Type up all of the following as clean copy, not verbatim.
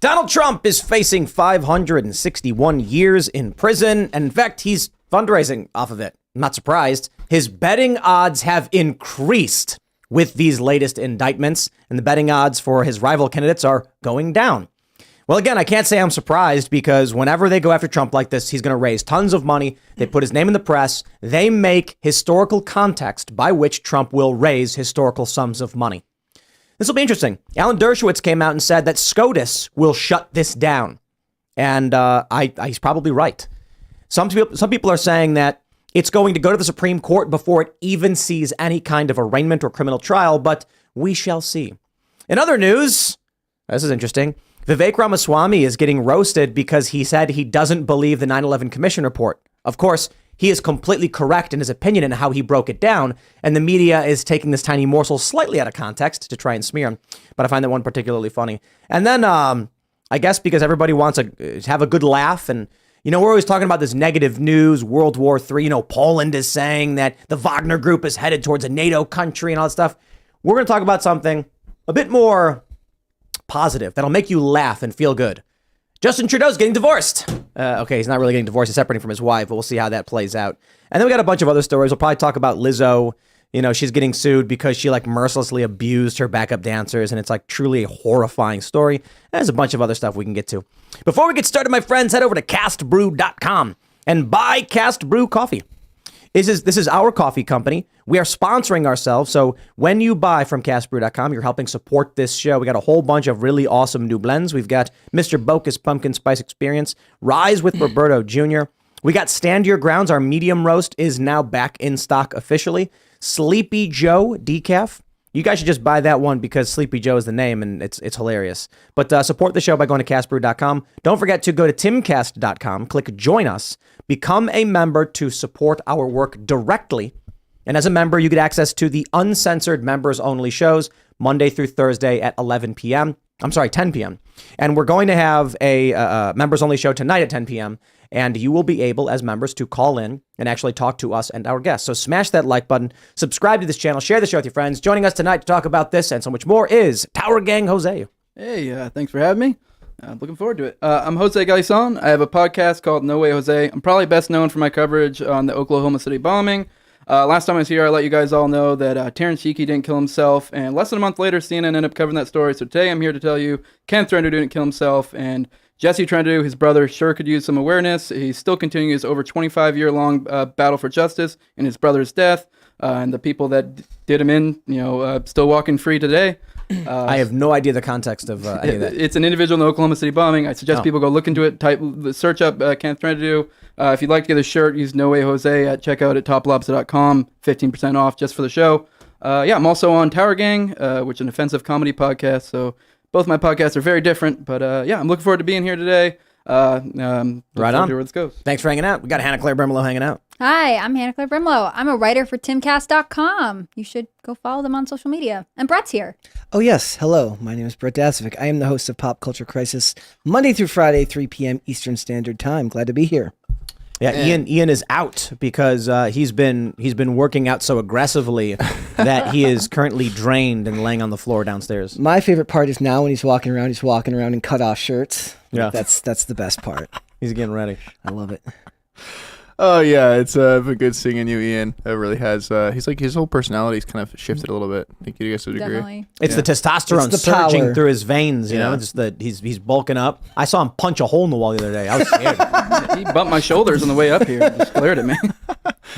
Donald Trump is facing 561 years in prison. And in fact, he's fundraising off of it. I'm not surprised. His betting odds have increased with these latest indictments, and the betting odds for his rival candidates are going down. Well, again, I can't say I'm surprised because whenever they go after Trump like this, he's going to raise tons of money. They put his name in the press. They make historical context by which Trump will raise historical sums of money. This will be interesting. Alan Dershowitz came out and said that SCOTUS will shut this down. And he's probably right. Some people are saying that it's going to go to the Supreme Court before it even sees any kind of arraignment or criminal trial, but we shall see. In other news, this is interesting. Vivek Ramaswamy is getting roasted because he said he doesn't believe the 9/11 Commission report. Of course, he is completely correct in his opinion and how he broke it down, and the media is taking this tiny morsel slightly out of context to try and smear him. But I find that one particularly funny. And then I guess because everybody wants to have a good laugh, and we're always talking about this negative news, World War III. Poland is saying that the Wagner Group is headed towards a NATO country and all that stuff. We're going to talk about something a bit more positive that'll make you laugh and feel good. Justin Trudeau's getting divorced. Okay, he's not really getting divorced. He's separating from his wife, but we'll see how that plays out. And then we got a bunch of other stories. We'll probably talk about Lizzo. She's getting sued because she mercilessly abused her backup dancers. And it's truly a horrifying story. And there's a bunch of other stuff we can get to. Before we get started, my friends, head over to castbrew.com and buy Cast Brew coffee. This is our coffee company. We are sponsoring ourselves. So when you buy from castbrew.com, you're helping support this show. We got a whole bunch of really awesome new blends. We've got Mr. Bokus Pumpkin Spice Experience, Rise with Roberto Jr. We got Stand Your Grounds. Our medium roast is now back in stock officially. Sleepy Joe Decaf. You guys should just buy that one because Sleepy Joe is the name and it's hilarious. But support the show by going to castbrew.com. Don't forget to go to timcast.com, click join us, become a member to support our work directly. And as a member, you get access to the uncensored members only shows Monday through Thursday at 10 p.m. And we're going to have a members only show tonight at 10 p.m. And you will be able, as members, to call in and actually talk to us and our guests. So smash that like button, subscribe to this channel, share the show with your friends. Joining us tonight to talk about this and so much more is Tower Gang Jose. Hey, thanks for having me. Looking forward to it. I'm Jose Galison. I have a podcast called No Way Jose. I'm probably best known for my coverage on the Oklahoma City bombing. Last time I was here, I let you guys all know that Terrence Sheikey didn't kill himself, and less than a month later, CNN ended up covering that story. So today I'm here to tell you Kenneth Trendu didn't kill himself, and Jesse Trendu, his brother, sure could use some awareness. He's still continuing his over 25-year-long battle for justice in his brother's death, and the people that did him in, still walking free today. I have no idea the context of any of that. It's an individual in the Oklahoma City bombing. I suggest people go look into it, search up Kenneth Trendu. If you'd like to get a shirt, use No Way Jose at checkout at toplobster.com, 15% off just for the show. I'm also on Tower Gang, which is an offensive comedy podcast. So both my podcasts are very different, but I'm looking forward to being here today. Right on. Where this goes. Thanks for hanging out. We got Hannah Claire Brimlow hanging out. Hi, I'm Hannah Claire Brimlow. I'm a writer for Timcast.com. You should go follow them on social media. And Brett's here. Oh, yes. Hello. My name is Brett Dasovic. I am the host of Pop Culture Crisis, Monday through Friday, 3 p.m. Eastern Standard Time. Glad to be here. Yeah, Ian is out because he's been working out so aggressively that he is currently drained and laying on the floor downstairs. My favorite part is now when he's walking around in cut-off shirts. Yeah. That's the best part. He's getting ready. I love it. Oh yeah, it's been good seeing you, Ian. It really has. He's his whole personality's kind of shifted a little bit. I think you guys would agree. Definitely. It's the testosterone It's the surging power. through his veins. Just that he's bulking up. I saw him punch a hole in the wall the other day. I was scared. He bumped my shoulders on the way up here. Just glared at me.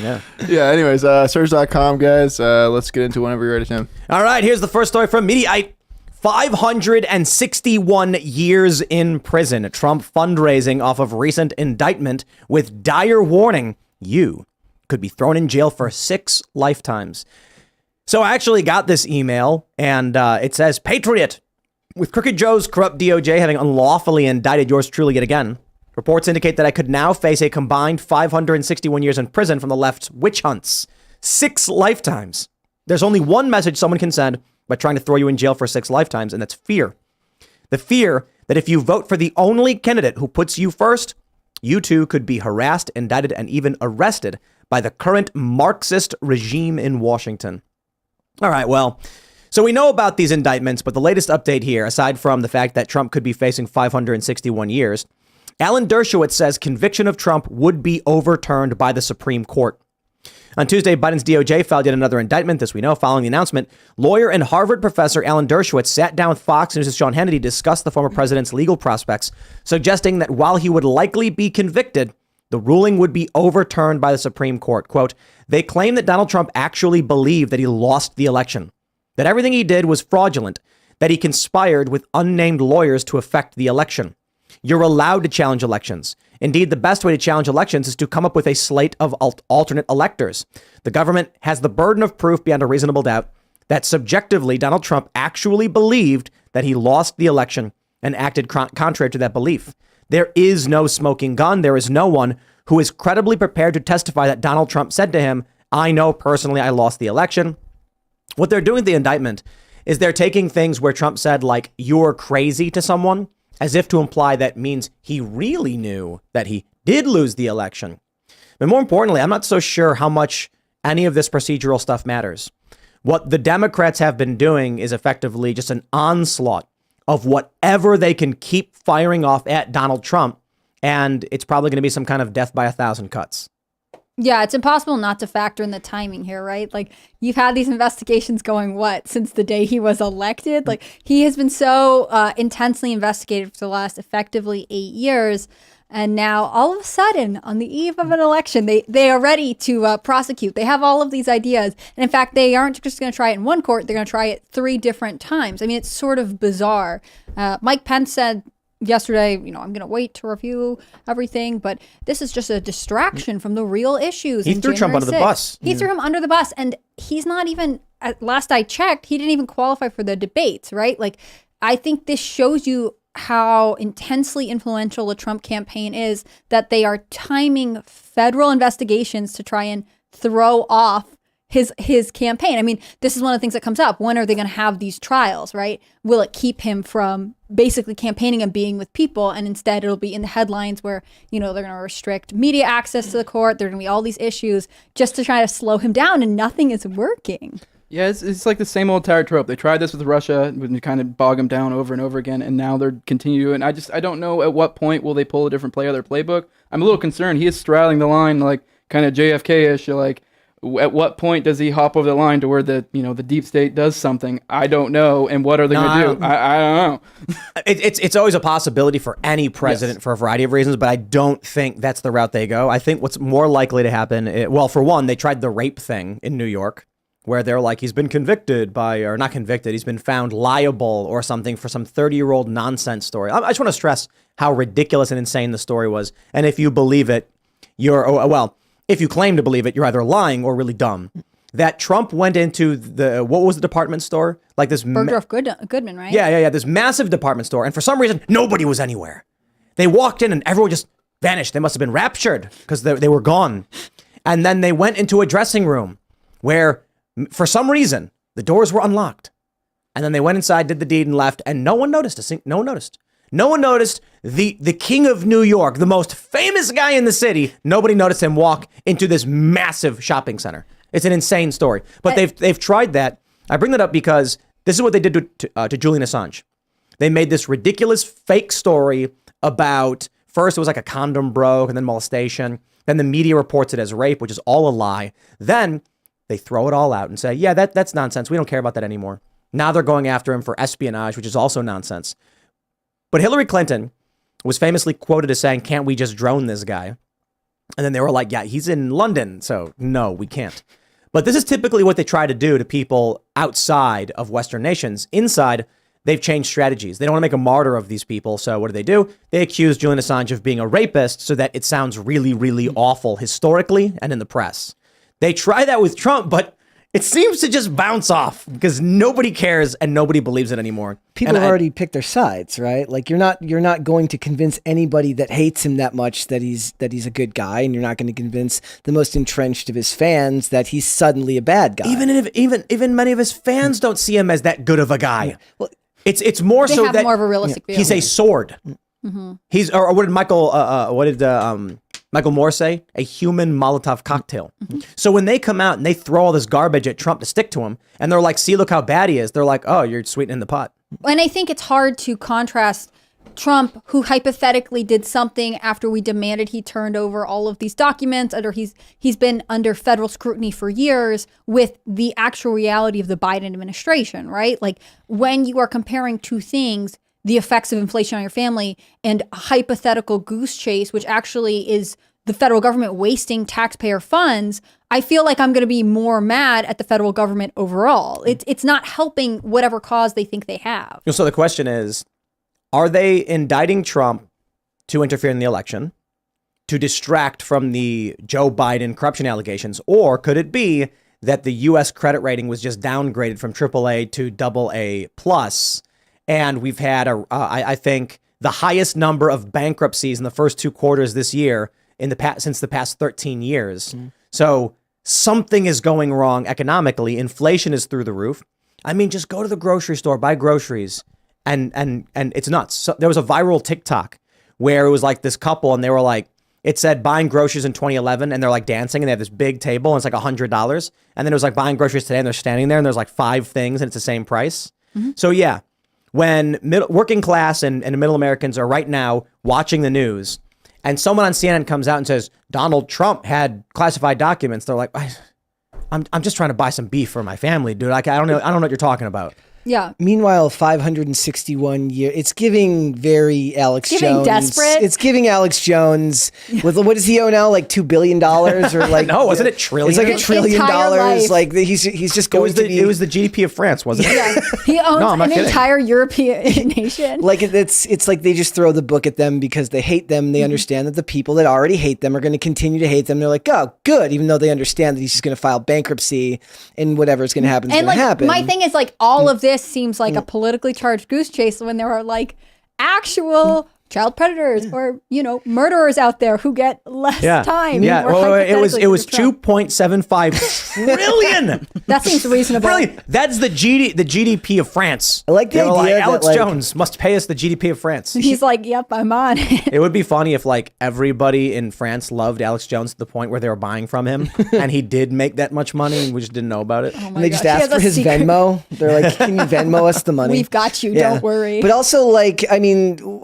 Yeah. Yeah. Anyways, Serge.com, guys. Let's get into whenever you're ready, Tim. All right. Here's the first story from Mediaite. 561 years in prison. Trump fundraising off of recent indictment with dire warning. You could be thrown in jail for 6 lifetimes. So I actually got this email and it says, Patriot, with Crooked Joe's corrupt DOJ having unlawfully indicted yours truly yet again, reports indicate that I could now face a combined 561 years in prison from the left's witch hunts. 6 lifetimes. There's only one message someone can send by trying to throw you in jail for 6 lifetimes, and that's fear. The fear that if you vote for the only candidate who puts you first, you too could be harassed, indicted, and even arrested by the current Marxist regime in Washington. All right, well, So we know about these indictments, but the latest update here, aside from the fact that Trump could be facing 561 years, Alan Dershowitz says conviction of Trump would be overturned by the Supreme Court. On Tuesday, Biden's DOJ filed yet another indictment, this we know, following the announcement. Lawyer and Harvard professor Alan Dershowitz sat down with Fox News' Sean Hannity to discuss the former president's legal prospects, suggesting that while he would likely be convicted, the ruling would be overturned by the Supreme Court. Quote, they claim that Donald Trump actually believed that he lost the election, that everything he did was fraudulent, that he conspired with unnamed lawyers to affect the election. You're allowed to challenge elections. Indeed, the best way to challenge elections is to come up with a slate of alternate electors. The government has the burden of proof beyond a reasonable doubt that subjectively Donald Trump actually believed that he lost the election and acted contrary to that belief. There is no smoking gun. There is no one who is credibly prepared to testify that Donald Trump said to him, I know personally I lost the election. What they're doing with the indictment is they're taking things where Trump said, like, you're crazy to someone, as if to imply that means he really knew that he did lose the election. But more importantly, I'm not so sure how much any of this procedural stuff matters. What the Democrats have been doing is effectively just an onslaught of whatever they can keep firing off at Donald Trump. And it's probably going to be some kind of death by 1,000 cuts. Yeah, it's impossible not to factor in the timing here, right? Like, you've had these investigations going, since the day he was elected? Like, he has been so intensely investigated for the last effectively 8 years. And now, all of a sudden, on the eve of an election, they are ready to prosecute. They have all of these ideas. And in fact, they aren't just going to try it in one court. They're going to try it 3 different times. I mean, it's sort of bizarre. Mike Pence said yesterday, I'm going to wait to review everything, but this is just a distraction from the real issues. He threw Trump under the bus. He threw him under the bus, and he's not even, at last I checked, he didn't even qualify for the debates, right? Like, I think this shows you how intensely influential the Trump campaign is, that they are timing federal investigations to try and throw off his campaign. I mean, this is one of the things that comes up. When are they going to have these trials, right? Will it keep him from basically campaigning and being with people? And instead it'll be in the headlines where, they're going to restrict media access to the court. There are going to be all these issues just to try to slow him down, and nothing is working. Yeah, it's like the same old tired trope. They tried this with Russia, and kind of bog him down over and over again, and now they're continuing. I don't know at what point will they pull a different play out of their playbook. I'm a little concerned. He is straddling the line, like kind of JFK-ish, like, at what point does he hop over the line to where the deep state does something? I don't know. And what are they going to do? I don't know. It's always a possibility for any president, for a variety of reasons, but I don't think that's the route they go. I think what's more likely to happen, for one, they tried the rape thing in New York, where they're like, he's been convicted or not convicted, he's been found liable or something for some 30-year-old nonsense story. I just want to stress how ridiculous and insane the story was. And if you believe it, if you claim to believe it, you're either lying or really dumb. That Trump went into what was the department store? Like this Bergdorf Goodman, right? Yeah. This massive department store. And for some reason, nobody was anywhere. They walked in and everyone just vanished. They must have been raptured because they were gone. And then they went into a dressing room where, for some reason, the doors were unlocked. And then they went inside, did the deed, and left. And no one noticed. No one noticed. No one noticed the king of New York, the most famous guy in the city. Nobody noticed him walk into this massive shopping center. It's an insane story. But they've tried that. I bring that up because this is what they did to Julian Assange. They made this ridiculous fake story about, first it was like a condom broke and then molestation. Then the media reports it as rape, which is all a lie. Then they throw it all out and say, yeah, that's nonsense. We don't care about that anymore. Now they're going after him for espionage, which is also nonsense. But Hillary Clinton was famously quoted as saying, can't we just drone this guy? And then they were like, yeah, he's in London, so no, we can't. But this is typically what they try to do to people outside of Western nations. Inside, they've changed strategies. They don't want to make a martyr of these people. So what do? They accuse Julian Assange of being a rapist so that it sounds really, really awful historically and in the press. They try that with Trump, but it seems to just bounce off because nobody cares and nobody believes it anymore. People have already picked their sides, right? Like you're not going to convince anybody that hates him that much that he's a good guy, and you're not going to convince the most entrenched of his fans that he's suddenly a bad guy. Even many of his fans don't see him as that good of a guy. Yeah. Well, it's more they so have that more of a realistic view. He's a sword. Mm-hmm. What did Michael Moore say? A human Molotov cocktail. So when they come out and they throw all this garbage at Trump to stick to him, and they're like, see, look how bad he is. They're like, oh, you're sweetening the pot. And I think it's hard to contrast Trump, who hypothetically did something after we demanded he turned over all of these documents, under he's been under federal scrutiny for years, with the actual reality of the Biden administration, right? Like when you are comparing two things, the effects of inflation on your family and a hypothetical goose chase, which actually is the federal government wasting taxpayer funds, I feel like I'm going to be more mad at the federal government overall. It's not helping whatever cause they think they have. So the question is, are they indicting Trump to interfere in the election, to distract from the Joe Biden corruption allegations? Or could it be that the U.S. credit rating was just downgraded from AAA to AA plus? And we've had, I think, the highest number of bankruptcies in the first 2 quarters this year since the past 13 years. So something is going wrong economically. Inflation is through the roof. I mean, just go to the grocery store, buy groceries. And it's nuts. So there was a viral TikTok where it was like this couple and they were like, it said buying groceries in 2011 and they're like dancing and they have this big table and it's like $100. And then it was like buying groceries today and they're standing there and there's like 5 things and it's the same price. So yeah, when working class and middle Americans are right now watching the news and someone on CNN comes out and says, Donald Trump had classified documents, they're like, I'm just trying to buy some beef for my family, dude. Like, I don't know what you're talking about. Yeah. Meanwhile, 561 years. It's giving very Alex Giving Jones. desperate. It's giving Alex Jones with what does he owe now? Like $2 billion or like No, wasn't it trillion? It's like $1 trillion. Entire life. Like he's just going to be. It was the GDP of France, wasn't it? Yeah. He owns No, I'm not an kidding. entire European nation. Like it's like they just throw the book at them because they hate them. They understand that the people that already hate them are going to continue to hate them. They're like, oh, good, even though they understand that he's just going to file bankruptcy and whatever's going to happen is And going to like happen. my thing is like all of this seems like a politically charged goose chase when there are like actual child predators or murderers out there who get less time. Yeah. or Well, it was hypothetically for Trump. 2.75 trillion. That seems reasonable. Really, that's the GDP of France. I like the They were idea that, Alex like- Jones must pay us the GDP of France. He's like, yep, I'm on it. It would be funny if like everybody in France loved Alex Jones to the point where they were buying from him, and he did make that much money, and we just didn't know about it. Oh my And they just gosh, he ask has for a his secret- Venmo. They're like, can you Venmo us the money? We've got you. Don't worry. But also, like, I mean,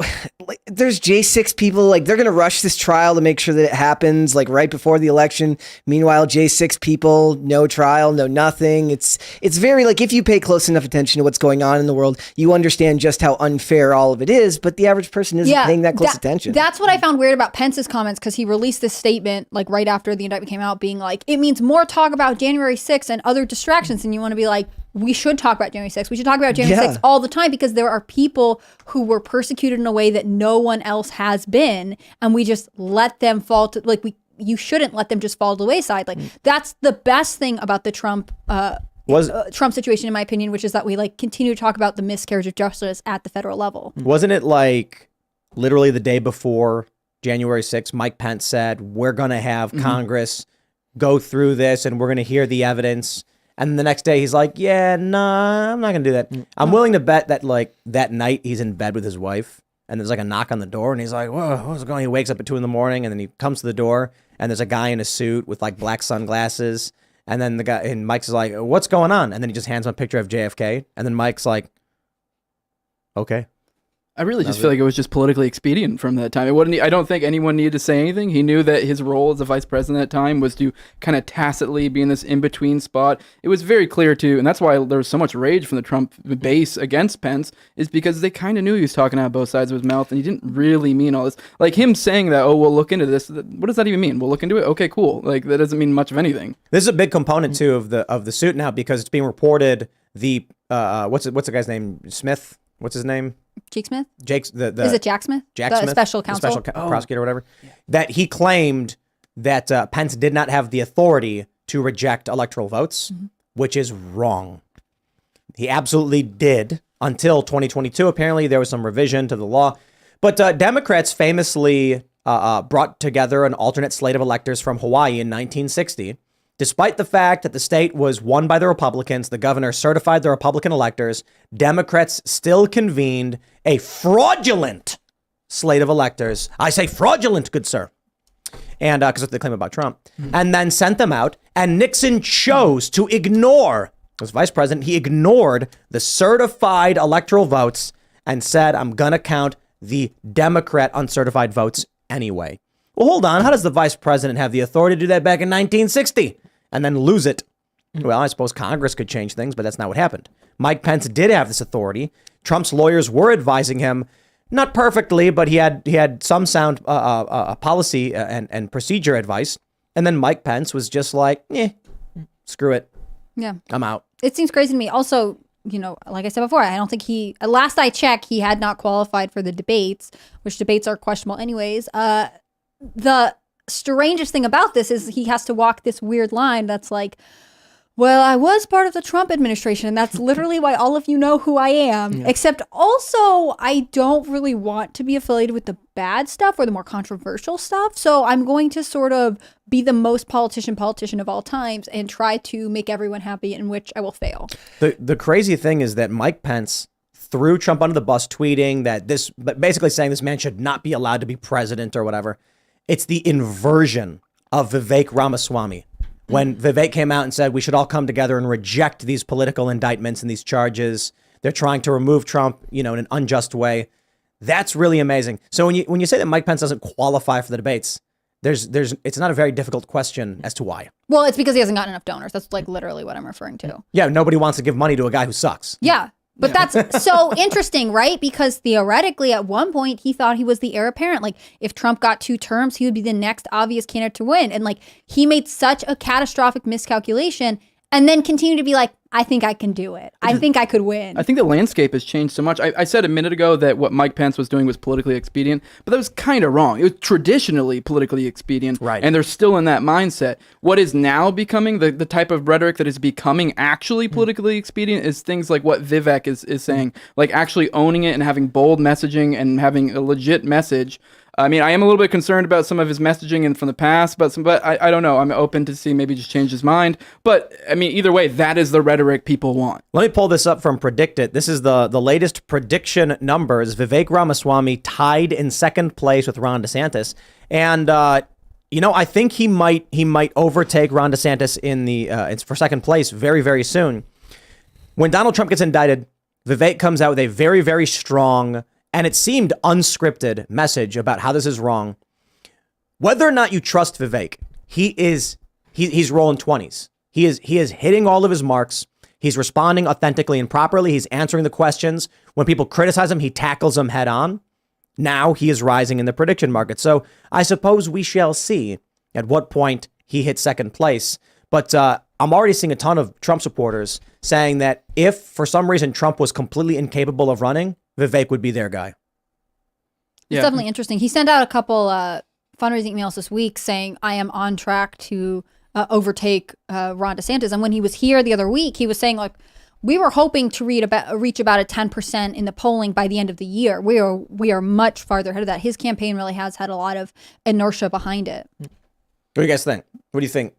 like, there's J6 people, like, they're going to rush this trial to make sure that it happens, like, right before the election. Meanwhile, J6 people, no trial, no nothing. It's very, like, if you pay close enough attention to what's going on in the world, you understand just how unfair all of it is, but the average person isn't paying that close attention. That's what I found weird about Pence's comments, because he released this statement, like, right after the indictment came out, being like, it means more talk about January 6th and other distractions, and you want to be like, we should talk about January 6th. We should talk about January 6th all the time, because there are people who were persecuted in a way that no one else has been, and we just let them fall to, like, you shouldn't let them just fall to the wayside. Like, that's the best thing about the Trump situation, in my opinion, which is that we like continue to talk about the miscarriage of justice at the federal level. Wasn't it like literally the day before January 6th, Mike Pence said, we're going to have Congress go through this and we're going to hear the evidence. And the next day he's like, yeah, nah, I'm not going to do that. I'm willing to bet that like that night he's in bed with his wife and there's like a knock on the door and he's like, whoa, what's going on? He wakes up at 2 a.m. and then he comes to the door and there's a guy in a suit with like black sunglasses. And then the guy, and Mike's like, what's going on? And then he just hands him a picture of JFK. And then Mike's like, okay. I really just feel like it was just politically expedient from that time. It wouldn't. I don't think anyone needed to say anything. He knew that his role as a vice president at that time was to kind of tacitly be in this in-between spot. It was very clear too, and that's why there was so much rage from the Trump base against Pence, is because they kind of knew he was talking out of both sides of his mouth, and he didn't really mean all this. Like him saying that, oh, we'll look into this. What does that even mean? We'll look into it. Okay, cool. Like that doesn't mean much of anything. This is a big component too of the suit now, because it's being reported the what's the guy's name? Smith? What's his name? Jake Smith? Is it Jack Smith? Jack The Smith, special counsel? prosecutor, or whatever. That he claimed that Pence did not have the authority to reject electoral votes, which is wrong. He absolutely did until 2022. Apparently, there was some revision to the law. But Democrats famously brought together an alternate slate of electors from Hawaii in 1960. Despite the fact that the state was won by the Republicans, the governor certified the Republican electors, Democrats still convened a fraudulent slate of electors. I say fraudulent, good sir. and because they claim about Trump, and then sent them out. And Nixon chose to ignore, as vice president, he ignored the certified electoral votes and said, I'm going to count the Democrat uncertified votes anyway. Well, hold on. How does the vice president have the authority to do that back in 1960 and then lose it? Well, I suppose Congress could change things, but that's not what happened. Mike Pence did have this authority. Trump's lawyers were advising him, not perfectly, but he had some sound policy and procedure advice. And then Mike Pence was just like, screw it. Yeah. I'm out. It seems crazy to me. Also, like I said before, I don't think last I checked, he had not qualified for the debates, which debates are questionable anyways. The strangest thing about this is he has to walk this weird line that's like, well, I was part of the Trump administration, and that's literally why all of you know who I am. Yeah. Except also, I don't really want to be affiliated with the bad stuff or the more controversial stuff. So I'm going to sort of be the most politician of all times and try to make everyone happy, in which I will fail. The crazy thing is that Mike Pence threw Trump under the bus, tweeting that basically saying this man should not be allowed to be president or whatever. It's the inversion of Vivek Ramaswamy. When Vivek came out and said we should all come together and reject these political indictments and these charges, they're trying to remove Trump, in an unjust way. That's really amazing. So when you say that Mike Pence doesn't qualify for the debates, it's not a very difficult question as to why. Well, it's because he hasn't gotten enough donors. That's like literally what I'm referring to. Yeah, nobody wants to give money to a guy who sucks. Yeah. But that's so interesting, right? Because theoretically, at one point, he thought he was the heir apparent. Like, if Trump got 2 terms, he would be the next obvious candidate to win. And, like, he made such a catastrophic miscalculation and then continued to be like, I think I can do it. I think I could win. I think the landscape has changed so much. I said a minute ago that what Mike Pence was doing was politically expedient, but that was kind of wrong. It was traditionally politically expedient, right? And they're still in that mindset. What is now becoming the type of rhetoric that is becoming actually politically expedient is things like what Vivek is saying, like actually owning it and having bold messaging and having a legit message. I mean, I am a little bit concerned about some of his messaging and from the past, but I don't know. I'm open to see maybe just change his mind. But I mean, either way, that is the rhetoric people want. Let me pull this up from Predict It. This is the latest prediction numbers. Vivek Ramaswamy tied in second place with Ron DeSantis, and I think he might overtake Ron DeSantis in it's for second place very, very soon. When Donald Trump gets indicted, Vivek comes out with a very, very strong, and it seemed unscripted message about how this is wrong. Whether or not you trust Vivek, he's rolling 20s. He is hitting all of his marks. He's responding authentically and properly. He's answering the questions. When people criticize him, he tackles them head on. Now he is rising in the prediction market. So I suppose we shall see at what point he hits second place. But I'm already seeing a ton of Trump supporters saying that if for some reason Trump was completely incapable of running, Vivek would be their guy. It's definitely interesting. He sent out a couple fundraising emails this week saying, I am on track to overtake Ron DeSantis. And when he was here the other week, he was saying, like, we were hoping to reach about a 10% in the polling by the end of the year. We are much farther ahead of that. His campaign really has had a lot of inertia behind it. What do you guys think? What do you think?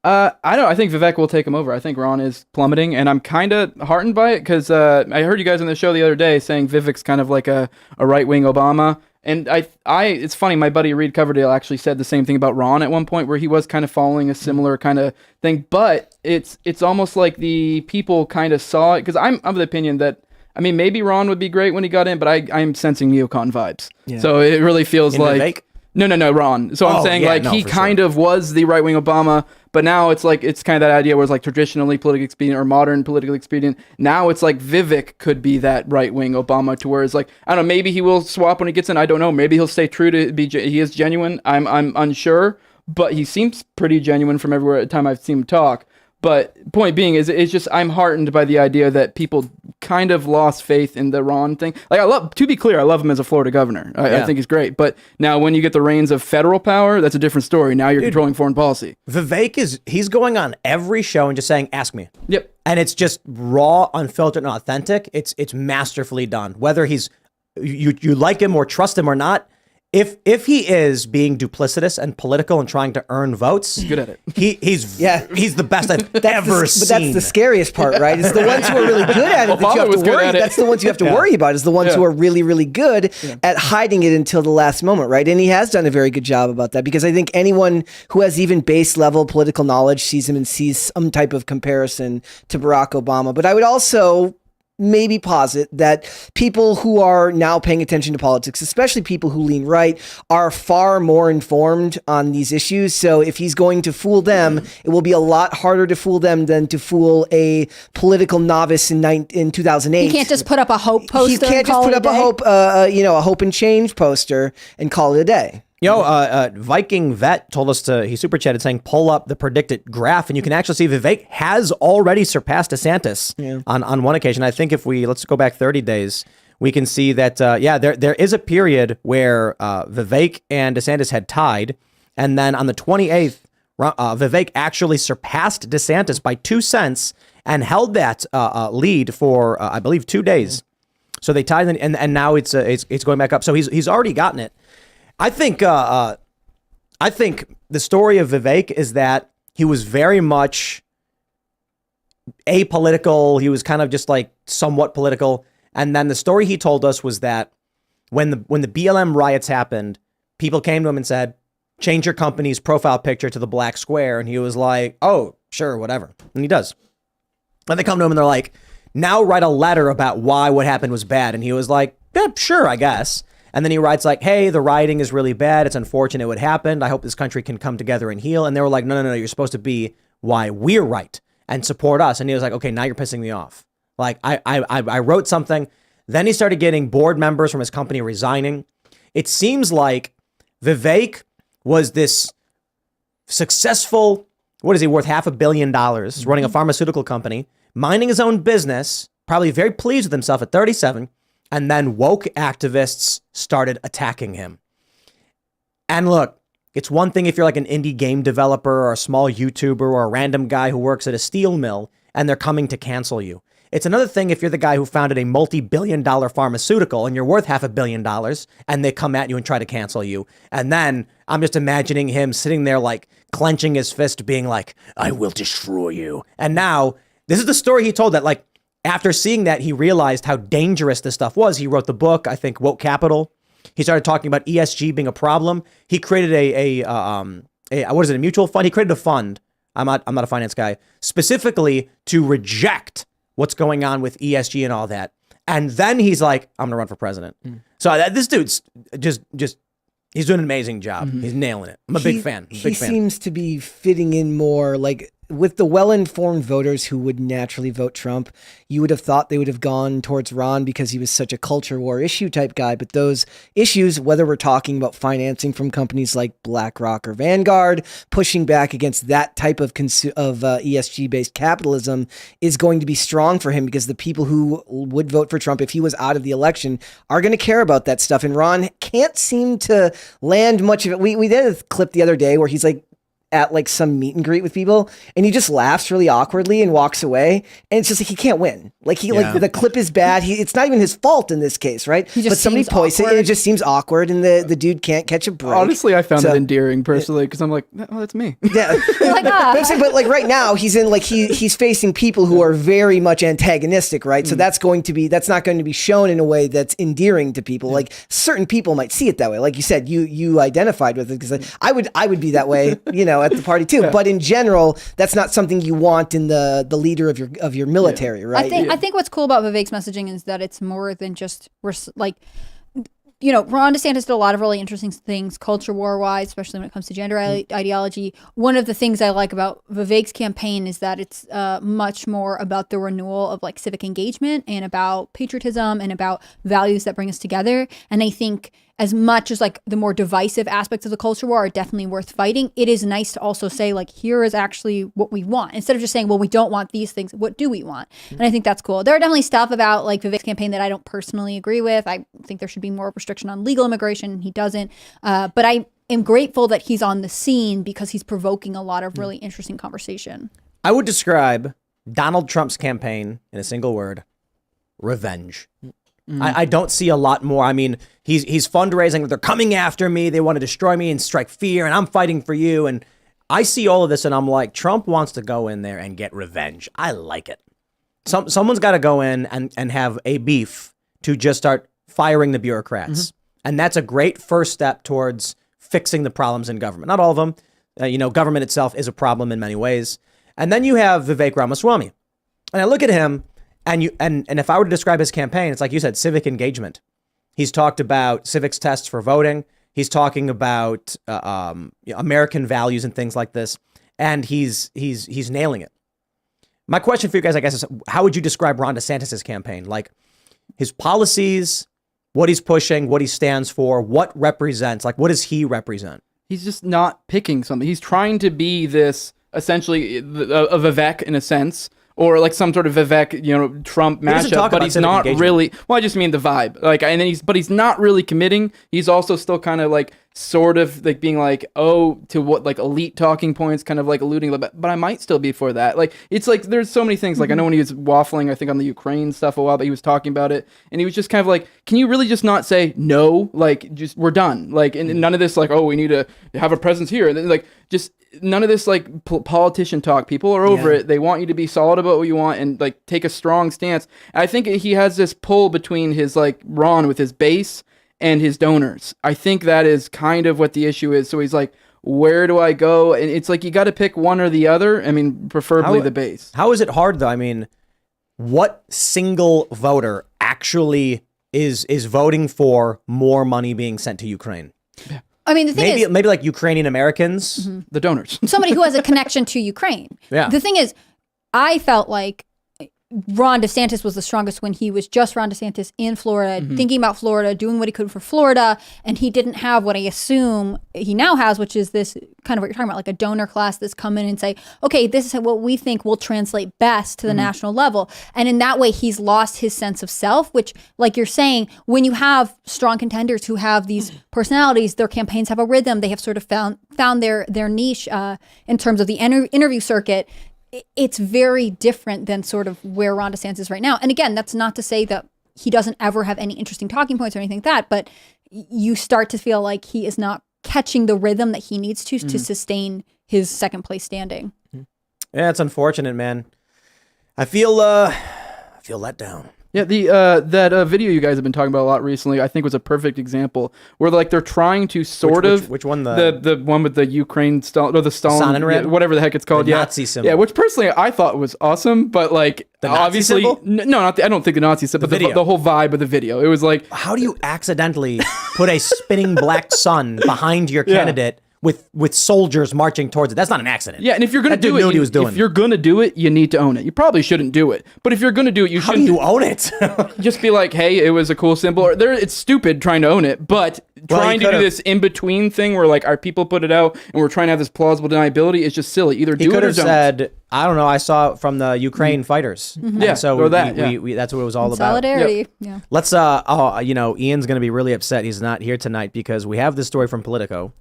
I think Vivek will take him over. I think Ron is plummeting, and I'm kind of heartened by it because I heard you guys on the show the other day saying Vivek's kind of like a right-wing Obama. And it's funny, my buddy Reed Coverdale actually said the same thing about Ron at one point, where he was kind of following a similar kind of thing. But it's almost like the people kind of saw it, because I'm of the opinion that, I mean, maybe Ron would be great when he got in, but I'm sensing neocon vibes. Yeah. So it really feels like... Vivek? No, Ron. So I'm saying he kind of was the right-wing Obama, but now it's like, it's kind of that idea where it's like traditionally politically expedient or modern politically expedient. Now it's like Vivek could be that right-wing Obama, to where it's like, I don't know, maybe he will swap when he gets in. I don't know. Maybe he'll stay true to he is genuine. I'm unsure, but he seems pretty genuine from everywhere time I've seen him talk. But point being is, it's just, I'm heartened by the idea that people kind of lost faith in the Ron thing. Like, to be clear, I love him as a Florida governor. I think he's great. But now when you get the reins of federal power, that's a different story. Now you're controlling foreign policy. Vivek he's going on every show and just saying, ask me. Yep. And it's just raw, unfiltered, and authentic. It's masterfully done. Whether you like him or trust him or not, if he is being duplicitous and political and trying to earn votes, Good at it. he's the best I've But ever seen. that's the scariest part, right? It's the ones who are really good at it that you Obama have was to good worry. at it. That's the ones you have to worry about. Is the ones who are really, really good at hiding it until the last moment, right? And he has done a very good job about that, because I think anyone who has even base level political knowledge sees him and sees some type of comparison to Barack Obama. But I would also maybe posit that people who are now paying attention to politics, especially people who lean right, are far more informed on these issues. So if he's going to fool them, it will be a lot harder to fool them than to fool a political novice in 2008. You can't just put up a hope poster. You can't and just call put it up a a day. hope, a hope and change poster and call it a day. Viking Vet told us he super chatted saying, pull up the predicted graph, and you can actually see Vivek has already surpassed DeSantis on one occasion. I think if let's go back 30 days, we can see that, there is a period where Vivek and DeSantis had tied. And then on the 28th, Vivek actually surpassed DeSantis by 2 cents and held that lead for, I believe, 2 days. So they tied, and now it's going back up. So he's already gotten it. I think the story of Vivek is that he was very much apolitical. He was kind of just like somewhat political. And then the story he told us was that when the BLM riots happened, people came to him and said, change your company's profile picture to the black square. And he was like, oh, sure, whatever. And he does. And they come to him and they're like, now write a letter about why what happened was bad. And he was like, yeah, sure, I guess. And then he writes like, hey, the rioting is really bad. It's unfortunate what happened. I hope this country can come together and heal. And they were like, no, you're supposed to be why we're right and support us. And he was like, okay, now you're pissing me off. Like I wrote something. Then he started getting board members from his company resigning. It seems like Vivek was this successful, what is he worth, $500 million, running a pharmaceutical company, minding his own business, probably very pleased with himself at 37. And then woke activists started attacking him. And look, it's one thing if you're like an indie game developer or a small YouTuber or a random guy who works at a steel mill and they're coming to cancel you. It's another thing if you're the guy who founded a multi-billion-dollar pharmaceutical and you're worth $500 million and they come at you and try to cancel you. And then I'm just imagining him sitting there like clenching his fist being like, I will destroy you. And now this is the story he told that like, after seeing that, he realized how dangerous this stuff was. He wrote the book, I think, Woke Capital. He started talking about ESG being a problem. He created a mutual fund? He created a fund. I'm not a finance guy, specifically to reject what's going on with ESG and all that. And then he's like, I'm gonna run for president. So this dude's just he's doing an amazing job. He's nailing it. I'm a big fan. He seems to be fitting in more like with the well-informed voters who would naturally vote Trump. You would have thought they would have gone towards Ron because he was such a culture war issue type guy. But those issues, whether we're talking about financing from companies like BlackRock or Vanguard, pushing back against that type of ESG-based capitalism is going to be strong for him, because the people who would vote for Trump if he was out of the election are going to care about that stuff. And Ron can't seem to land much of it. We did a clip the other day where he's like, at like some meet and greet with people, and he just laughs really awkwardly and walks away. And it's just like he can't win. Like like the clip is bad. It's not even his fault in this case, right? But somebody posts it, and it just seems awkward, and the dude can't catch a break. Honestly, I found it endearing personally, because I'm like, oh, that's me. Yeah, but like right now he's in like he's facing people who are very much antagonistic, right? So that's not going to be shown in a way that's endearing to people. Like certain people might see it that way. Like you said, you identified with it, because I would be that way, at the party too. But in general, that's not something you want in the leader of your military, right? I think what's cool about Vivek's messaging is that it's more than just like, Ron DeSantis did a lot of really interesting things culture war wise, especially when it comes to gender ideology. One of the things I like about Vivek's campaign is that it's much more about the renewal of like civic engagement and about patriotism and about values that bring us together. And I think as much as like the more divisive aspects of the culture war are definitely worth fighting, it is nice to also say like, here is actually what we want, instead of just saying, well, we don't want these things. What do we want? And I think that's cool. There are definitely stuff about like Vivek's campaign that I don't personally agree with. I think there should be more restriction on legal immigration. He doesn't. But I am grateful that he's on the scene because he's provoking a lot of really interesting conversation. I would describe Donald Trump's campaign in a single word: revenge. I don't see a lot more. I mean, he's fundraising. They're coming after me. They want to destroy me and strike fear, and I'm fighting for you. And I see all of this, and I'm like, Trump wants to go in there and get revenge. I like it. Someone's got to go in and have a beef to just start firing the bureaucrats. And that's a great first step towards fixing the problems in government. Not all of them. Government itself is a problem in many ways. And then you have Vivek Ramaswamy. And I look at him, and if I were to describe his campaign, it's like you said, civic engagement. He's talked about civics tests for voting. He's talking about American values and things like this. And he's nailing it. My question for you guys, I guess, is how would you describe Ron DeSantis' campaign? Like his policies, what he's pushing, what he stands for, what represents, like what does he represent? He's just not picking something. He's trying to be this, essentially, a Vivek in a sense, or like some sort of Vivek, Trump mashup, but he's not really. Well, I just mean the vibe. But he's not really committing. He's also still kind of like sort of like being like, to what, like elite talking points, kind of like alluding a little bit, but I might still be for that. Like, it's like, there's so many things. Like, I know when he was waffling, I think on the Ukraine stuff a while, but he was talking about it, and he was just kind of like, can you really just not say no? Like, just, we're done. Like, and none of this, like, we need to have a presence here. And then, like, just none of this, like, politician talk. People are over it. They want you to be solid about what you want and, like, take a strong stance. And I think he has this pull between his, like, Ron with his base and his donors. I think that is kind of what the issue is. So he's like, where do I go? And it's like, you got to pick one or the other. I mean, preferably the base. How is it hard though? I mean, what single voter actually is voting for more money being sent to Ukraine? Yeah. I mean, the thing is, maybe like Ukrainian Americans, the donors, somebody who has a connection to Ukraine. Yeah. The thing is, I felt like Ron DeSantis was the strongest when he was just Ron DeSantis in Florida, thinking about Florida, doing what he could for Florida, and he didn't have what I assume he now has, which is this kind of what you're talking about, like a donor class that's come in and say, okay, this is what we think will translate best to the national level. And in that way, he's lost his sense of self, which, like you're saying, when you have strong contenders who have these personalities, their campaigns have a rhythm, they have sort of found their niche in terms of the interview circuit. It's very different than sort of where Ron DeSantis is right now. And again, that's not to say that he doesn't ever have any interesting talking points or anything like that, but you start to feel like he is not catching the rhythm that he needs to sustain his second place standing. Yeah, it's unfortunate, man. I feel let down. Yeah, that video you guys have been talking about a lot recently, I think was a perfect example where like they're trying to which one, the one with the Ukraine Stalin, or the Stalin, whatever the heck it's called, Nazi symbol. Yeah, which personally I thought was awesome, but like the obviously Nazi I don't think the Nazi symbol, but the whole vibe of the video. It was like, how do you accidentally put a spinning black sun behind your candidate? With soldiers marching towards it. That's not an accident. Yeah, and if you're going to do it, if you're going to do it, you need to own it. You probably shouldn't do it. But if you're going to do it, you shouldn't. How do you own it? Just be like, hey, it was a cool symbol. Or it's stupid trying to own it, but trying to do this in-between thing where like our people put it out and we're trying to have this plausible deniability is just silly. Either do it or don't. He could have said, I don't know, I saw it from the Ukraine fighters. Yeah, so or that's what it was all about. Solidarity. Yeah. Let's, Ian's going to be really upset he's not here tonight because we have this story from Politico.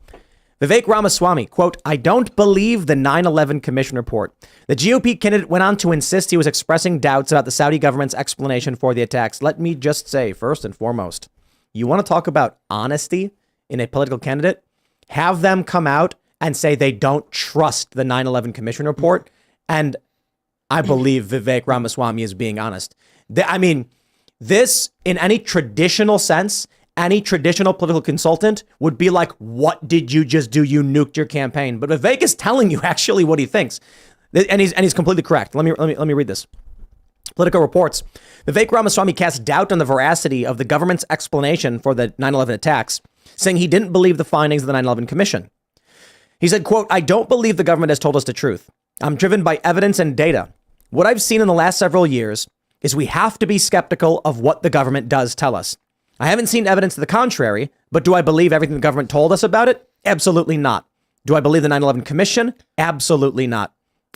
Vivek Ramaswamy, quote, I don't believe the 9/11 Commission report. The GOP candidate went on to insist he was expressing doubts about the Saudi government's explanation for the attacks. Let me just say, first and foremost, you want to talk about honesty in a political candidate? Have them come out and say they don't trust the 9/11 Commission report. And I believe Vivek Ramaswamy is being honest. This, in any traditional sense, any traditional political consultant would be like, what did you just do? You nuked your campaign. But Vivek is telling you actually what he thinks. And he's completely correct. Let me read this. Politico reports, Vivek Ramaswamy cast doubt on the veracity of the government's explanation for the 9/11 attacks, saying he didn't believe the findings of the 9/11 Commission. He said, quote, I don't believe the government has told us the truth. I'm driven by evidence and data. What I've seen in the last several years is we have to be skeptical of what the government does tell us. I haven't seen evidence to the contrary, but do I believe everything the government told us about it? Absolutely not. Do I believe the 9/11 Commission? Absolutely not.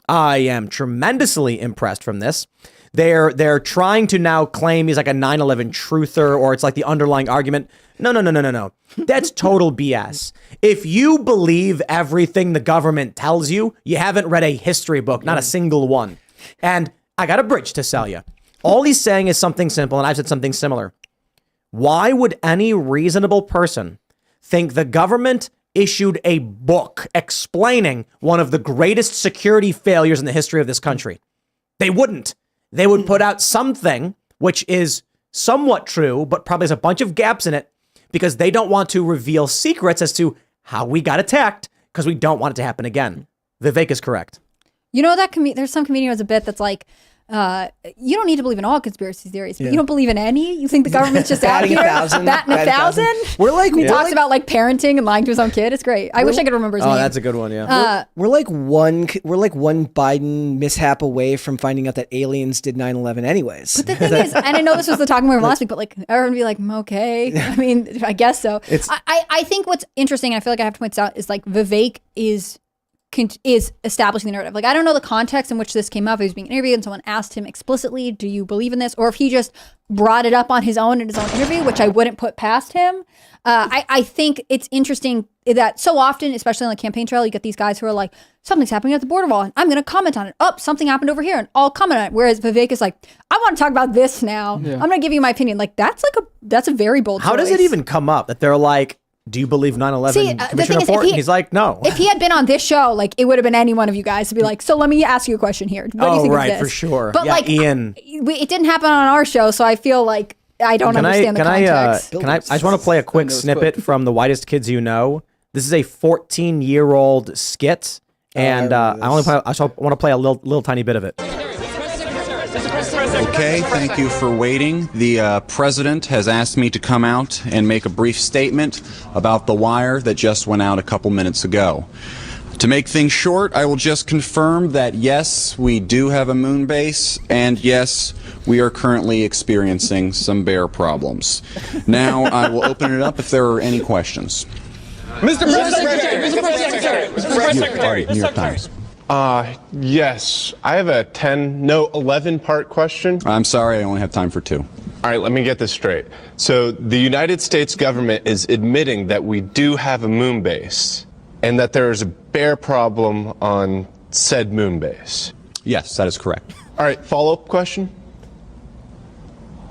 I am tremendously impressed from this. They're trying to now claim he's like a 9/11 truther, or it's like the underlying argument. No. That's total BS. If you believe everything the government tells you, you haven't read a history book, not a single one. And I got a bridge to sell you. All he's saying is something simple, and I've said something similar. Why would any reasonable person think the government issued a book explaining one of the greatest security failures in the history of this country? They wouldn't. They would put out something which is somewhat true, but probably has a bunch of gaps in it because they don't want to reveal secrets as to how we got attacked because we don't want it to happen again. Vivek is correct. You know that there's some comedian who has a bit that's like, you don't need to believe in all conspiracy theories, but you don't believe in any? You think the government's just out here batting 1,000? We're like, he talks about like parenting and lying to his own kid. It's great. I wish I could remember his name. Oh, that's a good one. Yeah. we're like one Biden mishap away from finding out that aliens did 9/11 anyways. But the thing is, and I know this was the talking point from last week, but like everyone would be like, okay. I mean, I guess so. I think what's interesting, I feel like I have to point this out, is like Vivek is establishing the narrative. Like, I don't know the context in which this came up. He was being interviewed and someone asked him explicitly, do you believe in this? Or if he just brought it up on his own in his own interview, which I wouldn't put past him. I think it's interesting that so often, especially on the campaign trail, you get these guys who are like, something's happening at the border wall and I'm going to comment on it. Oh, something happened over here and I'll comment on it. Whereas Vivek is like, I want to talk about this now. Yeah. I'm going to give you my opinion. Like, that's a very bold choice. How does it even come up that they're like, do you believe 9/11 commission report? And he's like, no. If he had been on this show, like, it would have been any one of you guys to be like, so let me ask you a question here. What do you think of this? For sure. But yeah, like, Ian, it didn't happen on our show, so I feel like I don't understand the context. I just want to play a quick snippet from The Whitest Kids You Know. This is a 14-year-old skit, and I want to play a little tiny bit of it. Okay, thank you for waiting. The president has asked me to come out and make a brief statement about the wire that just went out a couple minutes ago. To make things short, I will just confirm that yes, we do have a moon base, and yes, we are currently experiencing some bear problems. Now, I will open it up if there are any questions. Mr. Press Secretary, New York Times. Yes. I have a 11-part question. I'm sorry, I only have time for 2. All right, let me get this straight. So the United States government is admitting that we do have a moon base and that there is a bear problem on said moon base. Yes, that is correct. All right, follow-up question.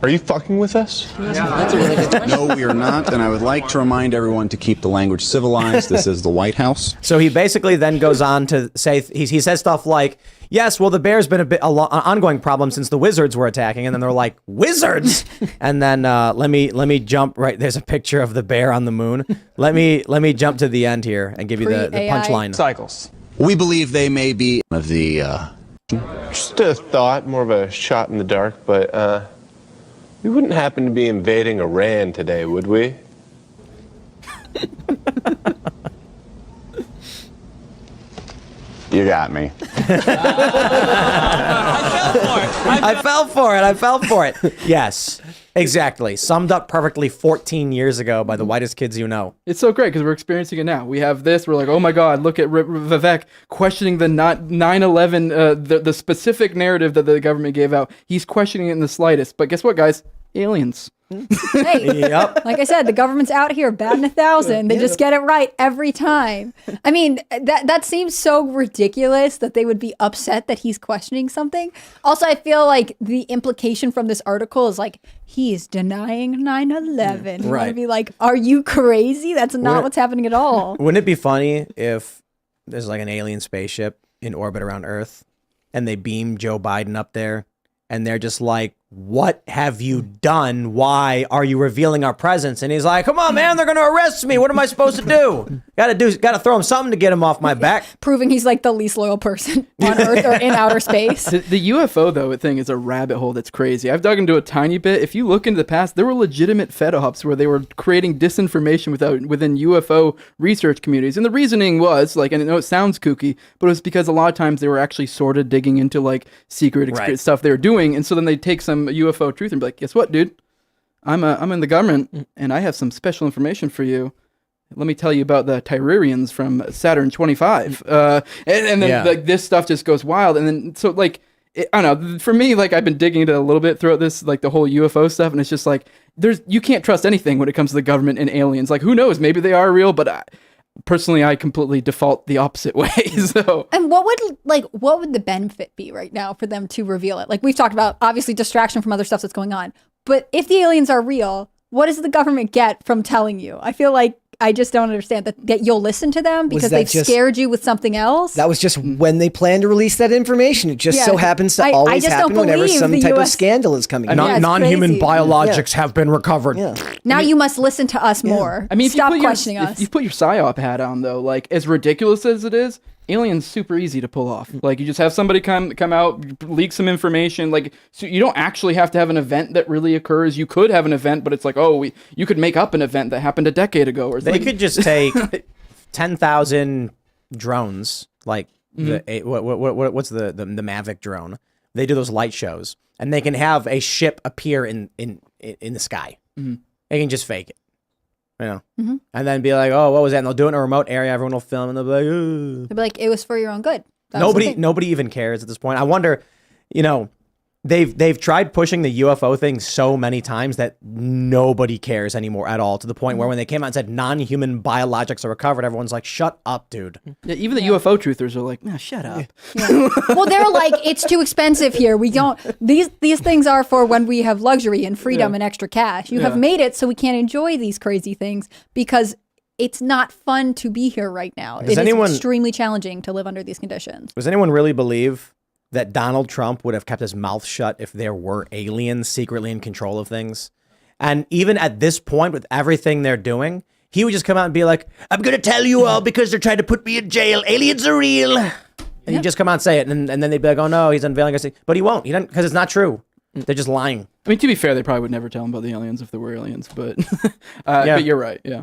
Are you fucking with us? That's a really good question. No, we are not, and I would like to remind everyone to keep the language civilized. This is the White House. So he basically then goes on to say, he says stuff like, yes, well, the bear's been an ongoing problem since the wizards were attacking. And then they're like, wizards? And then let me jump right. There's a picture of the bear on the moon. Let me jump to the end here and give you the punchline. Cycles. We believe they may be of the... Just a thought, more of a shot in the dark, but we wouldn't happen to be invading Iran today, would we? You got me. I fell for it. Yes, exactly. Summed up perfectly 14 years ago by the whitest kids you know. It's so great because we're experiencing it now. We have this. We're like, oh my God, look at Vivek questioning the 9/11, the specific narrative that the government gave out. He's questioning it in the slightest. But guess what, guys? Aliens. Hey, Yep. like I said, the government's out here batting 1,000. They just get it right every time. I mean, that seems so ridiculous that they would be upset that he's questioning something. Also, I feel like the implication from this article is like, he is denying 9/11. You want to be like, are you crazy? That's not what's happening at all. Wouldn't it be funny if there's like an alien spaceship in orbit around Earth and they beam Joe Biden up there and they're just like, what have you done? Why are you revealing our presence? And he's like, come on, man, they're going to arrest me. What am I supposed to do? Got to throw him something to get him off my back. Proving he's like the least loyal person on Earth or in outer space. The UFO, though, thing is a rabbit hole that's crazy. I've dug into a tiny bit. If you look into the past, there were legitimate Fed ops where they were creating disinformation within UFO research communities. And the reasoning was, like, and I know it sounds kooky, but it was because a lot of times they were actually sort of digging into, like, secret stuff they were doing. And so then they'd take some UFO truth and be like, guess what, dude? I'm in the government and I have some special information for you. Let me tell you about the Tyrerians from Saturn 25. And then like this stuff just goes wild. And then so like I don't know, for me, like I've been digging into it a little bit throughout this, like the whole UFO stuff, and it's just like you can't trust anything when it comes to the government and aliens. Like who knows? Maybe they are real, but personally, I completely default the opposite way. So, and what would the benefit be right now for them to reveal it? Like we've talked about, obviously distraction from other stuff that's going on. But if the aliens are real, what does the government get from telling you? I feel like I just don't understand that you'll listen to them because they've scared you with something else. That was just when they plan to release that information. It just so happens to always happen whenever some type of scandal is coming out. Non-human biologics have been recovered. Now you must listen to us more. I mean, stop questioning us. If you put your PSYOP hat on, though, like, as ridiculous as it is, Alien's super easy to pull off. Like, you just have somebody come out, leak some information. Like, so you don't actually have to have an event that really occurs. You could have an event, but it's like, you could make up an event that happened a decade ago. Or they could just take 10,000 drones, like what's the Mavic drone? They do those light shows, and they can have a ship appear in the sky. Mm-hmm. They can just fake it. And then be like, oh, what was that? And they'll do it in a remote area. Everyone will film, and they'll be like, ooh. They'll be like, it was for your own good. Nobody even cares at this point. I wonder, they've tried pushing the UFO thing so many times that nobody cares anymore at all, to the point where when they came out and said non-human biologics are recovered, everyone's like, shut up, dude. Yeah, even the UFO truthers are like, nah, shut up. Yeah. Well, they're like, it's too expensive here. We don't, these things are for when we have luxury and freedom and extra cash. You have made it so we can't enjoy these crazy things because it's not fun to be here right now. It is extremely challenging to live under these conditions. Does anyone really believe that Donald Trump would have kept his mouth shut if there were aliens secretly in control of things? And even at this point, with everything they're doing, he would just come out and be like, I'm going to tell you all because they're trying to put me in jail. Aliens are real. And he'd just come out and say it. And then they'd be like, oh, no, he's unveiling us. But he won't. He doesn't, because it's not true. They're just lying. I mean, to be fair, they probably would never tell him about the aliens if there were aliens. But, but you're right. Yeah.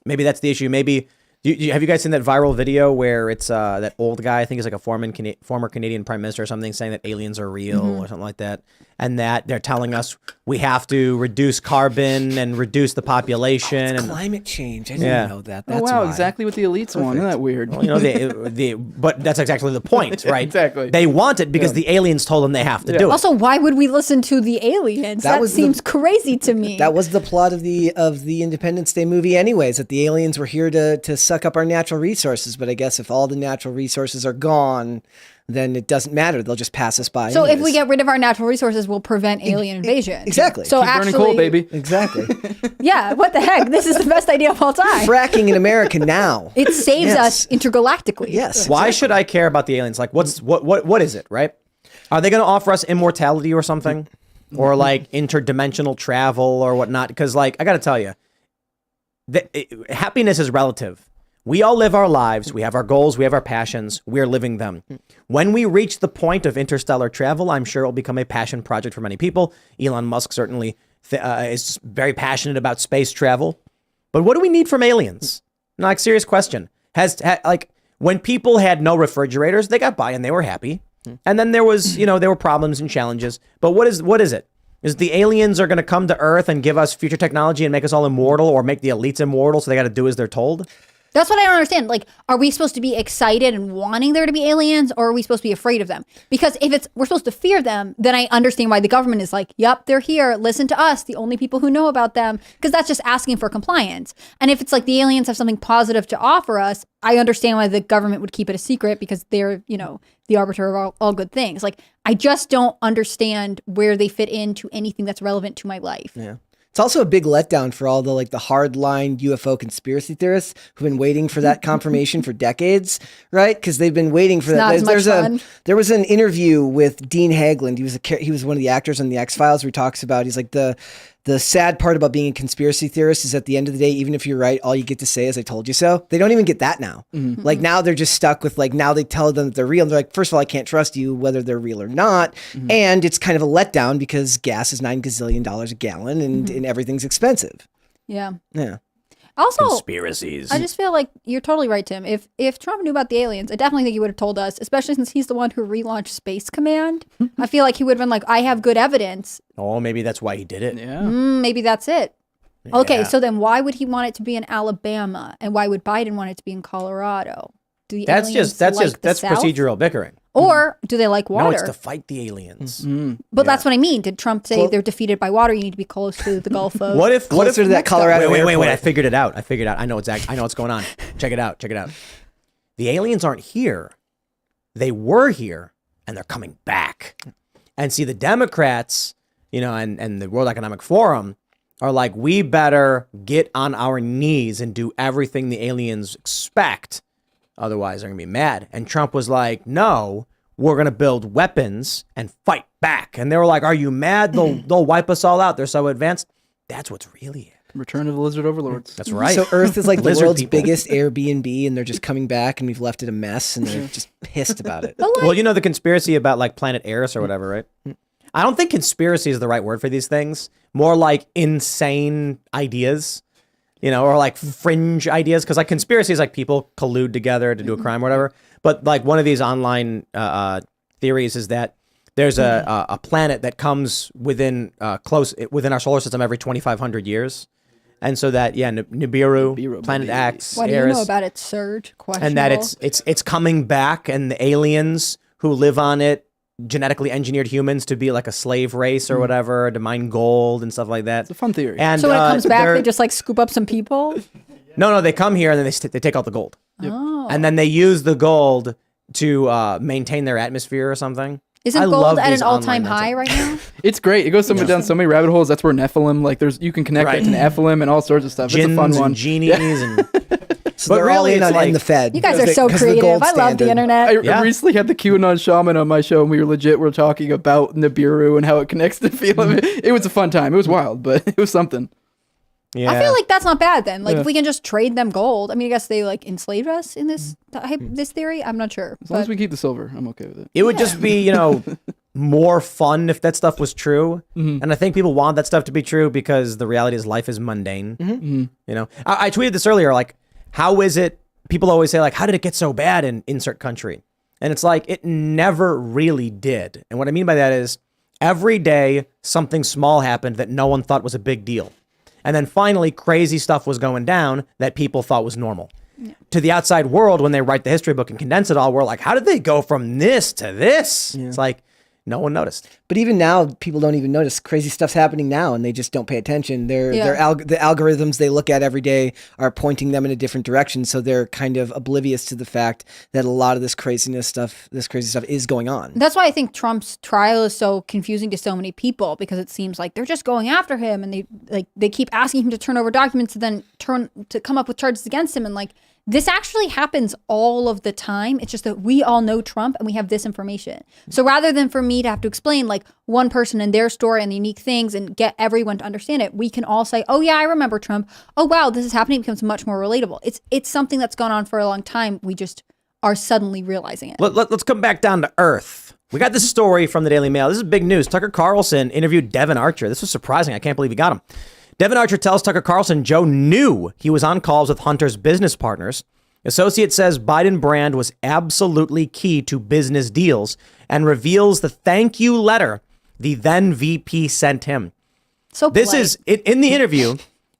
Maybe that's the issue. Maybe... have you guys seen that viral video where it's that old guy, I think he's like a former Canadian prime minister or something, saying that aliens are real or something like that, and that they're telling us we have to reduce carbon and reduce the population and climate change? I didn't know that. That's why. Exactly what the elites want. Isn't that weird? Well, but that's exactly the point, right? Exactly. They want it because the aliens told them they have to do it. Also, why would we listen to the aliens? That seems crazy to me. That was the plot of the Independence Day movie, anyways. That the aliens were here to suck up our natural resources, but I guess if all the natural resources are gone, then it doesn't matter. They'll just pass us by. So anyways. If we get rid of our natural resources, we'll prevent alien invasion. Exactly. So keep burning coal, baby. Exactly. Yeah. What the heck? This is the best idea of all time. Fracking in America now. It saves us intergalactically. Yes. Why should I care about the aliens? Like, what is it? Right? Are they going to offer us immortality or something, or like interdimensional travel or whatnot? Because like I got to tell you, happiness is relative. We all live our lives. We have our goals. We have our passions. We're living them. When we reach the point of interstellar travel, I'm sure it'll become a passion project for many people. Elon Musk certainly is very passionate about space travel. But what do we need from aliens? No, like, serious question. Like when people had no refrigerators, they got by and they were happy. And then there was, there were problems and challenges. But what is it? Is the aliens are going to come to Earth and give us future technology and make us all immortal, or make the elites immortal, so they got to do as they're told? That's what I don't understand. Like, are we supposed to be excited and wanting there to be aliens, or are we supposed to be afraid of them? Because if we're supposed to fear them, then I understand why the government is like, yep, they're here. Listen to us, the only people who know about them. Because that's just asking for compliance. And if it's like the aliens have something positive to offer us, I understand why the government would keep it a secret, because they're, the arbiter of all good things. Like, I just don't understand where they fit into anything that's relevant to my life. Yeah. It's also a big letdown for all the hardline UFO conspiracy theorists who've been waiting for that confirmation for decades, right? Because they've been waiting for that. There was an interview with Dean Haglund. He was one of the actors on the X-Files where he talks about, he's like, the sad part about being a conspiracy theorist is at the end of the day, even if you're right, all you get to say is, I told you so. They don't even get that now. Mm-hmm. Like now they're just stuck with now they tell them that they're real. And they're like, first of all, I can't trust you whether they're real or not. Mm-hmm. And it's kind of a letdown because gas is $9 gazillion a gallon and everything's expensive. Yeah. Yeah. Also, conspiracies. I just feel like you're totally right, Tim. If Trump knew about the aliens, I definitely think he would have told us, especially since he's the one who relaunched Space Command. I feel like he would have been like, I have good evidence. Oh, maybe that's why he did it. Yeah. Maybe that's it. Yeah. Okay, so then why would he want it to be in Alabama? And why would Biden want it to be in Colorado? That's procedural bickering. Or do they like water? No, it's to fight the aliens. Mm-hmm. But that's what I mean. Did Trump say they're defeated by water? You need to be close to the Gulf of... What if to that Colorado Wait, I figured it out. I know what's going on. Check it out. The aliens aren't here. They were here, and they're coming back. And see, the Democrats, and the World Economic Forum, are like, we better get on our knees and do everything the aliens expect. Otherwise, they're going to be mad. And Trump was like, no, we're going to build weapons and fight back. And they were like, are you mad? They'll wipe us all out. They're so advanced. That's what's really it. Return of the lizard overlords. That's right. So Earth is like the Lizard world's people. biggest Airbnb, and they're just coming back, and we've left it a mess, and they're just pissed about it. Well, you know the conspiracy about like Planet Eris or whatever, right? I don't think conspiracy is the right word for these things. More like insane ideas, you know, or like fringe ideas. Because like conspiracy is like people collude together to do a crime or whatever. But like one of these online theories is that there's a planet that comes within within our solar system every 2,500 years. And so that, Nibiru, Planet X, What do you Eris, know about it, Serge? and that it's coming back, and the aliens who live on it genetically engineered humans to be like a slave race or whatever, to mine gold and stuff like that. It's a fun theory. And So when it comes back, they're- they just like scoop up some people? no, they come here and then they take out the gold, and then they use the gold to maintain their atmosphere or something. Isn't I gold love at these an all-time online high right now? It's great. It goes down so many rabbit holes. That's where Nephilim, like you can connect Right. it to Nephilim and all sorts of stuff. Jinns it's a fun one. and genies and So But they're all really, in it's on like- the Fed. You guys because are so because of the creative. gold I love the standard. internet. I recently had the QAnon shaman on my show, and we were talking about Nibiru and how it connects to Nephilim. It was a fun time. It was wild, but it was something. yeah. I feel like that's not bad then. Like if we can just trade them gold. I mean, I guess they like enslaved us in this this theory. I'm not sure. As long as But we keep the silver, I'm okay with it. it would just be, more fun if that stuff was true. And I think people want that stuff to be true because the reality is life is mundane. I tweeted this earlier, like, how is it, people always say, like, how did it get so bad in insert country? And it's like, it never really did. And what I mean by that is every day something small happened that no one thought was a big deal. And then finally crazy stuff was going down that people thought was normal. To the outside world, when they write the history book and condense it all, we're like, how did they go from this to this? It's like, no one noticed. But even now, people don't even notice crazy stuff's happening now, and they just don't pay attention. The algorithms they look at every day are pointing them in a different direction, so they're kind of oblivious to the fact that a lot of this crazy stuff is going on. that's why I think Trump's trial is so confusing to so many people, because it seems like they're just going after him and they keep asking him to turn over documents to then come up with charges against him, and like this actually happens all of the time. It's just that we all know Trump and we have this information. So rather than for me to have to explain like one person and their story and the unique things and get everyone to understand it, we can all say, oh yeah, I remember Trump. Oh wow, this is happening. It becomes much more relatable. It's something that's gone on for a long time. We just are suddenly realizing it. Let's come back down to earth. We got this story from the Daily Mail. This is big news. Tucker Carlson interviewed Devin Archer. This was surprising. I can't believe he got him. Devin Archer tells Tucker Carlson Joe knew he was on calls with Hunter's business partners. Associate says Biden brand was absolutely key to business deals and reveals the thank you letter the then VP sent him. So This polite. is in the interview.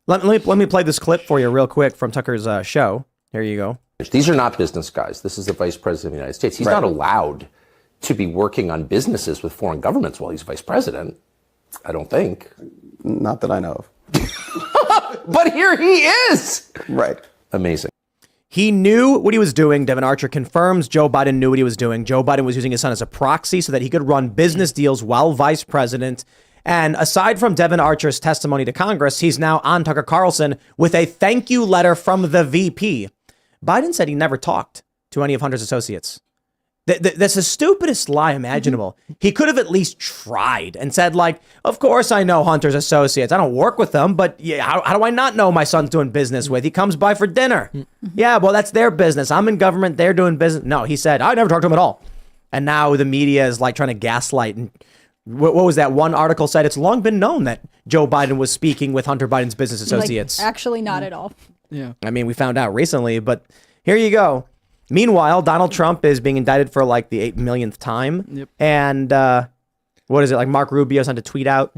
Let me play this clip for you real quick from Tucker's show. Here you go. These are not business guys. This is the vice president of the United States. He's not allowed to be working on businesses with foreign governments while he's vice president. I don't think. Not that I know of. But here he is. Right. Amazing. He knew what he was doing. Devin Archer confirms Joe Biden knew what he was doing. Joe Biden was using his son as a proxy so that he could run business deals while vice president. And aside from Devin Archer's testimony to Congress, he's now on Tucker Carlson with a thank you letter from the VP. Biden said he never talked to any of Hunter's associates. That's the stupidest lie imaginable. He could have at least tried and said, like, of course I know Hunter's associates. I don't work with them, but yeah, how do I not know my son's doing business with? He comes by for dinner. Yeah, well, that's their business. I'm in government. They're doing business. No, he said, I never talked to him at all. And now the media is like trying to gaslight. And what was that? One article said it's long been known that Joe Biden was speaking with Hunter Biden's business associates. Like, actually not at all. Yeah. I mean, we found out recently, but here you go. Meanwhile, Donald Trump is being indicted for like the 8 millionth time. Yep. And what is it? Like Mark Rubio sent a tweet out.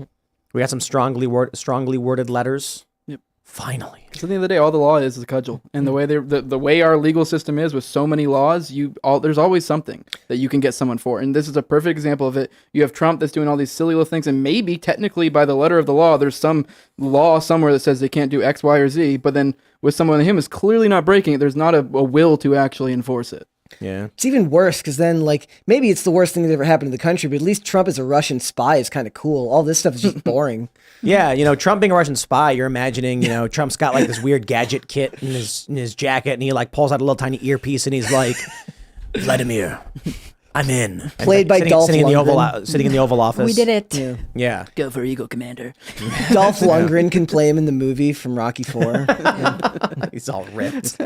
We got some strongly worded letters. Yep. Finally. So at the end of the day, all the law is a cudgel, and the way the way our legal system is with so many laws, there's always something that you can get someone for, and this is a perfect example of it. You have Trump that's doing all these silly little things, and maybe technically by the letter of the law, there's some law somewhere that says they can't do X, Y, or Z, but then with someone like him is clearly not breaking it, there's not a will to actually enforce it. Yeah. It's even worse because then, like, maybe it's the worst thing that ever happened to the country, but at least Trump as a Russian spy is kind of cool. All this stuff is just boring. Yeah, Trump being a Russian spy, you're imagining, Trump's got like this weird gadget kit in his jacket, and he like pulls out a little tiny earpiece, and he's like, Vladimir, I'm in. Played by Dolph Lundgren. Sitting in the Oval Office. We did it. Yeah. Go for Eagle Commander. Dolph Lundgren can play him in the movie from Rocky IV. He's all ripped.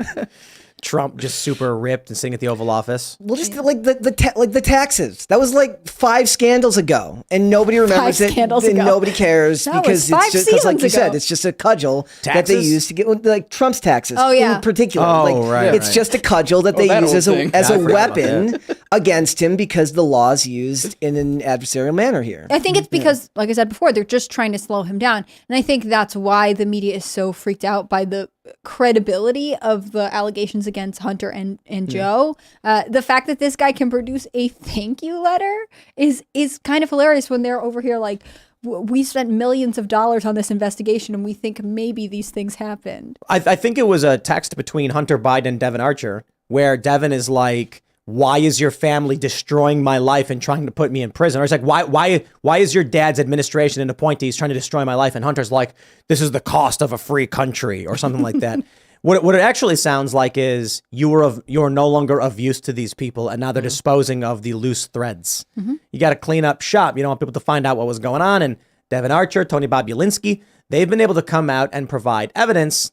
Trump just super ripped and sitting at the Oval Office. Well, just like the taxes. That was like 5 scandals ago, and nobody remembers it. And nobody cares because it's just like you said, it's just a cudgel that they use to get like Trump's taxes. Oh yeah, in particular. Right. It's just a cudgel that they use as a weapon against him because the law's used in an adversarial manner here. I think it's because, like I said before, they're just trying to slow him down, and I think that's why the media is so freaked out by the credibility of the allegations against Hunter and Joe. The fact that this guy can produce a thank you letter is kind of hilarious when they're over here like, we spent millions of dollars on this investigation and we think maybe these things happened. I think it was a text between Hunter Biden and Devin Archer where Devin is like, why is your family destroying my life and trying to put me in prison? Or it's like, why is your dad's administration and appointees trying to destroy my life? And Hunter's like, this is the cost of a free country or something like that. What it actually sounds like is you're no longer of use to these people, and now they're disposing of the loose threads. You got to clean up shop. You don't want people to find out what was going on. And Devin Archer, Tony Bobulinski, they've been able to come out and provide evidence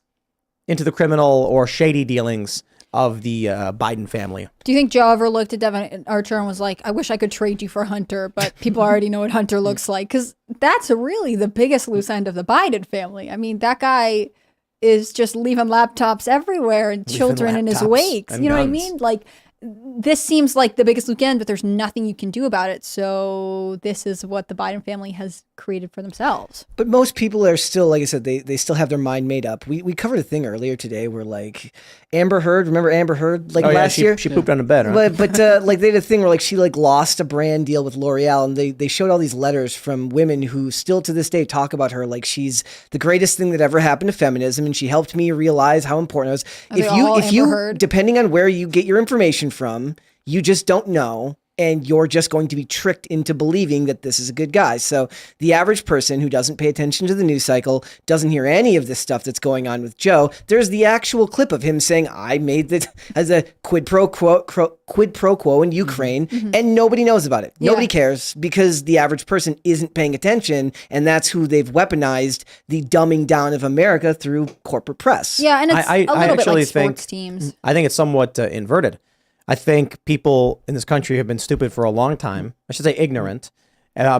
into the criminal or shady dealings of the Biden family. Do you think Joe ever looked at Devin Archer and was like, I wish I could trade you for Hunter, but people already know what Hunter looks like? Because that's really the biggest loose end of the Biden family. I mean, that guy is just leaving laptops everywhere and children in his wakes. You know what I mean? Like, this seems like the biggest loose end, but there's nothing you can do about it. So this is what the Biden family has created for themselves. But most people are still, like I said, they still have their mind made up. We covered a thing earlier today where like Amber Heard, remember Amber Heard last year? She pooped on a bed, huh? But like they did a thing where like she like lost a brand deal with L'Oreal, and they showed all these letters from women who still to this day talk about her like she's the greatest thing that ever happened to feminism, and she helped me realize how important it was. If you depending on where you get your information from, you just don't know. And you're just going to be tricked into believing that this is a good guy. So the average person who doesn't pay attention to the news cycle, doesn't hear any of this stuff that's going on with Joe, there's the actual clip of him saying, I made it as a quid pro quo in Ukraine, and nobody knows about it. Nobody cares because the average person isn't paying attention, and that's who they've weaponized the dumbing down of America through corporate press. Yeah, and it's a little bit like sports teams. I think it's somewhat inverted. I think people in this country have been stupid for a long time. I should say ignorant.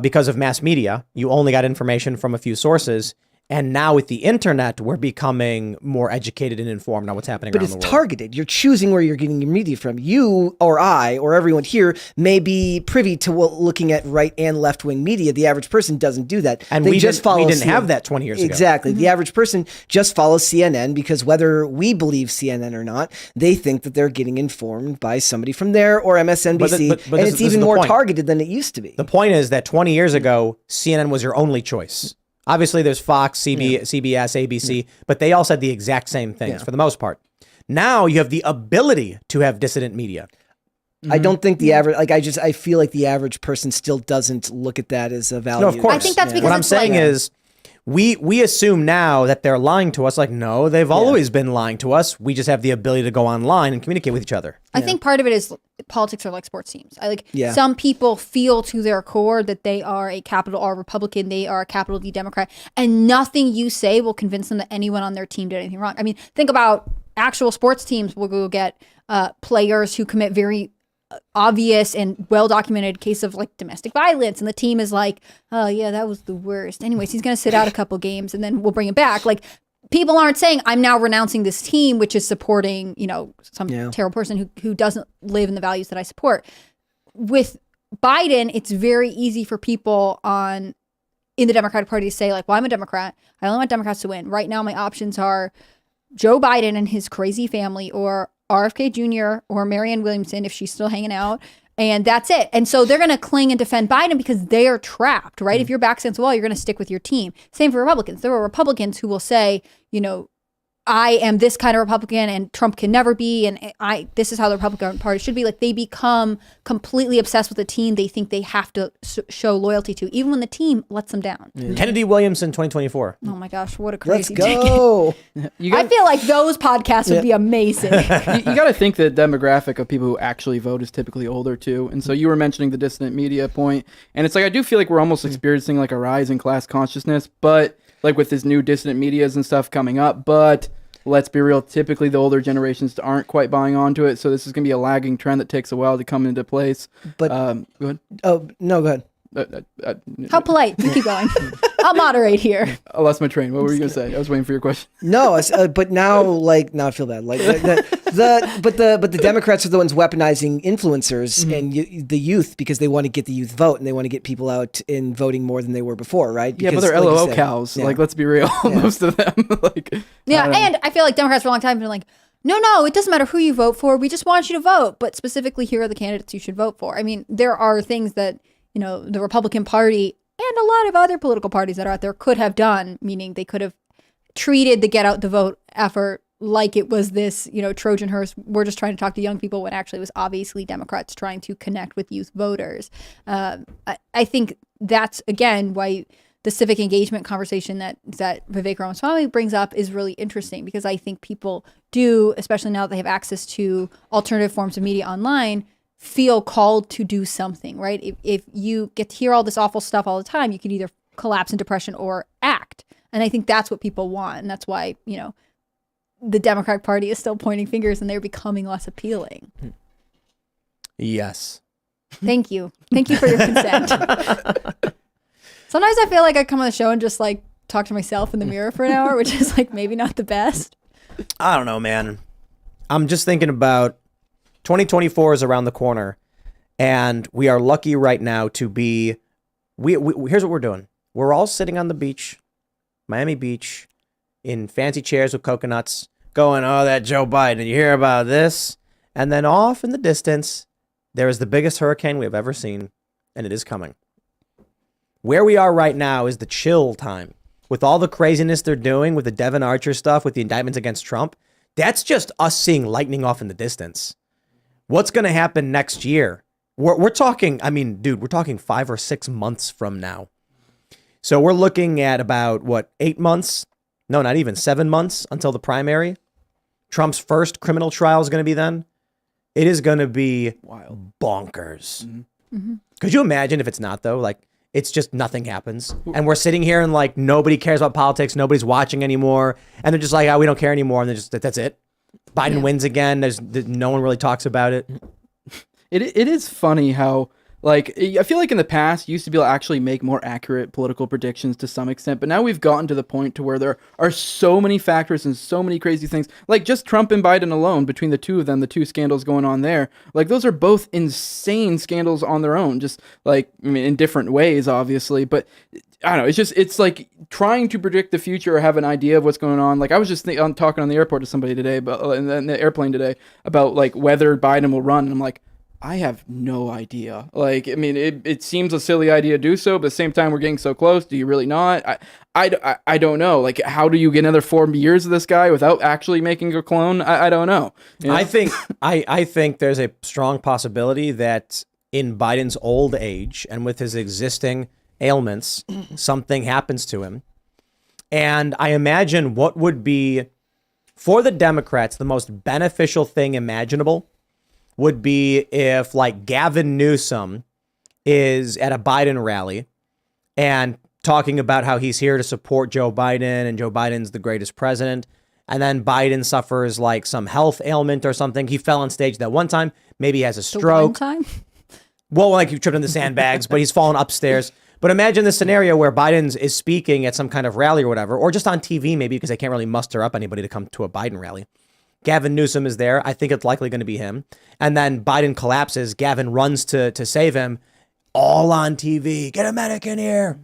Because of mass media, you only got information from a few sources. And now with the internet, we're becoming more educated and informed on what's happening around the world. But it's targeted. You're choosing where you're getting your media from. You or I or everyone here may be privy to looking at right and left wing media. The average person doesn't do that. And we didn't have that 20 years ago. Exactly. The average person just follows CNN because whether we believe CNN or not, they think that they're getting informed by somebody from there or MSNBC. But and it's even more targeted than it used to be. The point is that 20 years ago, CNN was your only choice. Obviously, there's Fox, CBS, ABC, but they all said the exact same things for the most part. Now you have the ability to have dissident media. I don't think the average, I feel like the average person still doesn't look at that as a value. No, of course. I think that's because what I'm saying is, we assume now that they're lying to us. Like, no, they've always been lying to us. We just have the ability to go online and communicate with each other. I think part of it is politics are like sports teams. Some people feel to their core that they are a capital R Republican, they are a capital D Democrat, and nothing you say will convince them that anyone on their team did anything wrong. I mean, think about actual sports teams will go get players who commit very obvious and well-documented case of like domestic violence, and the team is like, oh yeah, that was the worst. Anyways, he's going to sit out a couple games and then we'll bring him back. Like, people aren't saying I'm now renouncing this team, which is supporting, some terrible person who doesn't live in the values that I support. With Biden, it's very easy for people in the Democratic Party to say like, well, I'm a Democrat. I only want Democrats to win. Right now, my options are Joe Biden and his crazy family, or RFK Jr. or Marianne Williamson if she's still hanging out, and that's it. And so they're going to cling and defend Biden because they are trapped, right? If your back's against the wall, you're going to stick with your team. Same for Republicans. There are Republicans who will say, I am this kind of Republican and Trump can never be, and this is how the Republican Party should be. Like, they become completely obsessed with the team they think they have to show loyalty to, even when the team lets them down. Kennedy Williamson 2024. Oh my gosh, what a Let's crazy go. I feel like those podcasts would be amazing. You got to think the demographic of people who actually vote is typically older too. And so you were mentioning the dissident media point, and it's like I do feel like we're almost experiencing like a rise in class consciousness, but like with this new dissident medias and stuff coming up. But let's be real, typically the older generations aren't quite buying onto it. So this is going to be a lagging trend that takes a while to come into place. But go ahead. Oh, no, go ahead. How polite. You keep going. I'll moderate here. I lost my train. What were you going to say? I was waiting for your question. No, but now I feel bad. Like but the Democrats are the ones weaponizing influencers and the youth because they want to get the youth vote and they want to get people out in voting more than they were before, right? Because, Yeah, but they're like you LOL said, cows. yeah. Like, let's be real. Most of them. And I feel like Democrats for a long time have been like, no, it doesn't matter who you vote for. We just want you to vote. But specifically, here are the candidates you should vote for. I mean, there are things that, the Republican Party and a lot of other political parties that are out there could have done, meaning they could have treated the get out the vote effort like it was this, Trojan horse. We're just trying to talk to young people when actually it was obviously Democrats trying to connect with youth voters. I think that's, again, why the civic engagement conversation that Vivek Ramaswamy brings up is really interesting, because I think people do, especially now that they have access to alternative forms of media online, feel called to do something, right? If you get to hear all this awful stuff all the time, you could either collapse in depression or act. And I think that's what people want. And that's why, the Democratic Party is still pointing fingers and they're becoming less appealing. Yes. Thank you. Thank you for your consent. Sometimes I feel like I come on the show and just like talk to myself in the mirror for an hour, which is like maybe not the best. I don't know, man. I'm just thinking about 2024 is around the corner, and we are lucky right now to be. We here's what we're doing. We're all sitting on the beach, Miami Beach, in fancy chairs with coconuts, going, "Oh, that Joe Biden! You hear about this?" And then off in the distance, there is the biggest hurricane we have ever seen, and it is coming. Where we are right now is the chill time. With all the craziness they're doing with the Devin Archer stuff, with the indictments against Trump, that's just us seeing lightning off in the distance. What's going to happen next year? We're talking, we're talking 5 or 6 months from now. So we're looking at about, 8 months? No, not even 7 months until the primary. Trump's first criminal trial is going to be then. It is going to be wild, bonkers. Mm-hmm. Could you imagine if it's not, though? Like, it's just nothing happens. And we're sitting here and like nobody cares about politics. Nobody's watching anymore. And they're just like, we don't care anymore. And that's it. Biden wins again. No one really talks about it. It is funny how, like, I feel like in the past you used to be able to actually make more accurate political predictions to some extent, but now we've gotten to the point to where there are so many factors and so many crazy things. Like just Trump and Biden alone, between the two of them, the two scandals going on there, like those are both insane scandals on their own, just like, in different ways, obviously, but I don't know. It's like trying to predict the future or have an idea of what's going on. Like I was just talking on the airport to somebody today, in the airplane today, about like whether Biden will run. And I'm like, I have no idea. Like, it seems a silly idea to do so, but at the same time, we're getting so close. Do you really not? I don't know. Like, how do you get another 4 years of this guy without actually making a clone? I don't know. I think there's a strong possibility that in Biden's old age and with his existing ailments, something happens to him. And I imagine what would be, for the Democrats, the most beneficial thing imaginable would be if, like, Gavin Newsom is at a Biden rally and talking about how he's here to support Joe Biden and Joe Biden's the greatest president. And then Biden suffers, like, some health ailment or something. He fell on stage that one time. Maybe he has a stroke. The one time? Well, like he tripped on the sandbags, but he's fallen upstairs. But imagine the scenario where Biden is speaking at some kind of rally or whatever, or just on TV maybe because they can't really muster up anybody to come to a Biden rally. Gavin Newsom is there. I think it's likely going to be him. And then Biden collapses. Gavin runs to save him. All on TV. Get a medic in here.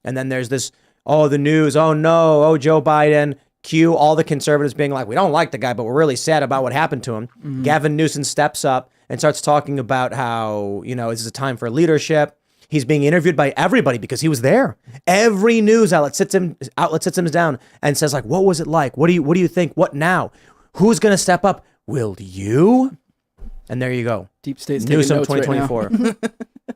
And then there's this, the news. Oh, no. Oh, Joe Biden. Cue all the conservatives being like, we don't like the guy, but we're really sad about what happened to him. Mm-hmm. Gavin Newsom steps up and starts talking about how, this is a time for leadership. He's being interviewed by everybody because he was there. Every news outlet sits him down and says like, what was it like? What do you think? What now? Who's going to step up? Will you? And there you go. Deep State's Newsom taking notes 2024.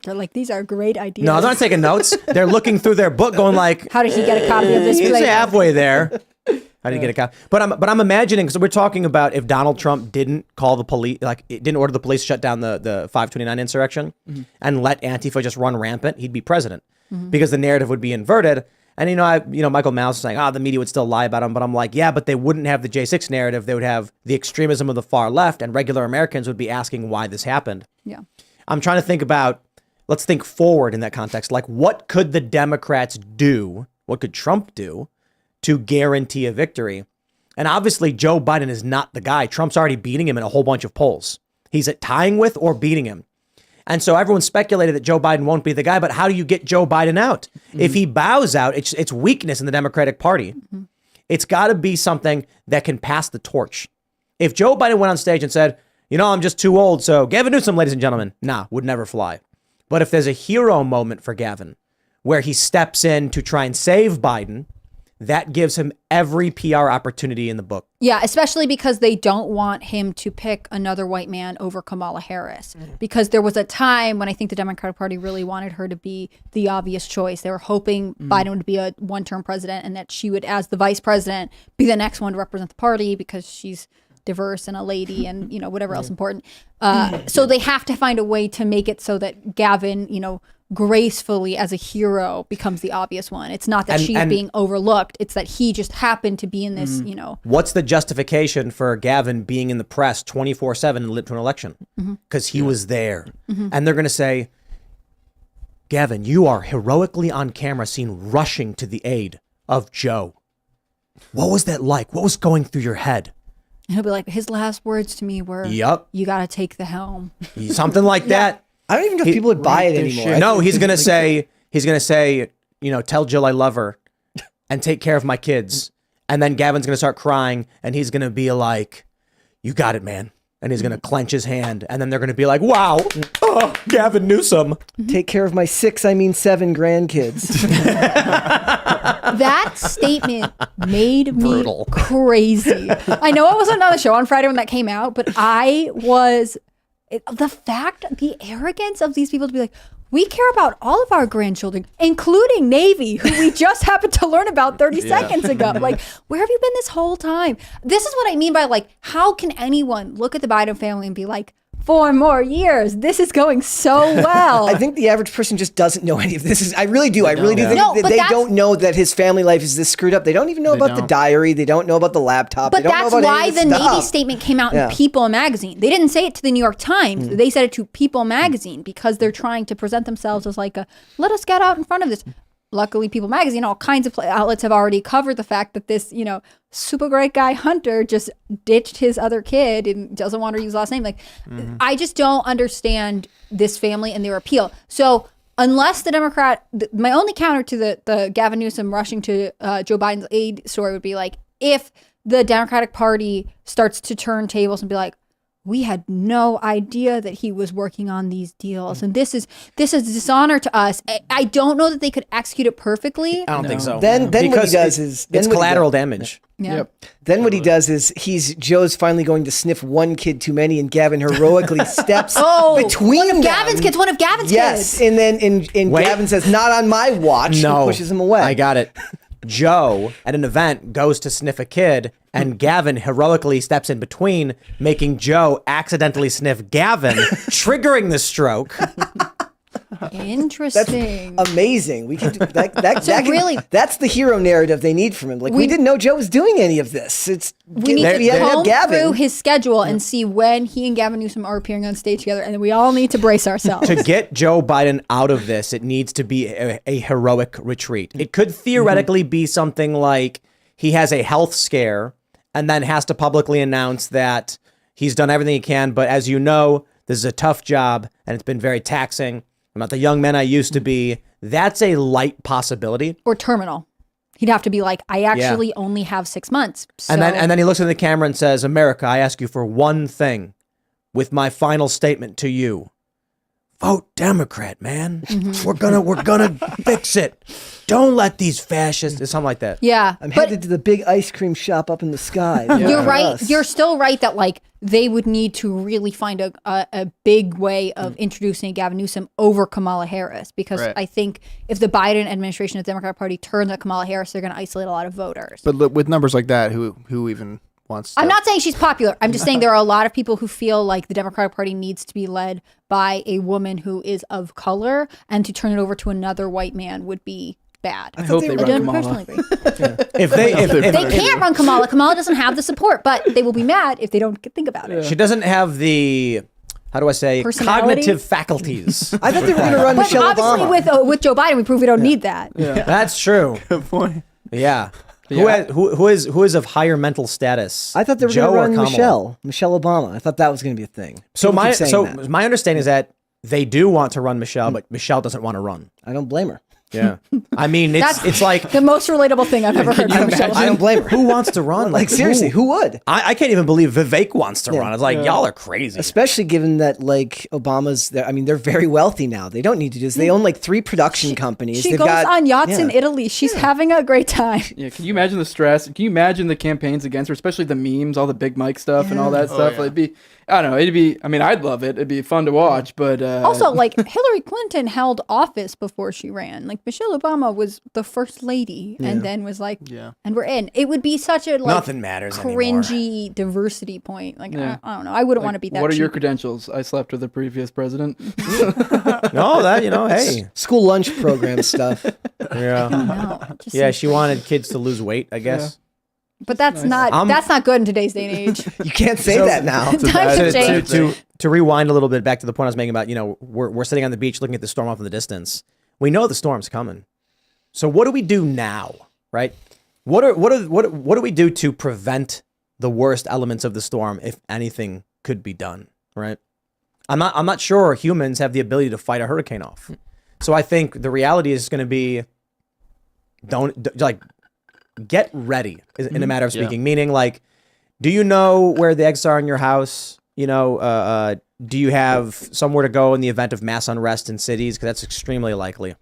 They're like, these are great ideas. No, they're not taking notes. They're looking through their book going like, how did he get a copy of this he's play? halfway there. How did he get a copy? But I'm imagining, because we're talking about if Donald Trump didn't call the police, like it didn't order the police to shut down the 529 insurrection and let Antifa just run rampant, he'd be president because the narrative would be inverted. And Michael Mouse is saying, the media would still lie about him, but I'm like, yeah, but they wouldn't have the J6 narrative. They would have the extremism of the far left, and regular Americans would be asking why this happened. Yeah. I'm trying to think about, let's think forward in that context. Like, what could the Democrats do? What could Trump do to guarantee a victory? And obviously, Joe Biden is not the guy. Trump's already beating him in a whole bunch of polls. He's at tying with or beating him. And so everyone speculated that Joe Biden won't be the guy, but how do you get Joe Biden out? If he bows out, it's weakness in the Democratic Party. It's got to be something that can pass the torch. If Joe Biden went on stage and said, I'm just too old, so Gavin Newsom, ladies and gentlemen, would never fly. But if there's a hero moment for Gavin, where he steps in to try and save Biden, that gives him every PR opportunity in the book. Yeah, especially because they don't want him to pick another white man over Kamala Harris. Because there was a time when I think the Democratic Party really wanted her to be the obvious choice. They were hoping Biden would be a one-term president and that she would, as the vice president, be the next one to represent the party because she's diverse and a lady and, whatever else important. So they have to find a way to make it so that Gavin, gracefully as a hero becomes the obvious one. It's not that she's being overlooked. It's that he just happened to be in this, What's the justification for Gavin being in the press 24/7 in an election? Because he was there. And they're going to say, Gavin, you are heroically on camera seen rushing to the aid of Joe. What was that like? What was going through your head? And he'll be like, his last words to me were, Yep. You got to take the helm. Something like that. I don't even know if people would buy it anymore. No, he's going to say, tell Jill I love her and take care of my kids. And then Gavin's going to start crying and he's going to be like, you got it, man. And he's going to clench his hand. And then they're going to be like, wow, Gavin Newsom. Take care of my 7 grandkids. That statement made me Brutal. crazy. I know I wasn't on the show on Friday when that came out, but the arrogance of these people to be like, we care about all of our grandchildren, including Navy, who we just happened to learn about 30 seconds ago. Like, where have you been this whole time? This is what I mean by like, how can anyone look at the Biden family and be like, 4 more years. This is going so well. I think the average person just doesn't know any of this. I really do. I really do think No, that but they that's- don't know that his family life is this screwed up. They don't even know about the diary. They don't know about the laptop. But they don't that's know about why any the of this Navy stuff. statement came out Yeah. in People magazine. They didn't say it to the New York Times. They said it to People magazine because they're trying to present themselves as like let us get out in front of this. Luckily, People magazine, all kinds of outlets have already covered the fact that this, super great guy Hunter just ditched his other kid and doesn't want to use his last name. Like, I just don't understand this family and their appeal. So unless the Democrat, my only counter to the Gavin Newsom rushing to Joe Biden's aid story would be like, if the Democratic Party starts to turn tables and be like, we had no idea that he was working on these deals, and this is dishonor to us. I don't know that they could execute it perfectly. I don't think so. Then what he Because does is it's collateral damage. Yeah. Yep. Then what he does is Joe's finally going to sniff one kid too many, and Gavin heroically steps between one of them. Gavin's kids. One of Gavin's Yes, kids. and then Wait. Gavin says, "Not on my watch." No, and pushes him away. I got it. Joe at an event goes to sniff a kid, and Gavin heroically steps in between, making Joe accidentally sniff Gavin, triggering the stroke. Interesting. Amazing. We can do that. So really- that's the hero narrative they need from him. Like we didn't know Joe was doing any of this. We need They're- to they're- comb Gavin. through his schedule and see when he and Gavin Newsom are appearing on stage together, and we all need to brace ourselves. To get Joe Biden out of this, it needs to be a heroic retreat. It could theoretically be something like he has a health scare and then has to publicly announce that he's done everything he can. But as you know, this is a tough job and it's been very taxing. I'm not the young man I used to be. That's a light possibility. Or terminal. He'd have to be like, I actually only have 6 months. So. And then he looks at the camera and says, America, I ask you for one thing with my final statement to you. vote Democrat, man. We're gonna fix it. Don't let these fascists, or something like that. Yeah. I'm headed to the big ice cream shop up in the sky. You're right. You're still right that like they would need to really find a big way of introducing Gavin Newsom over Kamala Harris, because I think if the Biden administration, the Democratic Party, turns at Kamala Harris, they're going to isolate a lot of voters. But with numbers like that, who even wants to? I'm not saying she's popular. I'm just saying there are a lot of people who feel like the Democratic Party needs to be led by a woman who is of color, and to turn it over to another white man would be bad. I hope they run don't Kamala. personally agree. If they Can't run Kamala. Kamala doesn't have the support, but they will be mad if they don't think about it. she doesn't have the, how do I say, Personality? cognitive faculties. I thought they were going to run But Michelle obviously Obama. with Joe Biden, we prove we don't need that. That's true. Good point. Yeah. Yeah. Who is of higher mental status? I thought they were Joe going to or run Kamala? Michelle Obama. I thought that was going to be a thing. So People keep saying that. my understanding is that they do want to run Michelle, but Michelle doesn't want to run. I don't blame her. Yeah. I mean, it's like, The most relatable thing I've ever heard from Michelle. I don't blame her. who wants to run? Like seriously, who would? I can't even believe Vivek wants to run. It's like, y'all are crazy. Especially given that like Obama's, they're very wealthy now. They don't need to do this. They own like 3 production companies. She They've goes got, on yachts in Italy. She's having a great time. Yeah, can you imagine the stress? Can you imagine the campaigns against her, especially the memes, all the Big Mike stuff and all that stuff? It'd be, I don't know, I mean, I'd love it. It'd be fun to watch, but... Also, like, Hillary Clinton held office before she ran. Like, Michelle Obama was the first lady and then was like, and we're in. It would be such a, like, Nothing matters cringy diversity point. Like, I don't know. I wouldn't want to be that What are your cheap. credentials? I slept with the previous president. No, that, hey. school lunch program stuff. Yeah. No, it just Yeah, seems- she wanted kids to lose weight, I guess. But that's not good in today's day and age. You can't say that now. Times have changed. To rewind a little bit back to the point I was making about, we're sitting on the beach looking at the storm off in the distance. We know the storm's coming. So what do we do now, right? What do we do to prevent the worst elements of the storm, if anything could be done, right? I'm not sure humans have the ability to fight a hurricane off. So I think the reality is going to be get ready in a matter of speaking, meaning like, do you know where the eggs are in your house? Do you have somewhere to go in the event of mass unrest in cities? Because that's extremely likely.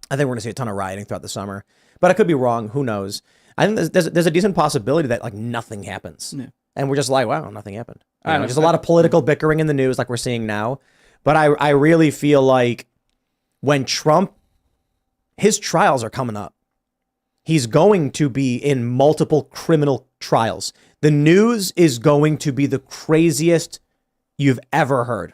I think we're going to see a ton of rioting throughout the summer, but I could be wrong. Who knows? I think there's a decent possibility that like nothing happens, and we're just like, wow, nothing happened. Just a lot of political bickering in the news, like we're seeing now. But I really feel like when Trump, his trials are coming up. He's going to be in multiple criminal trials. The news is going to be the craziest you've ever heard.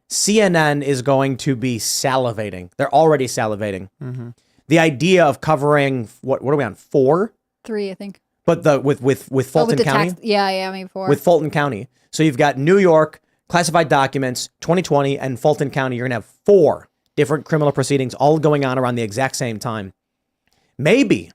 CNN is going to be salivating. They're already salivating. Mm-hmm. The idea of covering what are we on 4? 3, I think. But with Fulton with the County. tax, maybe 4. With Fulton County. So you've got New York, classified documents, 2020, and Fulton County. You're gonna have 4 different criminal proceedings all going on around the exact same time. Maybe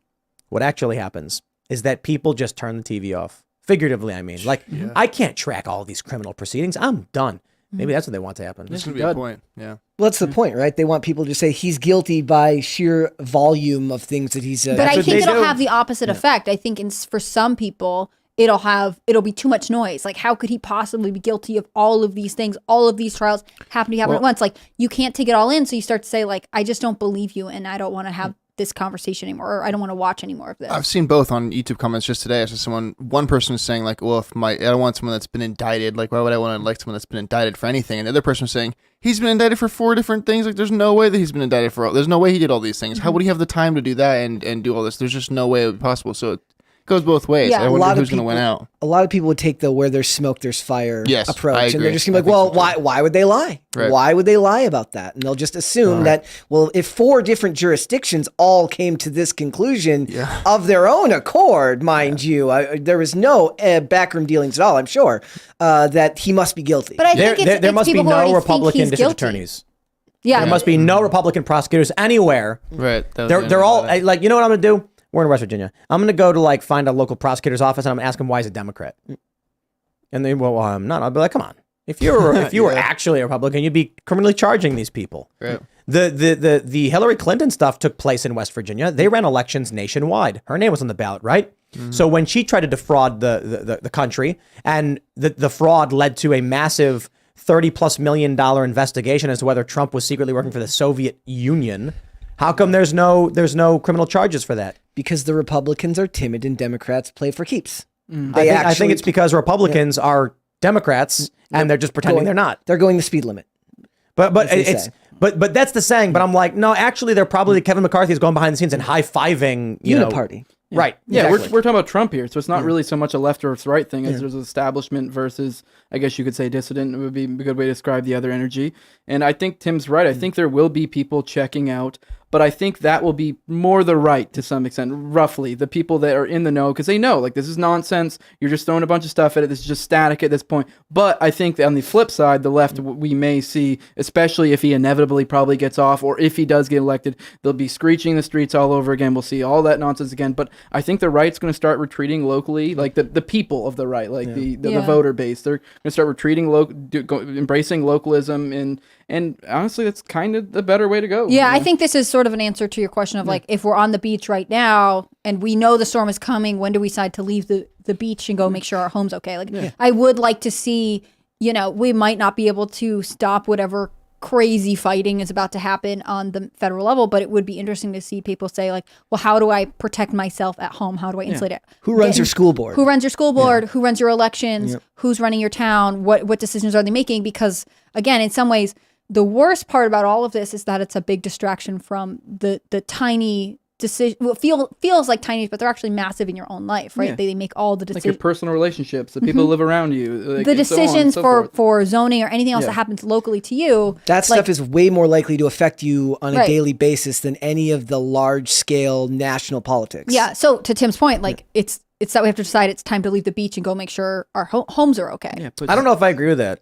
what actually happens is that people just turn the TV off. Figuratively, I mean. Like, I can't track all these criminal proceedings. I'm done. Maybe that's what they want to happen. This could be a point. Yeah. Well, that's the point, right? They want people to say he's guilty by sheer volume of things that he's. But I what think they it'll do. have the opposite effect. I think for some people, it'll be too much noise. Like, how could he possibly be guilty of all of these things? All of these trials happen to happen at once. Like, you can't take it all in. So you start to say, like, I just don't believe you, and I don't want to have this conversation anymore, or I don't want to watch any more of this. I've seen both on YouTube comments just today. It's just one person is saying like, well, I don't want someone that's been indicted. Like, why would I want to elect someone that's been indicted for anything? And the other person is saying he's been indicted for 4 different things. Like, there's no way that he's been indicted for there's no way he did all these things. How would he have the time to do that and do all this? There's just no way it would be possible. So it goes both ways. Yeah. I wonder who's going to win out. A lot of people would take the where there's smoke, there's fire Yes, approach. I And they're agree. just going to be I like, think well, so too. why would they lie? Right. Why would they lie about that? And they'll just assume that, well, if 4 different jurisdictions all came to this conclusion of their own accord, mind you, there was no backroom dealings at all, I'm sure, that he must be guilty. But I think There must be people who already no think Republican he's district guilty. attorneys. Yeah, There must be no Republican prosecutors anywhere. Right. They're all like, you know what I'm gonna do? We're in West Virginia. I'm gonna go to like find a local prosecutor's office and I'm gonna ask him why he's a Democrat. And they, well, I'm not. I'll be like, come on. If you were actually a Republican, you'd be criminally charging these people. Right. The Hillary Clinton stuff took place in West Virginia. They ran elections nationwide. Her name was on the ballot, right? Mm-hmm. So when she tried to defraud the country, and the fraud led to a massive $30+ million investigation as to whether Trump was secretly working for the Soviet Union. How come there's no criminal charges for that? Because the Republicans are timid and Democrats play for keeps. I think it's because Republicans are Democrats and they're just pretending they're not. They're going the speed limit. But that's the saying. But I'm like, no, actually, they're probably Kevin McCarthy is going behind the scenes and high-fiving, Uniparty. Right. Yeah, exactly. we're talking about Trump here, so it's not really so much a left or right thing as there's establishment versus, I guess you could say, dissident would be a good way to describe the other energy. And I think Tim's right. I think there will be people checking out, but I think that will be more the right to some extent, roughly, the people that are in the know, because they know, like, this is nonsense. You're just throwing a bunch of stuff at it. This is just static at this point. But I think that on the flip side, the left, we may see, especially if he inevitably probably gets off, or if he does get elected, they'll be screeching the streets all over again. We'll see all that nonsense again. But I think the right's going to start retreating locally, like the people of the right, like the voter base. They're going to start retreating, embracing localism, and honestly, that's kind of the better way to go. Yeah, I think this is sort of an answer to your question of like, if we're on the beach right now and we know the storm is coming, when do we decide to leave the beach and go make sure our home's okay? Like, I would like to see, we might not be able to stop whatever crazy fighting is about to happen on the federal level, but it would be interesting to see people say like, well, how do I protect myself at home? How do I insulate it? Who runs your school board? Who runs your school board? Who runs your elections? Who's running your town? What decisions are they making? Because again, in some ways, the worst part about all of this is that it's a big distraction from the tiny decision. Well, feels like tiny, but they're actually massive in your own life, right? They make all the decisions. Like your personal relationships, the people who live around you. Like, the decisions so on and so for zoning or anything else that happens locally to you. That stuff is way more likely to affect you on a daily basis than any of the large scale national politics. Yeah. So to Tim's point, like it's that we have to decide it's time to leave the beach and go make sure our homes are okay. Yeah, I don't know if I agree with that.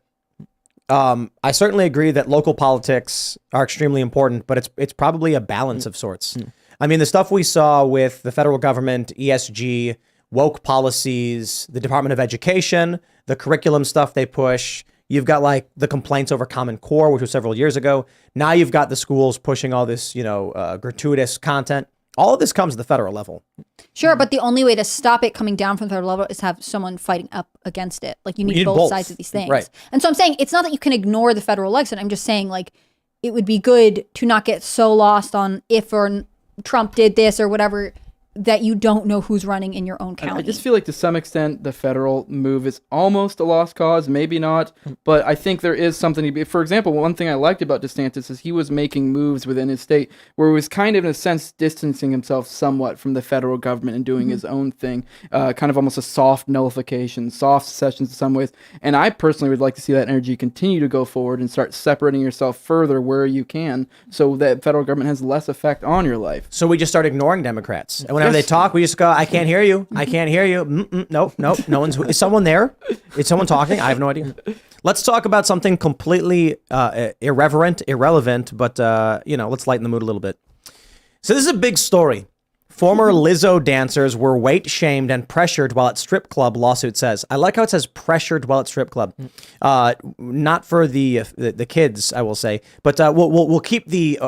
I certainly agree that local politics are extremely important, but it's probably a balance of sorts. I mean, the stuff we saw with the federal government, ESG, woke policies, the Department of Education, the curriculum stuff they push. You've got like the complaints over Common Core, which was several years ago. Now you've got the schools pushing all this, gratuitous content. All of this comes to the federal level. Sure, but the only way to stop it coming down from the federal level is have someone fighting up against it. Like you need both sides of these things. Right. And so I'm saying it's not that you can ignore the federal election. I'm just saying like it would be good to not get so lost on if or Trump did this or whatever that you don't know who's running in your own county. I just feel like to some extent the federal move is almost a lost cause, maybe not, but I think there is something to be. For example, one thing I liked about DeSantis is he was making moves within his state where he was kind of in a sense distancing himself somewhat from the federal government and doing his own thing, kind of almost a soft nullification, soft secessions in some ways. And I personally would like to see that energy continue to go forward and start separating yourself further where you can so that federal government has less effect on your life. So we just start ignoring Democrats. And whenever they talk, we just go, I can't hear you. I can't hear you. Nope. No one's. Is someone there? Is someone talking? I have no idea. Let's talk about something completely irrelevant, but let's lighten the mood a little bit. So this is a big story. Former Lizzo dancers were weight shamed and pressured while at strip club, lawsuit says. I like how it says pressured while at strip club. Not for the kids, I will say, but we'll keep the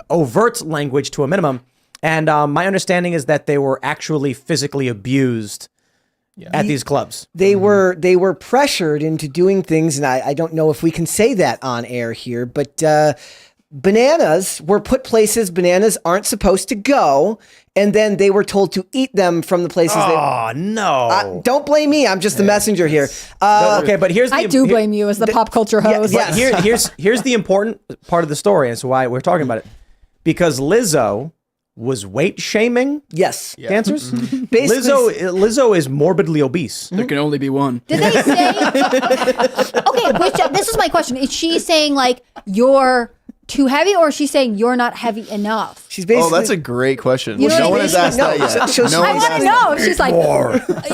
overt language to a minimum. And my understanding is that they were actually physically abused at these clubs. They were pressured into doing things, and I don't know if we can say that on air here, but bananas were put places bananas aren't supposed to go, and then they were told to eat them from the places. No! Don't blame me. I'm just the messenger here. Okay, but here's I do blame you as the pop culture host. Here's the important part of the story, and so why we're talking about it, because Lizzo was weight shaming dancers. Lizzo is morbidly obese. There can only be one. Did they say? Okay, this is my question. Is she saying like you're too heavy, or is she saying you're not heavy enough? She's basically. Oh, that's a great question. You know No what one I has mean? asked that yet. I want to know if she's like,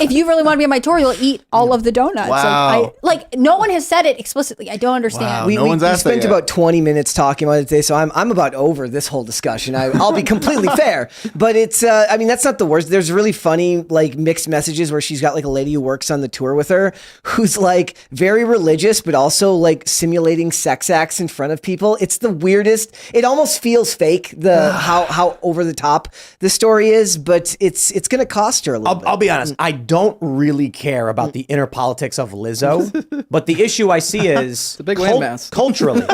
if you really want to be on my tour, you'll eat all of the donuts. Wow. Like no one has said it explicitly. I don't understand. Wow. No one's asked that spent yet. about 20 minutes talking about it today, so I'm about over this whole discussion. I'll be completely fair, but it's that's not the worst. There's really funny like mixed messages where she's got like a lady who works on the tour with her who's like very religious, but also like simulating sex acts in front of people. It's the weirdest. It almost feels fake. how over the top the story is, but it's going to cost her a little bit. I'll be honest. I don't really care about the inner politics of Lizzo, but the issue I see is a big landmass. Culturally.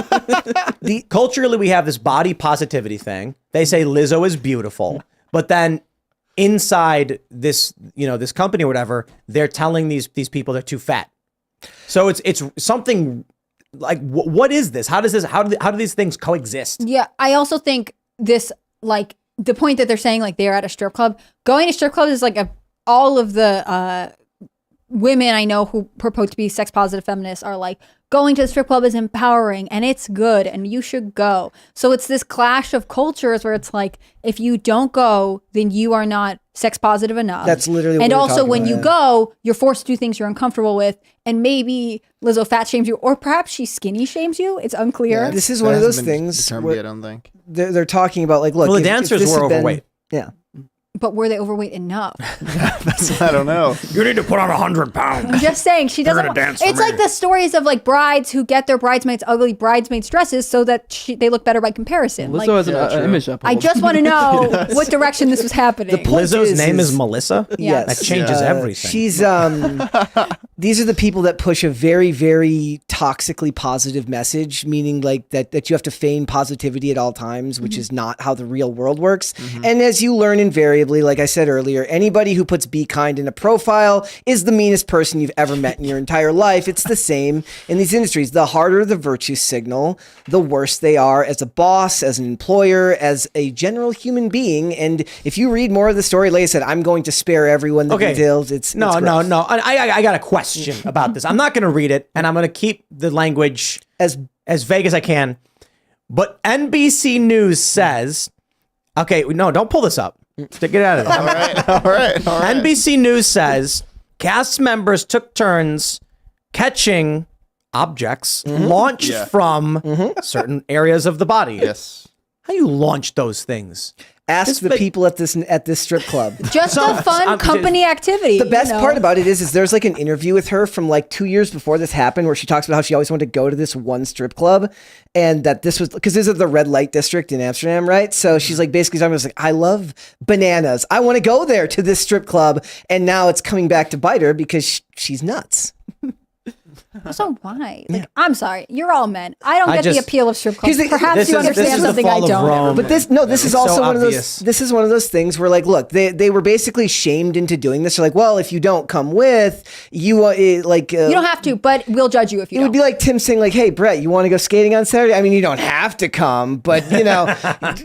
Culturally, we have this body positivity thing. They say Lizzo is beautiful, but then inside this, this company or whatever, they're telling these people they're too fat. So it's something like, what is this? How do these things coexist? Yeah, I also think this, like, the point that they're saying, like, they're at a strip club. Going to strip clubs is like all of the women I know who purport to be sex positive feminists are like, going to the strip club is empowering and it's good and you should go. So it's this clash of cultures where it's like, if you don't go, then you are not sex positive enough. That's literally what and we're also talking when about, you yeah. go, you're forced to do things you're uncomfortable with, and maybe Lizzo fat shames you, or perhaps she skinny shames you. It's unclear. This is one of those things determined where yet, I don't think. they're talking about, like, look, Well, the if dancers this were had been- overweight. Yeah. But were they overweight enough? I don't know. You need to put on 100 pounds. I'm just saying, she doesn't. gonna dance for It's me. like the stories of like brides who get their bridesmaids ugly bridesmaids dresses so that they look better by comparison. Lizzo Like, has an image up. I just want to know what direction this was happening. point Lizzo's is- name is is- Melissa? Yes. That changes everything. She's these are the people that push a very, very toxically positive message, meaning like that you have to feign positivity at all times, which is not how the real world works. And as you learn invariably, like I said earlier, anybody who puts be kind in a profile is the meanest person you've ever met in your entire life. It's the same in these industries. The harder the virtue signal, the worse they are as a boss, as an employer, as a general human being. And if you read more of the story, like I said, I'm going to spare everyone the details. No. gross. I got a question about this. I'm not going to read it, and I'm going to keep the language as vague as I can. But NBC News says, okay, no, don't pull this up. Get out of there. All right. NBC News says cast members took turns catching objects launched from certain areas of the body. Yes. How do you launch those things? Ask the people at this strip club. Just a fun company activity. The best part about it is there's like an interview with her from like 2 years before this happened where she talks about how she always wanted to go to this one strip club, and that this was because this is the red light district in Amsterdam, right? So she's like basically talking about, like, I love bananas. I want to go there to this strip club, and now it's coming back to bite her because she's nuts. So why? Like, I'm sorry, you're all men. I don't get the appeal of strip clubs. Here's the- Perhaps this you is- this understand is the something I fall of don't. Rome. But this is It's also so one obvious. of those. This is one of those things where, like, look, they were basically shamed into doing this. They're like, well, if you don't come with, you You don't have to, but we'll judge you if you It don't. would be like Tim saying, like, hey, Brett, you want to go skating on Saturday? I mean, you don't have to come, but,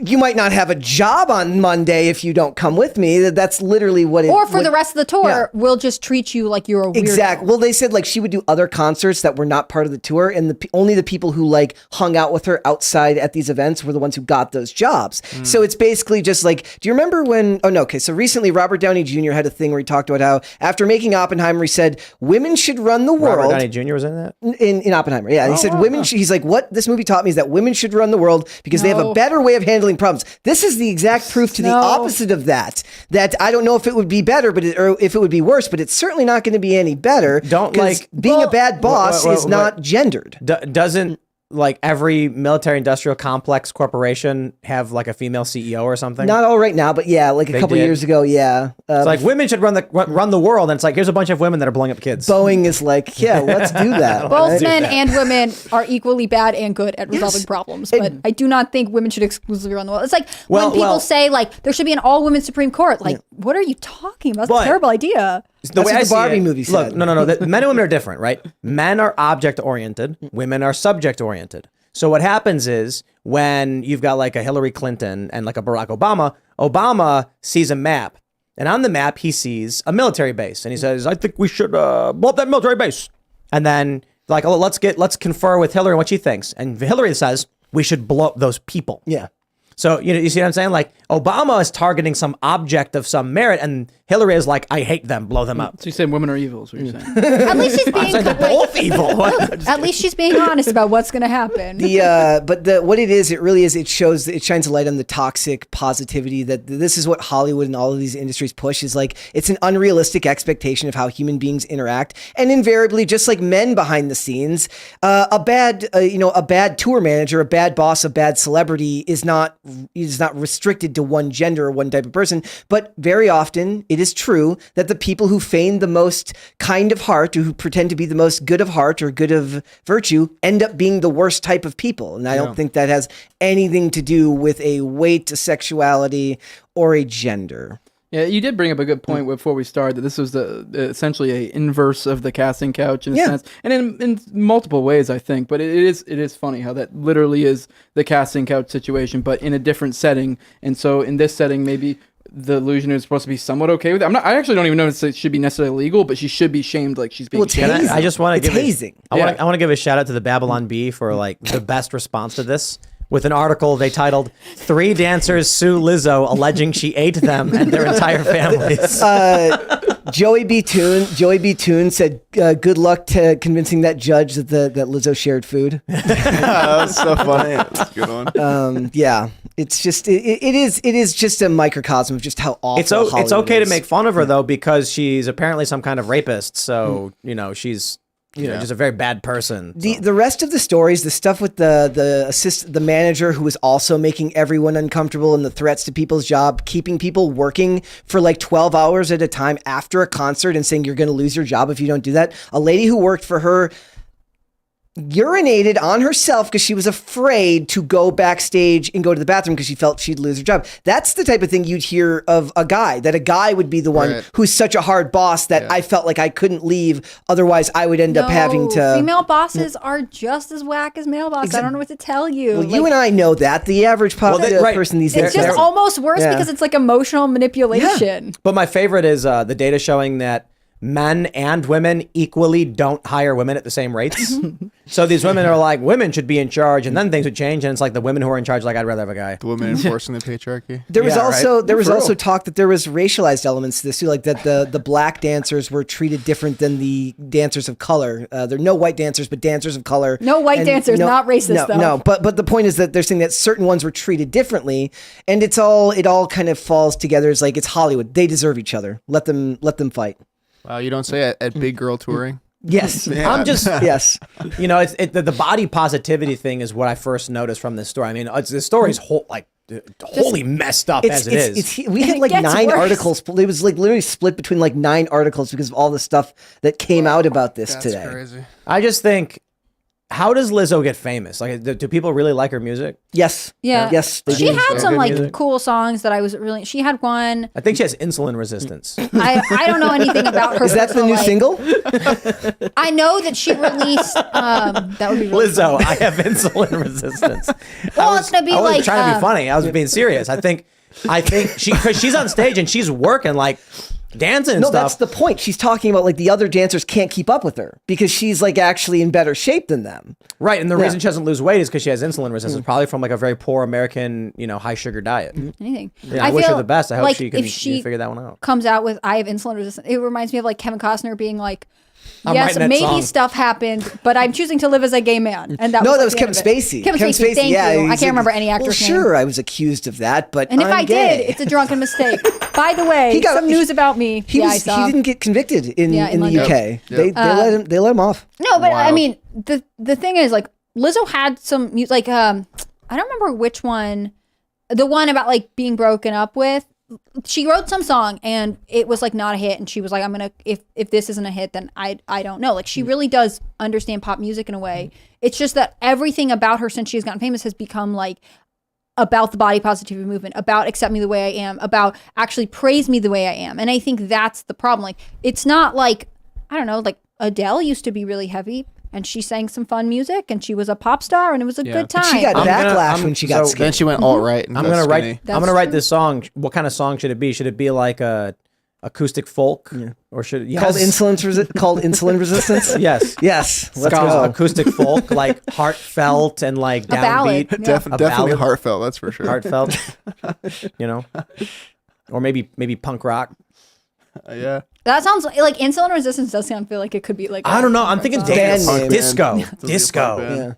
you might not have a job on Monday if you don't come with me. That's literally what it or for the rest of the tour, yeah. we'll just treat you like you're a weirdo. Exactly. Well, they said, like, she would do other concerts that were not part of the tour, and only the people who, like, hung out with her outside at these events were the ones who got those jobs. So it's basically just like, do you remember when, so recently Robert Downey Jr. had a thing where he talked about how after making Oppenheimer, he said, women should run the world. Robert Downey Jr. was in that? In Oppenheimer, yeah. He said he's like, what this movie taught me is that women should run the world because they have a better way of handling problems. This is the exact proof to the opposite of that. That I don't know if it would be better, or if it would be worse, but it's certainly not going to be any better. Being a bad boss is not gendered. Doesn't like every military industrial complex corporation have like a female CEO or something? Not all right now, but yeah, like a couple years ago, yeah. It's like women should run the world, and it's like here's a bunch of women that are blowing up kids. Boeing is like, yeah, let's do that. Both right? men and women are equally bad and good at resolving problems, but I do not think women should exclusively run the world. It's like when people say like there should be an all-women Supreme Court. Like, what are you talking about? That's a terrible idea. The way what the I Barbie see it, movie said. Look, no. Men and women are different, right? Men are object-oriented. Women are subject-oriented. So what happens is when you've got like a Hillary Clinton and like a Barack Obama sees a map. And on the map, he sees a military base. And he says, I think we should blow up that military base. And then like, let's confer with Hillary on what she thinks. And Hillary says, we should blow up those people. Yeah. So, you see what I'm saying? Like, Obama is targeting some object of some merit, and Hillary is like, I hate them, blow them up. So you're saying women are evil, is what you're saying. At least she's being They're both evil. At least she's being honest about what's going to happen. What it is, it really is, it shines a light on the toxic positivity that this is what Hollywood and all of these industries push, is like, it's an unrealistic expectation of how human beings interact. And invariably, just like men behind the scenes, a bad tour manager, a bad boss, a bad celebrity is not restricted to one gender or one type of person. But very often it is true that the people who feign the most kind of heart, or who pretend to be the most good of heart or good of virtue, end up being the worst type of people. And I don't think that has anything to do with a weight, a sexuality, or a gender. Yeah, you did bring up a good point before we started, that this was essentially a inverse of the casting couch in a sense, and in multiple ways, I think. But it is funny how that literally is the casting couch situation, but in a different setting. And so in this setting, maybe the illusion is supposed to be somewhat okay with it. I actually don't even know if it should be necessarily legal, but she should be shamed like she's being shamed. I just want to give hazing. I want to give a shout out to the Babylon Bee for like the best response to this, with an article they titled 3 dancers sue Lizzo alleging she ate them and their entire families. Joey B. Toon said, good luck to convincing that judge that Lizzo shared food. That's so funny. That's a good one. Yeah. It's just it is just a microcosm of just how awful It's Hollywood okay is. to make fun of her though, because she's apparently some kind of rapist. So she's just a very bad person. The rest of the stories, the stuff with the manager who was also making everyone uncomfortable, and the threats to people's job, keeping people working for like 12 hours at a time after a concert and saying you're going to lose your job if you don't do that. A lady who worked for her urinated on herself because she was afraid to go backstage and go to the bathroom because she felt she'd lose her job. That's the type of thing you'd hear of a guy would be the one who's such a hard boss that I felt like I couldn't leave. Otherwise I would end up having to. Female bosses are just as whack as male bosses. I don't know what to tell you. Well, you and I know that. The average person these days. It's just almost worse because it's like emotional manipulation. But my favorite is the data showing that men and women equally don't hire women at the same rates. So these women are like, women should be in charge, and then things would change, and it's like the women who are in charge, like, I'd rather have a guy. The women enforcing the patriarchy. There was also talk that there was racialized elements to this too, like that the black dancers were treated different than the dancers of color. There are no white dancers, but dancers of color. No white dancers, not racist though. No, but the point is that they're saying that certain ones were treated differently, and it all kind of falls together. It's like it's Hollywood. They deserve each other. Let them fight. Wow, you don't say at big girl touring. Yes, I'm just yes. The body positivity thing is what I first noticed from this story. I mean, the story's wholly messed up as it is. We had like 9 articles. It was like literally split between like 9 articles because of all the stuff that came out about this today. That's crazy. I just think, how does Lizzo get famous? Like, do people really like her music? Yes. Yeah. Yes. She had some like cool songs that I was really. She had one. I think she has insulin resistance. I don't know anything about her. Is that the new single? I know that she released. That would be really Lizzo, funny. I have insulin resistance. Well, it's gonna be I wasn't like trying to be funny. I was being serious. I think because she's on stage and she's working like dancing and no, stuff. that's the point. She's talking about like the other dancers can't keep up with her because she's like actually in better shape than them. Right, and the reason she doesn't lose weight is because she has insulin resistance, probably from like a very poor American, high sugar diet. anything. Yeah, I wish her the best. I hope like she can if she figure that one out. Comes out with I have insulin resistance. It reminds me of like Kevin Costner being like, I'm yes, writing that maybe song. stuff happened, but I'm choosing to live as a gay man. And that was Kevin the end of it. Spacey. Kevin Spacey. Thank you. I he's can't remember any actor's well, name. sure, I was accused of that, but And if I'm I gay. did, it's a drunken mistake. By the way, some news about me. He didn't get convicted in the London. UK. They let him off. No, but I mean, the thing is, like, Lizzo had some like I don't remember which one, the one about like being broken up with. She wrote some song and it was like not a hit, and she was like, I'm gonna if this isn't a hit, then I don't know. Like, she really does understand pop music in a way. It's just that everything about her since she's gotten famous has become like about the body positivity movement, about accept me the way I am, about actually praise me the way I am. And I think that's the problem. Like, it's not like, I don't know, like Adele used to be really heavy and she sang some fun music and she was a pop star and it was a good time. She got backlash when she got skinny. Then she went alt-right. I'm gonna write this song. What kind of song should it be? Should it be like a acoustic folk, or should it called insulin resistance? Yes. Let's go. Acoustic folk, like heartfelt and like ballad. downbeat. Yeah. Definitely heartfelt. That's for sure. Heartfelt. Or maybe punk rock. Yeah. That sounds like insulin resistance does sound feel like it could be like I don't know. I'm thinking disco. Disco.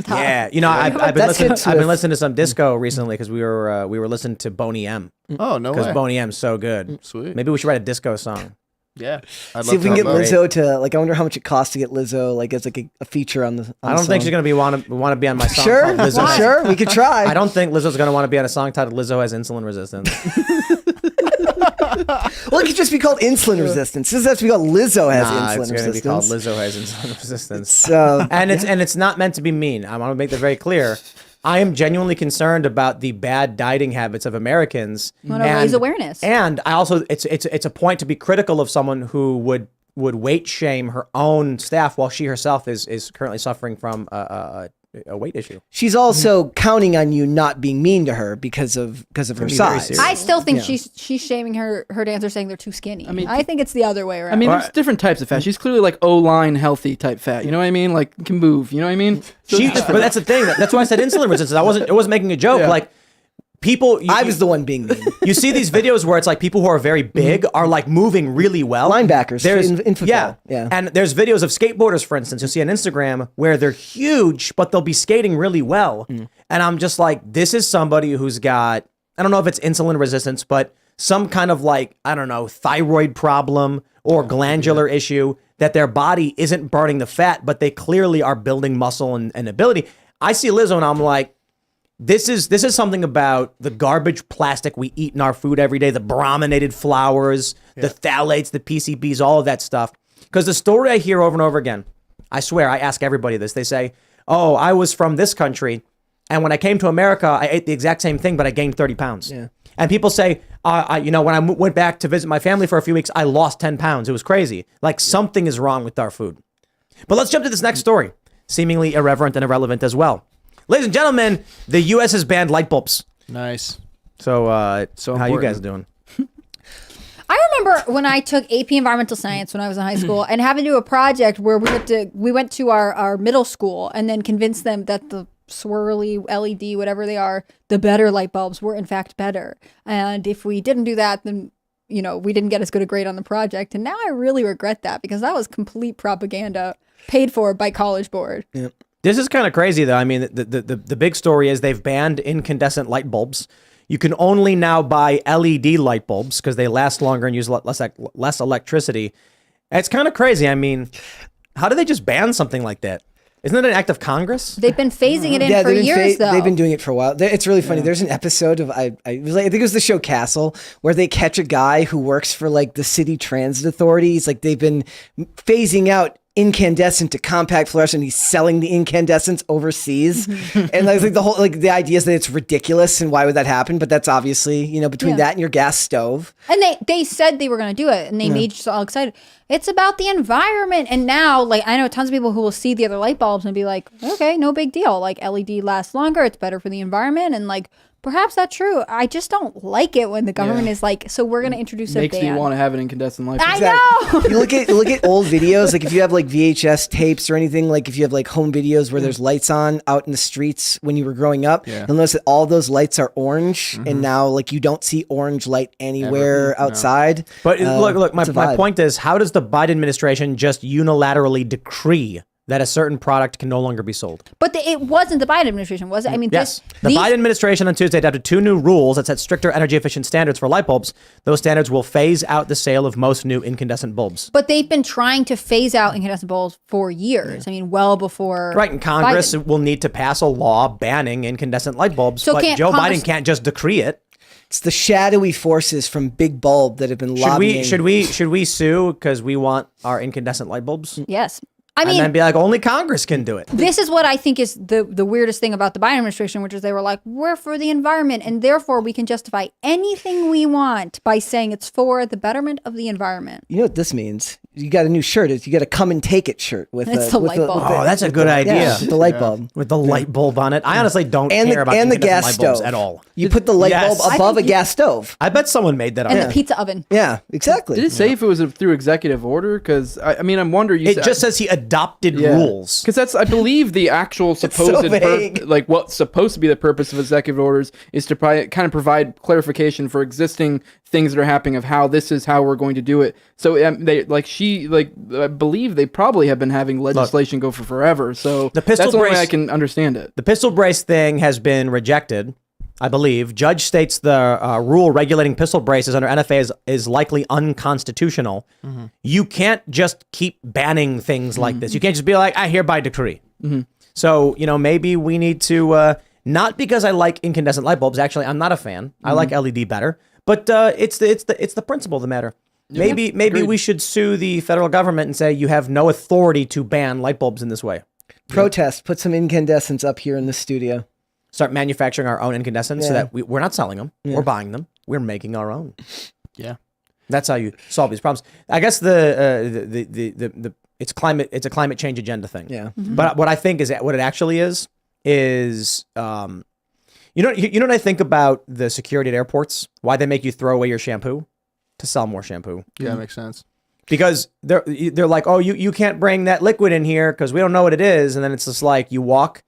Yeah. I've been listening to some disco recently because we were listening to Boney M. Oh, no way. Because Boney M's so good. Sweet. Maybe we should write a disco song. Yeah, I'd See if we can get help out. Lizzo to like. I wonder how much it costs to get Lizzo like as like a feature on the. I don't think she's gonna want to be on my song. Sure, called Lizzo. sure, we could try. I don't think Lizzo's gonna want to be on a song titled "Lizzo Has Insulin Resistance." Well, it could just be called insulin resistance. It doesn't have to be called Lizzo has Nah, insulin it's gonna resistance. be called "Lizzo Has Insulin Resistance." So and it's not meant to be mean. I want to make that very clear. I am genuinely concerned about the bad dieting habits of Americans. Want to raise awareness. And I also it's a point to be critical of someone who would weight shame her own staff while she herself is currently suffering from a weight issue. she's also counting on you not being mean to her because of her very size. serious. I still think she's shaming her dancers, saying they're too skinny. I think it's the other way around. I mean, there's different types of fat. She's clearly like O-line healthy type fat. You know what I mean? Like can move. You know what I mean? So But that's the thing. That's why I said insulin resistance. It wasn't making a joke. Yeah. Like people, I was the one being mean. you see these videos where it's like people who are very big are like moving really well. Linebackers in football. Yeah. And there's videos of skateboarders, for instance, you'll see on Instagram where they're huge, but they'll be skating really well. And I'm just like, this is somebody who's got, I don't know if it's insulin resistance, but some kind of like, I don't know, thyroid problem or glandular issue that their body isn't burning the fat, but they clearly are building muscle and ability. I see Lizzo and I'm like, this is something about the garbage plastic we eat in our food every day, the brominated flours, the phthalates, the PCBs, all of that stuff. Because the story I hear over and over again, I swear, I ask everybody this. They say, oh, I was from this country, and when I came to America, I ate the exact same thing, but I gained 30 pounds. Yeah. And people say, when I went back to visit my family for a few weeks, I lost 10 pounds. It was crazy. Like something is wrong with our food. But let's jump to this next story, seemingly irreverent and irrelevant as well. Ladies and gentlemen, the U.S. has banned light bulbs. Nice. So how important. you guys doing? I remember when I took AP Environmental Science when I was in high school and having to do a project where we went to our middle school and then convinced them that the swirly LED, whatever they are, the better light bulbs were in fact better. And if we didn't do that, then we didn't get as good a grade on the project. And now I really regret that because that was complete propaganda paid for by College Board. Yeah. This is kind of crazy, though. I mean, the big story is they've banned incandescent light bulbs. You can only now buy LED light bulbs because they last longer and use less electricity. It's kind of crazy. I mean, how do they just ban something like that? Isn't it an act of Congress? They've been phasing it in for years, though. They've been doing it for a while. It's really funny. There's an episode of I think it was the show Castle where they catch a guy who works for like the city transit authorities. Like they've been phasing out incandescent to compact fluorescent. He's selling the incandescents overseas, and I think the idea is that it's ridiculous and why would that happen? But that's obviously between that and your gas stove. And they said they were going to do it, and they made you all excited. It's about the environment, and now I know tons of people who will see the other light bulbs and be like, okay, no big deal. Like LED lasts longer, it's better for the environment, and like. Perhaps that's true. I just don't like it when the government is like, so we're going to introduce a ban. Makes me want to have an incandescent light bulb. I know. You look at old videos, like if you have like VHS tapes or anything, like if you have like home videos where there's lights on out in the streets when you were growing up, you'll notice that all those lights are orange, and now like you don't see orange light anywhere outside. But look, my point is, how does the Biden administration just unilaterally decree that a certain product can no longer be sold? But it wasn't the Biden administration, was it? I mean, yes. The Biden administration on Tuesday adopted 2 new rules that set stricter energy efficient standards for light bulbs. Those standards will phase out the sale of most new incandescent bulbs. But they've been trying to phase out incandescent bulbs for years. I mean, well before. Right, and Congress Biden. will need to pass a law banning incandescent light bulbs. So but Joe Congress- Biden can't just decree it. It's the shadowy forces from Big Bulb that have been lobbying. Should we sue because we want our incandescent light bulbs? Yes. I mean, and then be like, only Congress can do it. This is what I think is the weirdest thing about the Biden administration, which is they were like, we're for the environment, and therefore we can justify anything we want by saying it's for the betterment of the environment. You know what this means? You got a new shirt. You got a come and take it shirt with It's the light bulb. Oh, that's a good idea. Yeah, with the light bulb. With the light bulb on it. I honestly don't care about and the gas light bulbs stove at all. You put the light Yes. bulb above a gas stove. I bet someone made that up. And the pizza oven. Yeah, exactly. Did it say if it was through executive order? Because I mean, I'm wondering. It just says he adopted rules. Because that's, I believe, the actual supposed vague. like what's supposed to be the purpose of executive orders is to kind of provide clarification for existing things that are happening of how this is how we're going to do it. So I believe they probably have been having legislation go for forever. So The pistol that's the only way brace- I can understand it. The pistol brace thing has been rejected. I believe. Judge states the rule regulating pistol braces under NFA is likely unconstitutional. You can't just keep banning things like this. You can't just be like, I hereby decree. So, maybe we need to, not because I like incandescent light bulbs. Actually, I'm not a fan. I like LED better. But it's the principle of the matter. Maybe we should sue the federal government and say you have no authority to ban light bulbs in this way. Protest. Put some incandescents up here in the studio. Start manufacturing our own incandescents so that we're not selling them. We're buying them. We're making our own. Yeah. That's how you solve these problems. I guess it's a climate change agenda thing. Yeah. But what I think is what it actually is you know what I think about the security at airports? Why they make you throw away your shampoo? To sell more shampoo. Yeah, that makes sense. Because they're like, oh, you can't bring that liquid in here because we don't know what it is. And then it's just like you walk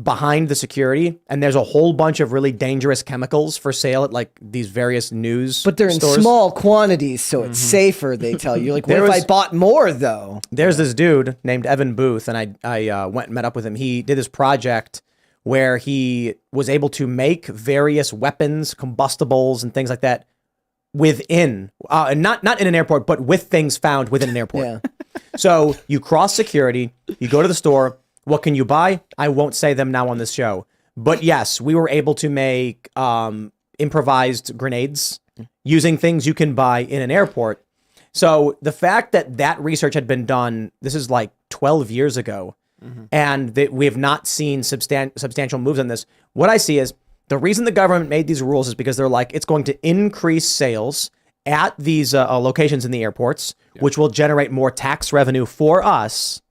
behind the security and there's a whole bunch of really dangerous chemicals for sale at like these various news But they're stores. in small quantities, so it's safer, they tell you. Like, what if I bought more, though? There's this dude named Evan Booth, and I went and met up with him. He did this project where he was able to make various weapons, combustibles, and things like that within, not in an airport, but with things found within an airport. Yeah. So you cross security, you go to the store. What can you buy? I won't say them now on this show. But yes, we were able to make improvised grenades using things you can buy in an airport. So the fact that research had been done, this is like 12 years ago, and that we have not seen substantial moves on this. What I see is the reason the government made these rules is because they're like, it's going to increase sales at these locations in the airports, which will generate more tax revenue for us.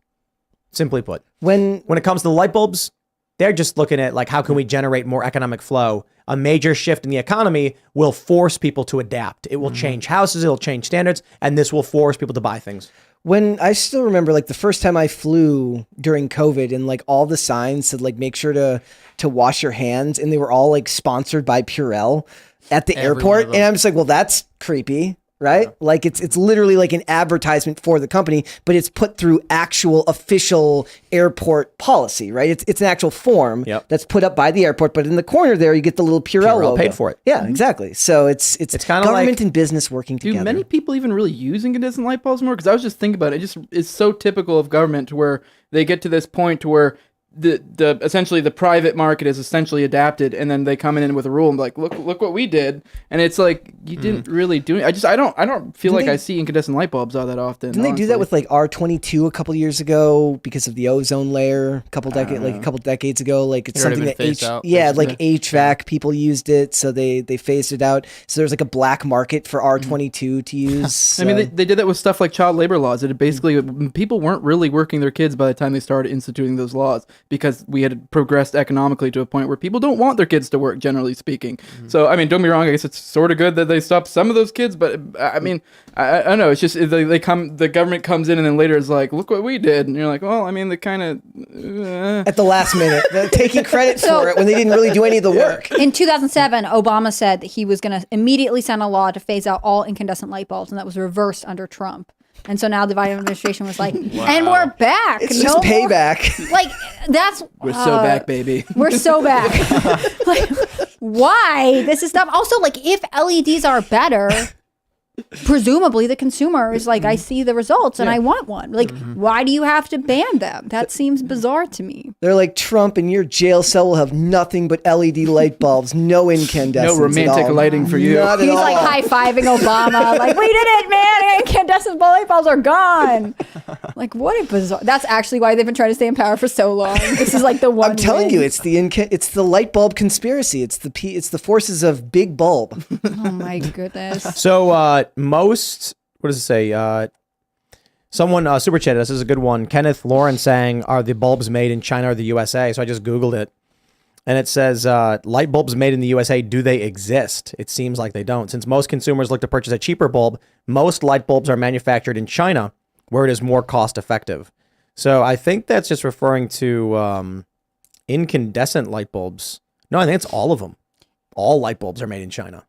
Simply put, when it comes to the light bulbs, they're just looking at like, how can we generate more economic flow? A major shift in the economy will force people to adapt. It will change houses, it'll change standards, and this will force people to buy things. When I still remember, like the first time I flew during COVID, and like all the signs said like make sure to wash your hands, and they were all like sponsored by Purell at the airport, and I'm just like, well, that's creepy, right? Like it's literally like an advertisement for the company, but it's put through actual official airport policy, right? It's an actual form that's put up by the airport, but in the corner there you get the little Purell logo. Paid for it. Yeah, exactly. So it's kind of government like, and business working together. Do many people even really use incandescent light bulbs more? Because I was just thinking about it. It's so typical of government to where they get to this point to where the essentially the private market is essentially adapted, and then they come in with a rule and be like, look what we did, and it's like you didn't really do it. I don't feel like I see incandescent light bulbs all that often. Didn't they do that with like R22 a couple years ago because of the ozone layer? A couple decades ago, like it's something that HVAC people used it, so they phased it out. So there's like a black market for R22 to use. So. I mean, they did that with stuff like child labor laws. It basically people weren't really working their kids by the time they started instituting those laws, because we had progressed economically to a point where people don't want their kids to work, generally speaking. So, I mean, don't be wrong. I guess it's sort of good that they stopped some of those kids, but I mean, I don't know. It's just the government comes in and then later is like, look what we did, and you're like, well, I mean, they kind of at the last minute, taking credit for it when they didn't really do any of the work. In 2007, Obama said that he was going to immediately sign a law to phase out all incandescent light bulbs, and that was reversed under Trump. And so now the Biden administration was like, and we're back. It's just payback. Like, that's... We're so back, baby. We're so back. Like, why? This is stuff. Also, like, if LEDs are better, presumably the consumer is like, I see the results and I want one. Like, why do you have to ban them? That seems bizarre to me. They're like, Trump and your jail cell will have nothing but LED light bulbs, no incandescents. No romantic lighting for you. Not at He's all. like high-fiving Obama. Like, we did it, man. Incandescent light bulbs are gone. Like, what a bizarre... That's actually why they've been trying to stay in power for so long. This is like the one I'm telling you, it's the light bulb conspiracy. It's the forces of big bulb. Oh, my goodness. So, what does it say? Someone super chatted us. This is a good one. Kenneth Lauren saying, are the bulbs made in China or the USA? So I just Googled it. And it says, light bulbs made in the USA, do they exist? It seems like they don't. Since most consumers look to purchase a cheaper bulb, most light bulbs are manufactured in China, where it is more cost effective. So I think that's just referring to incandescent light bulbs. No, I think it's all of them. All light bulbs are made in China.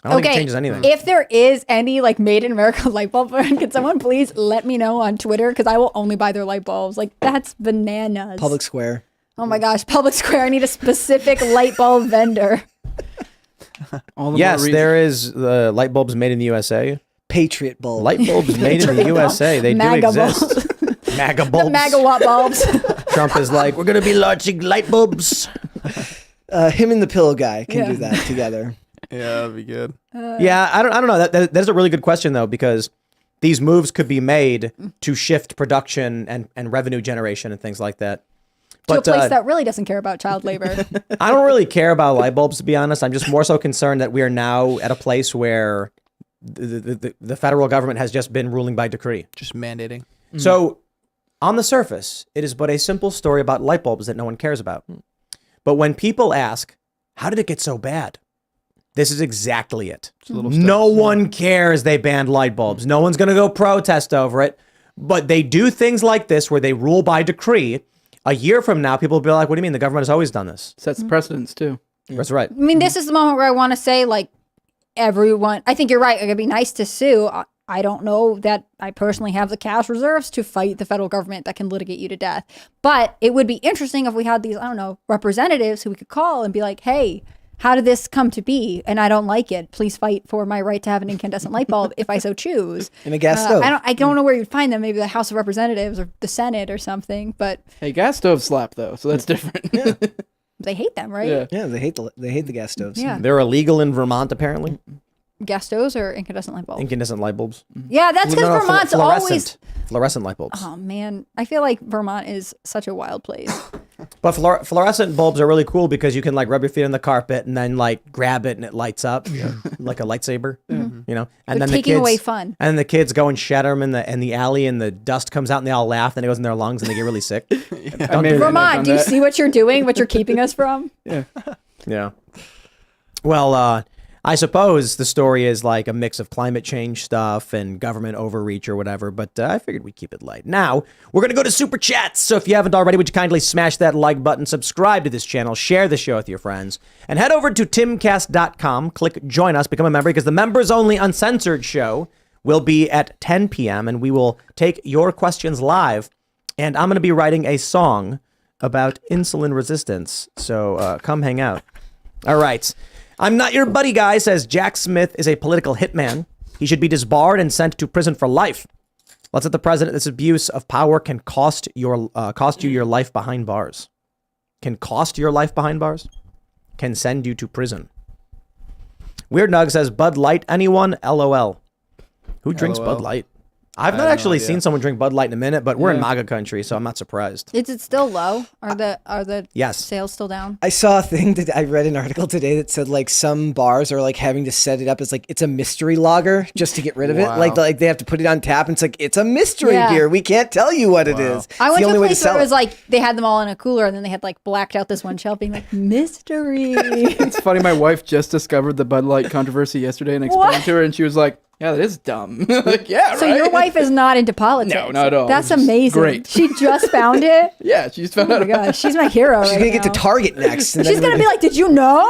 I don't think it changes anything. If there is any like made in America light bulb brand, can someone please let me know on Twitter? Because I will only buy their light bulbs. Like, that's bananas. Public Square. Oh my gosh, Public Square. I need a specific light bulb vendor. All the Yes, more reason. there is the light bulbs made in the USA. Patriot bulb. Light bulbs made in the USA. They do MAGA exist. MAGA The bulbs. megawatt bulbs. Trump is like, we're going to be launching light bulbs. Him and the pillow guy can Yeah. do that together. Yeah, that'd be good. Yeah, I don't know. That's a really good question, though, because these moves could be made to shift production and revenue generation and things like that. To a But place that really doesn't care about child labor. I don't really care about light bulbs, to be honest. I'm just more so concerned that we are now at a place where the federal government has just been ruling by decree. Just mandating. So, on the surface, it is but a simple story about light bulbs that no one cares about. But when people ask, how did it get so bad? This is exactly it. No one cares they banned light bulbs. No one's going to go protest over it. But they do things like this where they rule by decree. A year from now, people will be like, what do you mean? The government has always done this. Sets precedents too. That's right. I mean, this is the moment where I want to say, like, everyone, I think you're right. It'd be nice to sue. I don't know that I personally have the cash reserves to fight the federal government that can litigate you to death. But it would be interesting if we had these, I don't know, representatives who we could call and be like, hey, how did this come to be? And I don't like it. Please fight for my right to have an incandescent light bulb if I so choose. And a gas stove. I don't know where you'd find them. Maybe the House of Representatives or the Senate or something. But Hey, gas stoves slap though, so that's different. they hate them, right? Yeah. Yeah, they hate the gas stoves. Yeah. They're illegal in Vermont, apparently. Gas stoves or incandescent light bulbs? Incandescent light bulbs. Yeah, that's because No, Vermont's always. Fluorescent light bulbs. Oh man, I feel like Vermont is such a wild place. But fluorescent bulbs are really cool because you can like rub your feet on the carpet and then like grab it and it lights up like a lightsaber, you know. And They're then taking the kids, away fun. And then the kids go and shatter them in the alley, and the dust comes out and they all laugh and it goes in their lungs and they get really sick. I may or may not have Vermont, done do you that. see what you're doing? What you're keeping us from? Yeah. Well, I suppose the story is like a mix of climate change stuff and government overreach or whatever, but I figured we'd keep it light. Now, we're going to go to Super Chats. So if you haven't already, would you kindly smash that like button, subscribe to this channel, share the show with your friends, and head over to timcast.com, click join us, become a member, because the members only uncensored show will be at 10 p.m. and we will take your questions live. And I'm going to be writing a song about insulin resistance. So come hang out. All right. I'm not your buddy guy, says Jack Smith is a political hitman. He should be disbarred and sent to prison for life. Let's let the president, this abuse of power can cost you your life behind bars. Can cost your life behind bars? Can send you to prison. Weird Nug says, Bud Light, anyone? LOL. Who drinks LOL. Bud Light? I've not have no actually idea. seen someone drink Bud Light in a minute, but we're in Yeah. MAGA country, so I'm not surprised. Is it still low? Are the Yes. sales still down? I saw a thing that I read an article today that said like some bars are like having to set it up as like it's a mystery lager just to get rid of it. Wow. Like they have to put it on tap and it's like it's a mystery Yeah. beer. We can't tell you what it is. I It's went the to only a way to place where sell it was it. like they had them all in a cooler and then they had like blacked out this one shelf being like mystery. It's funny, my wife just discovered the Bud Light controversy yesterday and explained What? to her, and she was like, yeah, that is dumb. Like, yeah, So right? your wife is not into politics. No, not at all. That's It's just amazing. great. She just found it. Yeah, she just found Oh out my about gosh, she's my hero. She's right gonna get to now. Target next. And She's then gonna be like, "Did you know?"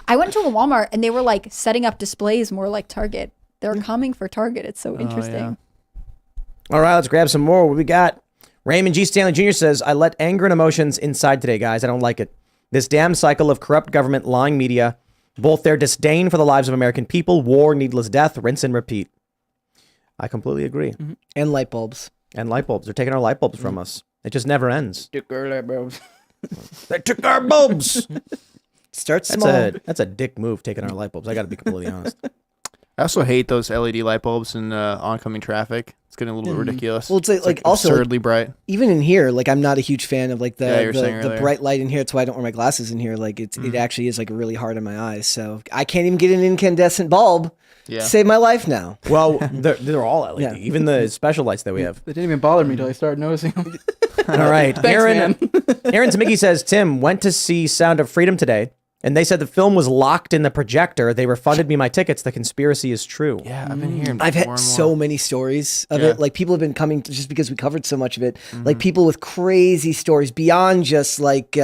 I went to a Walmart and they were like setting up displays more like Target. They're coming for Target. It's so interesting. All right, let's grab some more. What we got? Raymond G. Stanley Jr. says, I let anger and emotions inside today, guys. I don't like it. This damn cycle of corrupt government, lying media, both their disdain for the lives of American people, war, needless death, rinse and repeat. I completely agree. and light bulbs. And light bulbs. They're taking our light bulbs from us. It just never ends. it. Bro. They took our bulbs. Start small. That's a dick move, taking our light bulbs. I got to be completely honest. I also hate those LED light bulbs in oncoming traffic. It's getting a little bit ridiculous. Well, it's like also, like, absurdly bright. Even in here, like I'm not a huge fan of like Yeah, you were saying the earlier. bright light in here. That's why I don't wear my glasses in here. Like it actually is like really hard on my eyes. So I can't even get an incandescent bulb. Yeah. Save my life now. Well, they're all LED. Yeah. Even the special lights that we have. They didn't even bother me until I started noticing them. All right. Thanks, Aaron man. Tamicki says, Tim, went to see Sound of Freedom today, and they said the film was locked in the projector. They refunded me my tickets. The conspiracy is true. Yeah, I've been hearing I've more had and so more. many stories of Yeah. it. Like people have been coming just because we covered so much of it. Like people with crazy stories beyond just like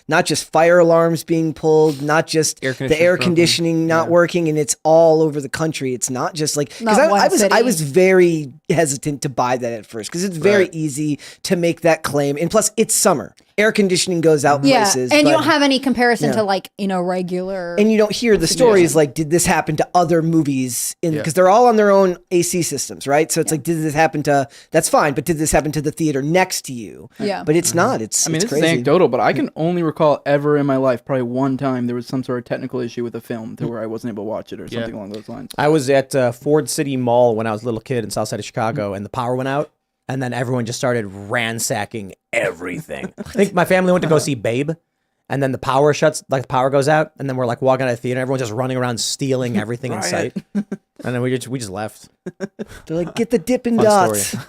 not just fire alarms being pulled, not just Air the conditioning's air broken. conditioning not working, and it's all over the country. It's not just like because Not one I city. was very hesitant to buy that at first because it's very easy to make that claim, and plus it's summer. air conditioning goes out places. And you but- don't have any comparison Yeah. to like, regular. And you don't hear the stories like, did this happen to other movies? Because they're all on their own AC systems, right? So it's like, did this happen to? That's fine, but did this happen to the theater next to you? Yeah. But it's not. It's I mean, it's this is crazy. anecdotal, but I can only recall ever in my life, probably one time, there was some sort of technical issue with a film to where I wasn't able to watch it or something along those lines. I was at Ford City Mall when I was a little kid in South Side of Chicago, and the power went out, and then everyone just started ransacking everything. I think my family went to go see Babe, and then the power goes out, and then we're like walking out of the theater, and everyone's just running around stealing everything in sight, and then we just left. They're like, get the Dippin' Fun Dots. story.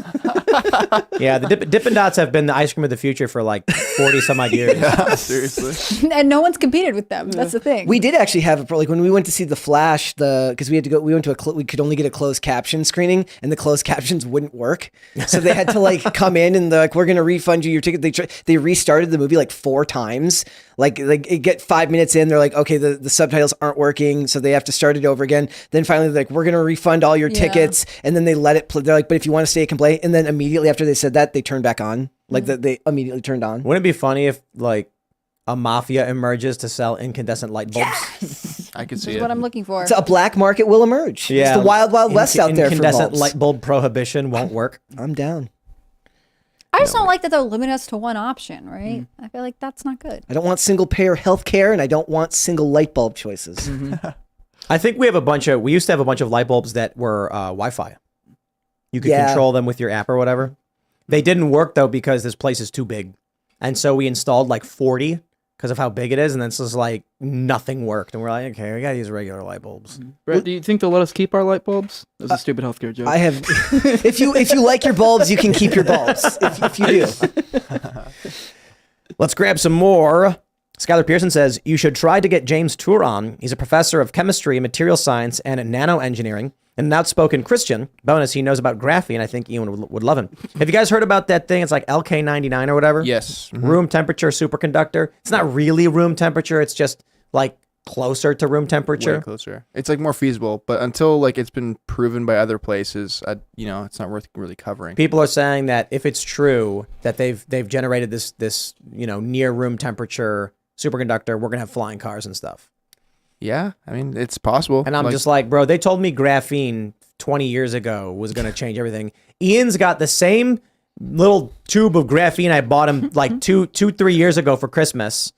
Yeah, the Dippin' Dots have been the ice cream of the future for like 40 some odd years. Seriously. And no one's competed with them. That's the thing. We did actually have like when we went to see The Flash, because we had to go, we went to we could only get a closed caption screening, and the closed captions wouldn't work, so they had to like come in and they're like, we're gonna refund you your ticket. They restarted the movie like 4 times. Like it get 5 minutes in, they're like, okay, the subtitles aren't working, so they have to start it over again. Then finally, they're like, we're gonna refund all your tickets, and then they let it play. They're like, but if you want to stay, can play. And then immediately after they said that, they turned back on. Like they immediately turned on. Wouldn't it be funny if like a mafia emerges to sell incandescent light bulbs? Yes! I could see That's it. what I'm looking for. So a black market will emerge. Yeah, It's the wild west out there for incandescent bulbs. light bulb prohibition won't work. I'm down. I just don't like that they'll limit us to one option, right? I feel like that's not good. I don't want single payer health care, and I don't want single light bulb choices. I think we used to have a bunch of light bulbs that were Wi-Fi. You could control them with your app or whatever. They didn't work though because this place is too big. And so we installed like 40 because of how big it is. And then it's just like nothing worked. And we're like, okay, we got to use regular light bulbs. Brett, do you think they'll let us keep our light bulbs? That was a stupid healthcare joke. I have. If you like your bulbs, you can keep your bulbs. If you do. Let's grab some more. Skylar Pearson says, you should try to get James Tour on. He's a professor of chemistry, material science, and nanoengineering, and an outspoken Christian. Bonus, he knows about graphene. I think Ian would love him. Have you guys heard about that thing? It's like LK99 or whatever? Yes. Room temperature superconductor. It's not really room temperature. It's just like closer to room temperature. Way closer. It's like more feasible, but until like it's been proven by other places, it's not worth really covering. People are saying that if it's true that they've generated this near room temperature superconductor, we're gonna have flying cars and stuff. Yeah, I mean it's possible. And I'm just like, bro, they told me graphene 20 years ago was gonna change everything. Ian's got the same little tube of graphene I bought him like 3 years ago for Christmas,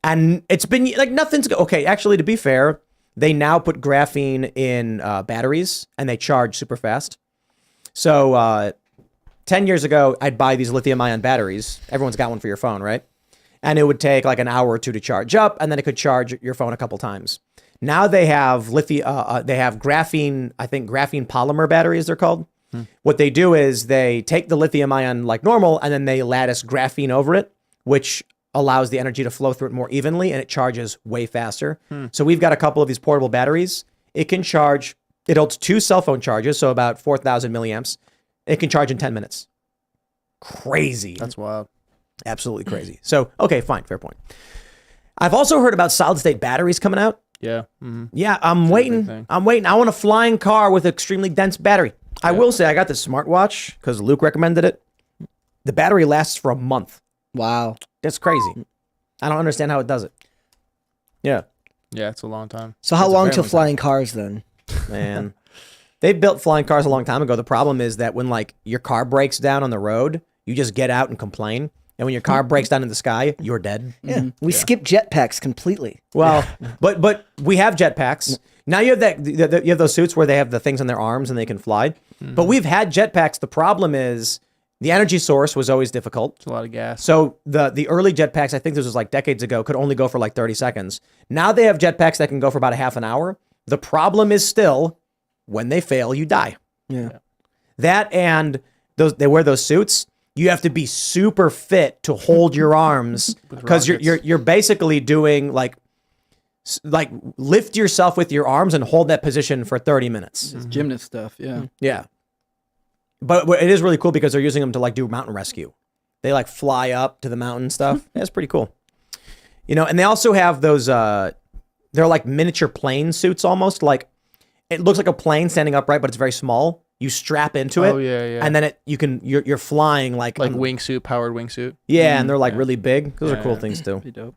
and it's been like nothing's okay. Actually, to be fair, they now put graphene in batteries and they charge super fast. So 10 years ago, I'd buy these lithium-ion batteries. Everyone's got one for your phone, right? And it would take like an hour or two to charge up, and then it could charge your phone a couple times. Now they have graphene, I think graphene polymer batteries they're called. What they do is they take the lithium ion like normal, and then they lattice graphene over it, which allows the energy to flow through it more evenly, and it charges way faster. So we've got a couple of these portable batteries. It can charge, it holds 2 cell phone charges, so about 4,000 milliamps. It can charge in 10 minutes. Crazy. that's wild. Absolutely crazy. So, okay, fine. Fair point. I've also heard about solid state batteries coming out. Yeah. Yeah, I'm waiting. thing. I want a flying car with extremely dense battery. I will say I got this smartwatch because Luke recommended it. The battery lasts for a month. Wow. That's crazy. I don't understand how it does it. Yeah, Yeah, it's a long time. So how That's a long very till long time. flying cars then? man. They built flying cars a long time ago. The problem is that when like your car breaks down on the road, you just get out and complain. And when your car breaks down in the sky, you're dead. Yeah. We skip jetpacks completely. Well, but we have jetpacks. Now you have you have those suits where they have the things on their arms and they can fly. But we've had jetpacks. The problem is the energy source was always difficult. It's a lot of gas. So the early jetpacks, I think this was like decades ago, could only go for like 30 seconds. Now they have jetpacks that can go for about a half an hour. The problem is still when they fail, you die. Yeah. That and they wear those suits. You have to be super fit to hold your arms because you're basically doing like lift yourself with your arms and hold that position for 30 minutes. It's gymnast stuff, yeah. Yeah. But it is really cool because they're using them to like do mountain rescue. They like fly up to the mountain stuff. That's pretty cool. And they also have those, they're like miniature plane suits almost. Like it looks like a plane standing upright, but it's very small. you strap into it. Oh, yeah. And then you're flying like wingsuit, powered wingsuit. Yeah, and they're like really big. Those are cool things too. Pretty dope.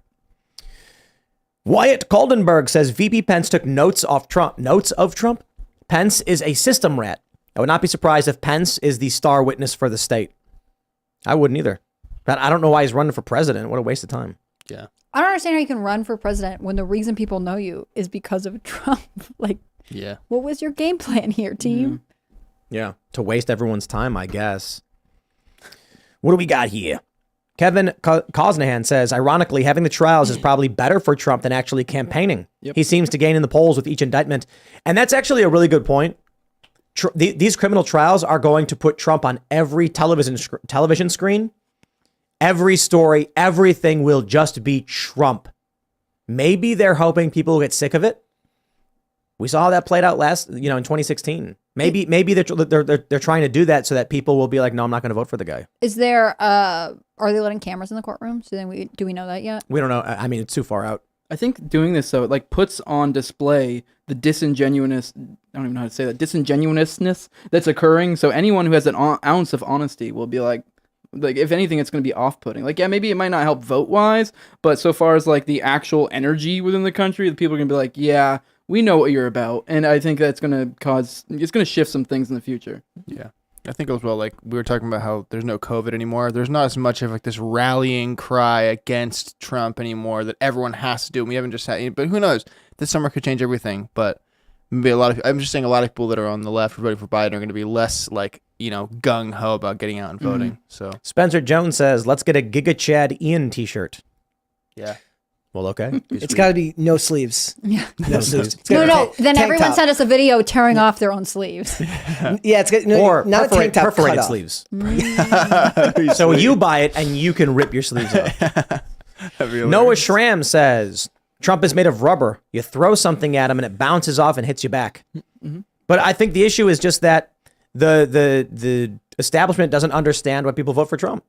Wyatt Kaldenberg says VP Pence took notes of Trump. Pence is a system rat. I would not be surprised if Pence is the star witness for the state. I wouldn't either. But I don't know why he's running for president. What a waste of time. Yeah. I don't understand how you can run for president when the reason people know you is because of Trump. Like, Yeah. what was your game plan here, team? Yeah. To waste everyone's time, I guess. What do we got here? Kevin Cosnahan says, ironically, having the trials is probably better for Trump than actually campaigning. Yep. He seems to gain in the polls with each indictment. And that's actually a really good point. These criminal trials are going to put Trump on every television screen. Every story, everything will just be Trump. Maybe they're hoping people will get sick of it. We saw how that played out in 2016. Maybe they're trying to do that so that people will be like, no, I'm not going to vote for the guy. Is there, are they letting cameras in the courtrooms? Do we know that yet? We don't know. I mean, it's too far out. I think doing this, though, like puts on display the disingenuousness, I don't even know how to say that, disingenuousness that's occurring. So anyone who has an ounce of honesty will be like, if anything, it's going to be off-putting. Like, yeah, maybe it might not help vote-wise, but so far as like the actual energy within the country, the people are going to be like, yeah, we know what you're about. And I think that's going to shift some things in the future. Yeah. I think as well, like we were talking about how there's no COVID anymore. There's not as much of like this rallying cry against Trump anymore that everyone has to do. And we haven't just had, but who knows? This summer could change everything. But maybe I'm just saying a lot of people that are on the left voting for Biden are going to be less like, gung ho about getting out and voting. So Spencer Jones says, let's get a Giga Chad Ian t-shirt. Yeah. Well, okay. It's got to be no sleeves. Yeah. No sleeves. No. Then tank everyone top. sent us a video tearing off their own sleaves. Yeah, it's got Or not a tank top perforated cutoff. sleeves. So you buy it and you can rip your sleeves off. Noah Schramm says, Trump is made of rubber. You throw something at him and it bounces off and hits you back. But I think the issue is just that the establishment doesn't understand why people vote for Trump.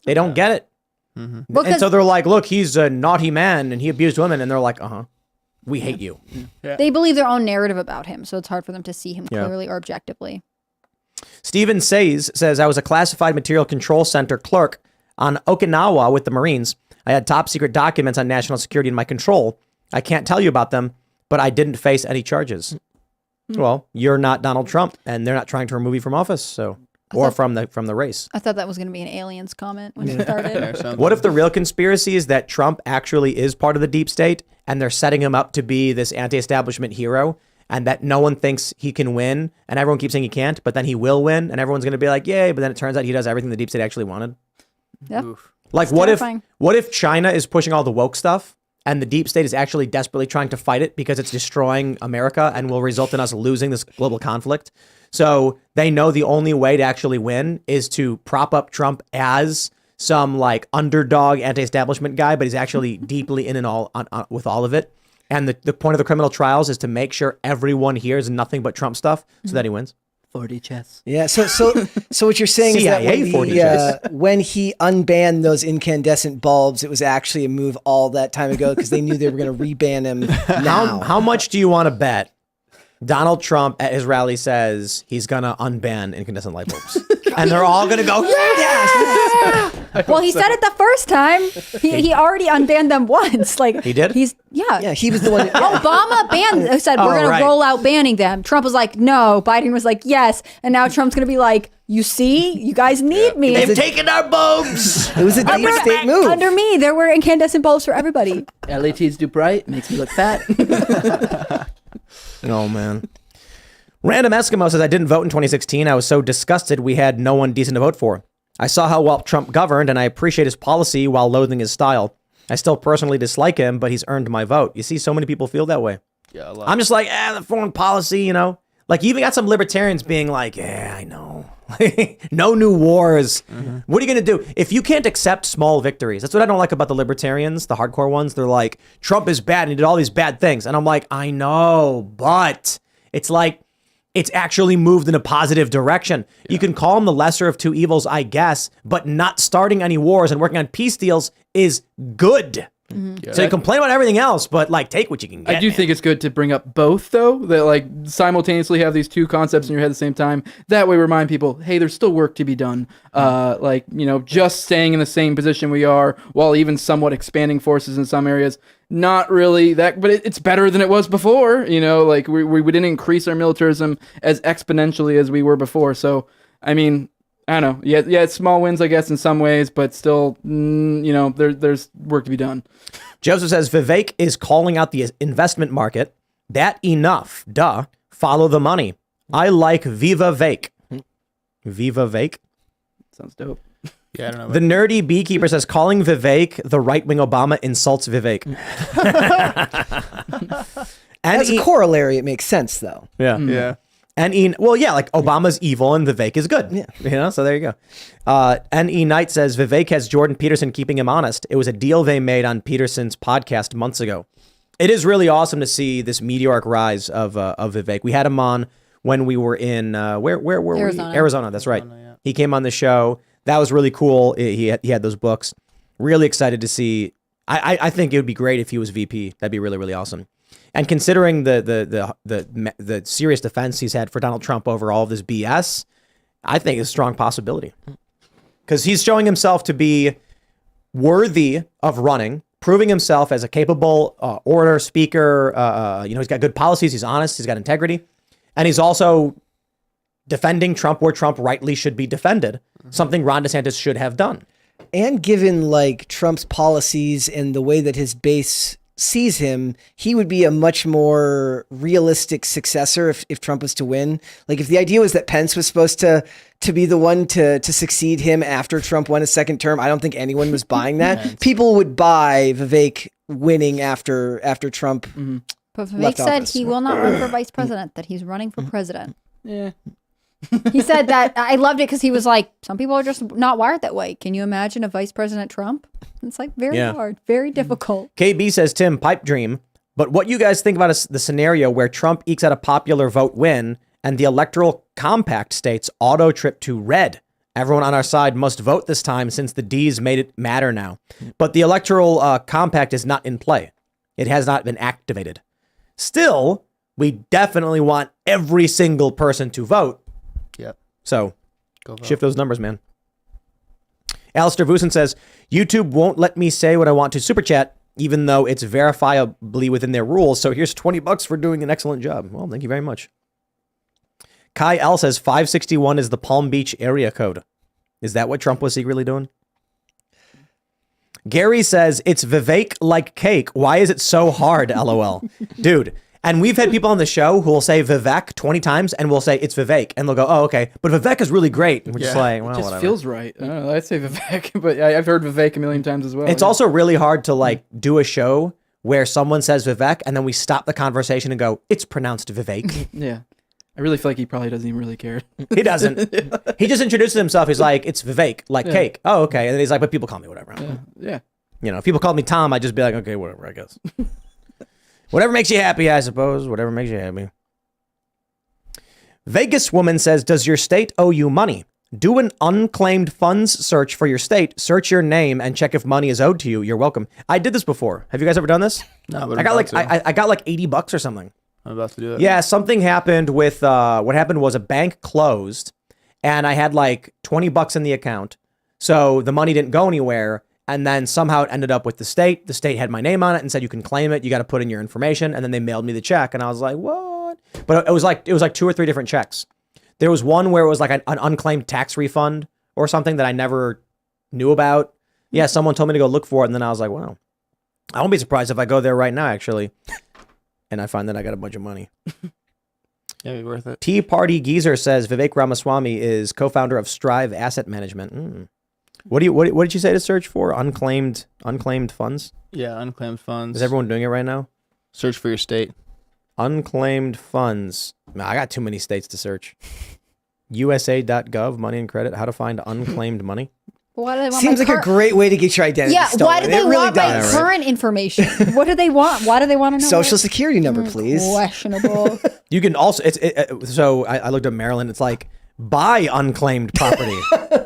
They don't get it. And so they're like, look, he's a naughty man and he abused women. And they're like, we hate you. They believe their own narrative about him, so it's hard for them to see him clearly or objectively. Stephen says, I was a classified material control center clerk on Okinawa with the Marines. I had top secret documents on national security in my control. I can't tell you about them, but I didn't face any charges. Well, you're not Donald Trump, and they're not trying to remove you from office, so from the race. I thought that was going to be an aliens comment when it started. What if the real conspiracy is that Trump actually is part of the deep state, and they're setting him up to be this anti-establishment hero, and that no one thinks he can win, and everyone keeps saying he can't, but then he will win, and everyone's going to be like, yay, but then it turns out he does everything the deep state actually wanted. Yep. Like, It's what if China is pushing all the woke stuff and the deep state is actually desperately trying to fight it because it's destroying America and will result in us losing this global conflict? So they know the only way to actually win is to prop up Trump as some like underdog anti-establishment guy, but he's actually deeply in and all with all of it. And the point of the criminal trials is to make sure everyone hears nothing but Trump stuff so that he wins. 40 chess. Yeah, so what you're saying is that when he unbanned those incandescent bulbs, it was actually a move all that time ago because they knew they were going to reban him now. How much do you want to bet Donald Trump at his rally says he's going to unban incandescent light bulbs? And they're all going to go, yes! Well, he said it the first time. He already unbanned them once. Like he did? Yeah, he was the one. Obama said we're going to roll out banning them. Trump was like, no. Biden was like, yes. And now Trump's going to be like, you see, you guys need me. They've taken our bulbs. It was a deep state move. Under me, there were incandescent bulbs for everybody. LATs do bright, makes me look fat. Oh, man. Random Eskimo says, I didn't vote in 2016. I was so disgusted we had no one decent to vote for. I saw how well Trump governed, and I appreciate his policy while loathing his style. I still personally dislike him, but he's earned my vote. You see, so many people feel that way. Yeah, a lot. I'm just like, the foreign policy, Like, you even got some libertarians being like, yeah, I know. No new wars. What are you going to do? If you can't accept small victories, that's what I don't like about the libertarians, the hardcore ones. They're like, Trump is bad and he did all these bad things. And I'm like, I know, but it's like, it's actually moved in a positive direction. You can call him the lesser of two evils, I guess, but not starting any wars and working on peace deals is good. So you complain about everything else, but like take what you can get. I do think it's good to bring up both, though, that like simultaneously have these two concepts in your head at the same time. That way, remind people, hey, there's still work to be done. Like, you know, just staying in the same position we are while even somewhat expanding forces in some areas. Not really that, but it's better than it was before. You know, like we didn't increase our militarism as exponentially as we were before. So, I mean, I don't know. Yeah, it's small wins, I guess, in some ways, but still, you know, there's work to be done. Joseph says Vivek is calling out the investment market. That enough. Duh. Follow the money. I like Viva Vake. Viva Vake? Sounds dope. Yeah, I don't know. The nerdy beekeeper says calling Vivek the right-wing Obama insults Vivek. As a corollary, it makes sense, though. Yeah. Yeah. And well, yeah, like Obama's evil and Vivek is good. Yeah. You know, so there you go. N.E. Knight says Vivek has Jordan Peterson keeping him honest. It was a deal they made on Peterson's podcast months ago. It is really awesome to see this meteoric rise of Vivek. We had him on when we were in where were Arizona. we? Arizona. That's right. He came on the show. That was really cool. He had those books. Really excited to see. I think it would be great if he was VP. That'd be really, really awesome. And considering the serious defense he's had for Donald Trump over all of this BS, I think it's a strong possibility. Because he's showing himself to be worthy of running, proving himself as a capable orator, speaker. You know, he's got good policies. He's honest. He's got integrity. And he's also defending Trump where Trump rightly should be defended, something Ron DeSantis should have done. And given like Trump's policies and the way that his base sees him, he would be a much more realistic successor if Trump was to win. Like if the idea was that Pence was supposed to be the one to succeed him after Trump won a second term, I don't think anyone was buying that. People would buy Vivek winning after Trump. But Vivek left said office. he will not run for vice president, that he's running for president. Yeah. He said that. I loved it because he was like, some people are just not wired that way. Can you imagine a Vice President Trump? It's like very hard, very difficult. KB says, Tim, pipe dream. But what you guys think about the scenario where Trump ekes out a popular vote win and the electoral compact states auto trip to red? Everyone on our side must vote this time since the D's made it matter now. But the electoral compact is not in play. It has not been activated. Still, we definitely want every single person to vote. Yep. So Go vote. shift those numbers, man. Alistair Vusin says, YouTube won't let me say what I want to super chat, even though it's verifiably within their rules. So here's $20 for doing an excellent job. Well, thank you very much. Kai L says 561 is the Palm Beach area code. Is that what Trump was secretly doing? Gary says it's Vivek like cake. Why is it so hard? LOL. Dude. And we've had people on the show who will say Vivek 20 times and we'll say it's Vivek. And they'll go, oh, okay. But Vivek is really great. And we're just like, well, It just whatever. feels right. I don't know. I'd say Vivek, but I've heard Vivek a million times as well. It's also really hard to like do a show where someone says Vivek and then we stop the conversation and go, it's pronounced Vivek. Yeah. I really feel like he probably doesn't even really care. He doesn't. He just introduces himself. He's like, it's Vivek, like cake. Oh, okay. And then he's like, but people call me whatever. Yeah. You know, if people called me Tom, I'd just be like, okay, whatever, I guess. Whatever makes you happy, I suppose. Whatever makes you happy. Vegas woman says, does your state owe you money? Do an unclaimed funds search for your state. Search your name and check if money is owed to you. You're welcome. I did this before. Have you guys ever done this? No, but I got like I got like $80 or something. I'm about to do it. Yeah, something happened with what happened was a bank closed and I had like $20 in the account. So the money didn't go anywhere. And then somehow it ended up with the state. The state had my name on it and said, you can claim it. You got to put in your information. And then they mailed me the check. And I was like, what? But it was like 2 or 3 different checks. There was one where it was like an unclaimed tax refund or something that I never knew about. Yeah, someone told me to go look for it. And then I was like, wow, I won't be surprised if I go there right now, actually. And I find that I got a bunch of money. Yeah, it'd be worth it. Tea Party Geezer says Vivek Ramaswamy is co-founder of Strive Asset Management. What did you say to search for? Unclaimed funds? Yeah, unclaimed funds. Is everyone doing it right now? Search for your state. Unclaimed funds. Man, I got too many states to search. USA.gov, money and credit, how to find unclaimed money. Why do they want Seems my like a great way to get your identity Yeah, stolen. why do they It really want my does. current information? What do they want? Why do they want to know? Social security number, please. Questionable. You can also, so I looked at Maryland, it's like, buy unclaimed property.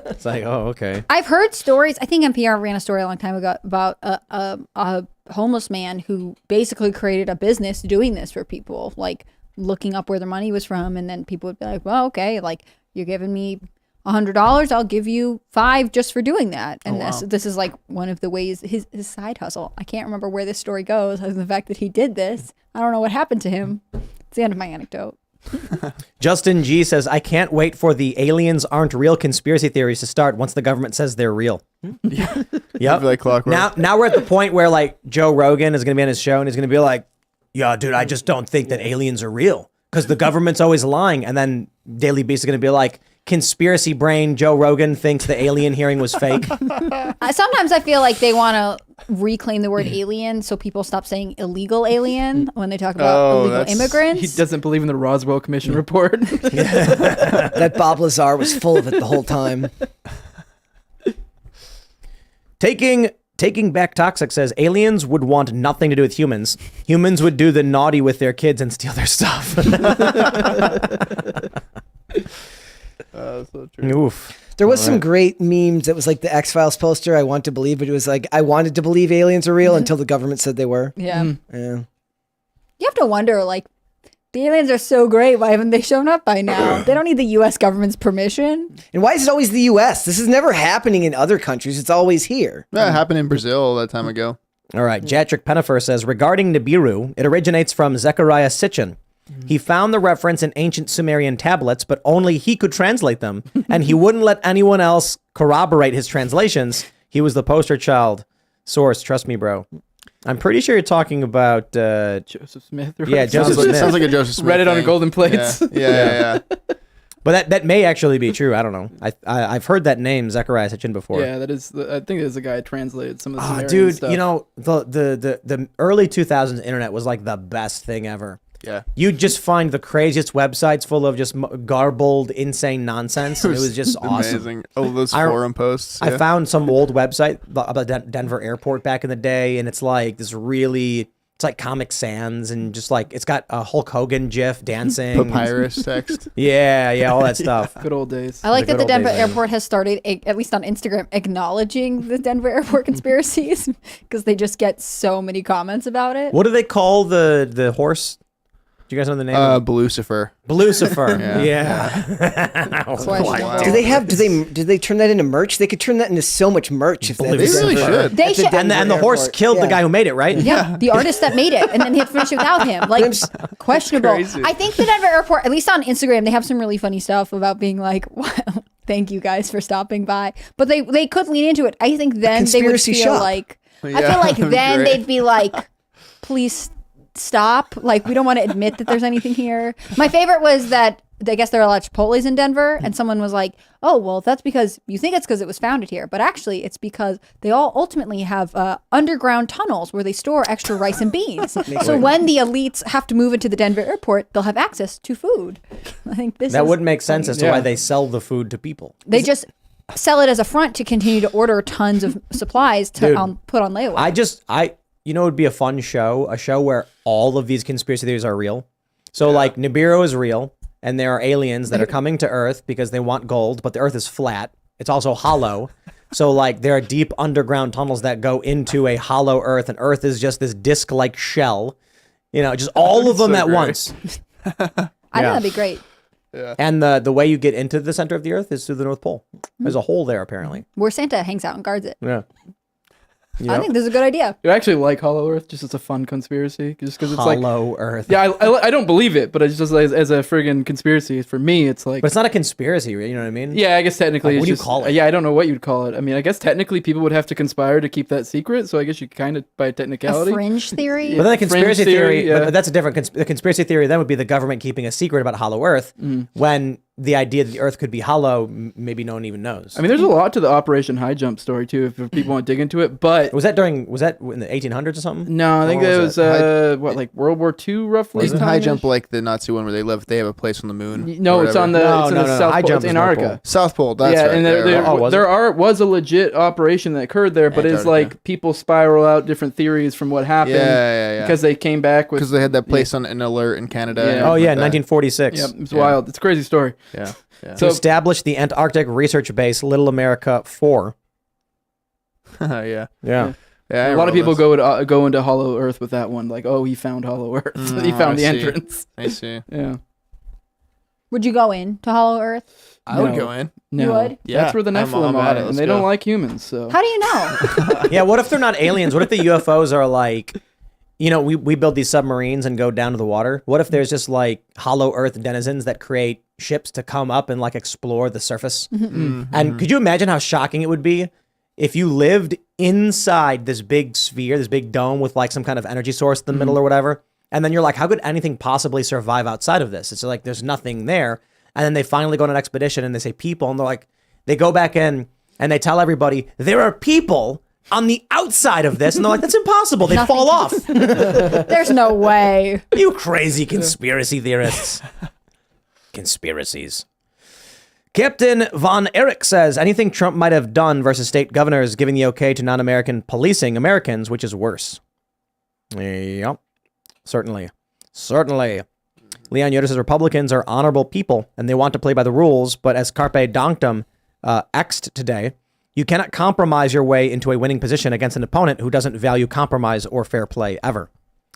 It's like, oh, okay. I've heard stories. I think NPR ran a story a long time ago about a homeless man who basically created a business doing this for people, like looking up where their money was from. And then people would be like, well, okay, like you're giving me $100, I'll give you $5 just for doing that. And this is like one of the ways his side hustle. I can't remember where this story goes, other than the fact that he did this. I don't know what happened to him. It's the end of my anecdote. Justin G says, I can't wait for the aliens aren't real conspiracy theories to start once the government says they're real. Yep. Like clockwork. Now we're at the point where like Joe Rogan is going to be on his show and he's going to be like, yeah, dude, I just don't think that aliens are real because the government's always lying. And then Daily Beast is going to be like, conspiracy brain Joe Rogan thinks the alien hearing was fake. Sometimes I feel like they want to reclaim the word alien so people stop saying illegal alien when they talk about illegal immigrants. He doesn't believe in the Roswell Commission report. That Bob Lazar was full of it the whole time. Taking Back Toxic says aliens would want nothing to do with humans. Humans would do the naughty with their kids and steal their stuff. So true. Oof. There was some great memes that was like the X-Files poster, I want to believe, but it was like, I wanted to believe aliens are real until the government said they were. Yeah. Yeah. You have to wonder, like, the aliens are so great. Why haven't they shown up by now? They don't need the U.S. government's permission. And why is it always the U.S.? This is never happening in other countries. It's always here. That happened in Brazil that time ago. All right. Jatrick Pennifer says, regarding Nibiru, it originates from Zechariah Sitchin. He found the reference in ancient Sumerian tablets, but only he could translate them, and he wouldn't let anyone else corroborate his translations. He was the poster child. Source, trust me, bro. I'm pretty sure you're talking about... Joseph Smith. Right? Yeah, Joseph Smith. Sounds like a Joseph Smith Read it on thing. golden plates. Yeah. But that may actually be true. I don't know. I've heard that name, Zechariah Sitchin, before. Yeah, that is. I think there's a guy who translated some of the Sumerian Dude, stuff. you know, the early 2000s internet was like the best thing ever. Yeah. You'd just find the craziest websites full of just garbled, insane nonsense. And it was just awesome. Amazing. Oh, those forum posts. I found some old website about Denver Airport back in the day, and it's like this really, it's like Comic Sans, and just like, it's got a Hulk Hogan gif dancing. Papyrus text. Yeah, all that stuff. Good old days. I like The that good the old Denver days, man. airport has started, at least on Instagram, acknowledging the Denver airport conspiracies because they just get so many comments about it. What do they call the horse? Do you guys know the name? Belucifer. Belucifer. Yeah. Questionable. Do they turn that into merch? They could turn that into so much merch if They really should. They should. And the horse killed the guy who made it, right? Yeah, the artist that made it, and then he'd finish it without him. Like, questionable. Crazy. I think the Denver airport, at least on Instagram, they have some really funny stuff about being like, wow, thank you guys for stopping by. But they could lean into it. I think then they would conspiracy feel shop. like, I Yeah, feel like then great. they'd be like, please stop. Like, we don't want to admit that there's anything here. My favorite was that I guess there are a lot of Chipotles in Denver, and someone was like, oh, well, that's because you think it's because it was founded here, but actually it's because they all ultimately have underground tunnels where they store extra rice and beans. So when the elites have to move into the Denver airport, they'll have access to food. I think That would make sense as to why they sell the food to people. They just sell it as a front to continue to order tons of supplies to put on layaway. You know, it would be a fun show, a show where all of these conspiracy theories are real. So like Nibiru is real, and there are aliens that are coming to Earth because they want gold, but the Earth is flat. It's also hollow. So like there are deep underground tunnels that go into a hollow Earth, and Earth is just this disc-like shell. You know, just all of them at once. I think that'd be great. And the way you get into the center of the Earth is through the North Pole. There's a hole there, apparently. Where Santa hangs out and guards it. Yeah. I think this is a good idea. I actually like Hollow Earth, just as a fun conspiracy, just because it's like Hollow Earth. Yeah, I don't believe it, but it's just like, as a friggin' conspiracy for me. It's like, But it's not a conspiracy, you know what I mean? yeah, I guess technically, Like, what it's do you just, call it? Yeah, I don't know what you'd call it. I mean, I guess technically people would have to conspire to keep that secret. So I guess you kind of by A technicality. fringe theory. But then the conspiracy Fringe theory, theory, yeah. but that's a different. The conspiracy theory then would be the government keeping a secret about Hollow Earth, when the idea that the Earth could be hollow, maybe no one even knows. I mean, there's a lot to the Operation High Jump story too, if people want to dig into it. But was that in the 1800s or something? no, I think Or that was was what, like World War II, roughly. Isn't High time-ish? Jump like the Nazi one where they have a place on the moon? No, or it's on the whatever? it's in the no. South High Pole. Jump It's is North Antarctica. Pole. South Pole. That's yeah, right. and there. was a legit operation that occurred there, but it's Antarctica. like people spiral out different theories from what happened. Yeah. Because they came back with Because they had that place on an alert in Canada. Yeah. and Oh yeah, like that. 1946. Yeah, it's wild. It's a crazy story. Yeah. To So establish the Antarctic research base, Little America 4. Yeah. Yeah. Yeah, A lot of people go into Hollow Earth with that one, like, oh, he found Hollow Earth. He found the entrance. I see. Yeah. Would you go in to Hollow Earth? I would go in. No. You would? Yeah, That's where the I'm Nephilim at are, it. and Let's they go. don't like humans, so. How do you know? Yeah, what if they're not aliens? What if the UFOs are like, you know, we build these submarines and go down to the water. What if there's just like hollow earth denizens that create ships to come up and like explore the surface? And could you imagine how shocking it would be if you lived inside this big sphere, this big dome with like some kind of energy source in the middle or whatever? And then you're like, how could anything possibly survive outside of this? It's like there's nothing there. And then they finally go on an expedition and they say people, and they're like, they go back in and they tell everybody there are people on the outside of this, and they're like, that's impossible. They fall off. There's no way. You crazy conspiracy theorists. Conspiracies. Captain Von Erich says, anything Trump might have done versus state governors giving the okay to non-American policing Americans, which is worse. Yep. Certainly. Leon Yoder says Republicans are honorable people and they want to play by the rules, but as Carpe Donctum X'd today, you cannot compromise your way into a winning position against an opponent who doesn't value compromise or fair play ever.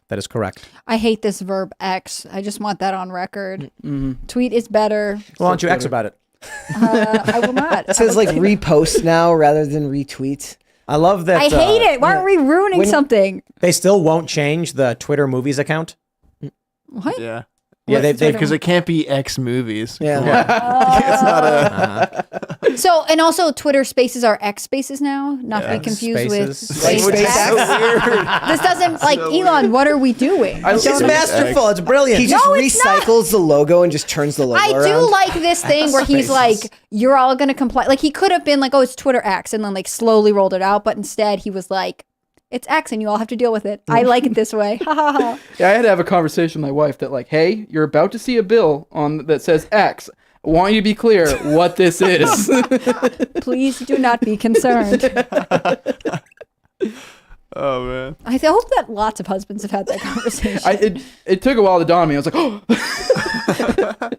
That is correct. I hate this verb X. I just want that on record. Tweet is better. Why don't you X about it? I will not. It says like repost now rather than retweet. I love that. I hate it. Why are we ruining something? They still won't change the Twitter movies account. What? Yeah. Yeah, they Because it can't be X movies. Yeah. It's not a. So, and also Twitter spaces are X spaces now, not to be X confused with spaces. space Space X. X. This doesn't, like, Elon, what are we doing? It's masterful. It's brilliant. He just No, it's not. recycles the logo and just turns the logo I around. do like this thing where he's like, you're all going to comply. Like, he could have been like, oh, it's Twitter X, and then like slowly rolled it out. But instead, he was like, it's X and you all have to deal with it. I like it this way. Ha ha ha. Yeah, I had to have a conversation with my wife that like, hey, you're about to see a bill on that says X. I want you to be clear what this is. Please do not be concerned. Oh man. I hope that lots of husbands have had that conversation. It took a while to dawn on me. I was like, oh.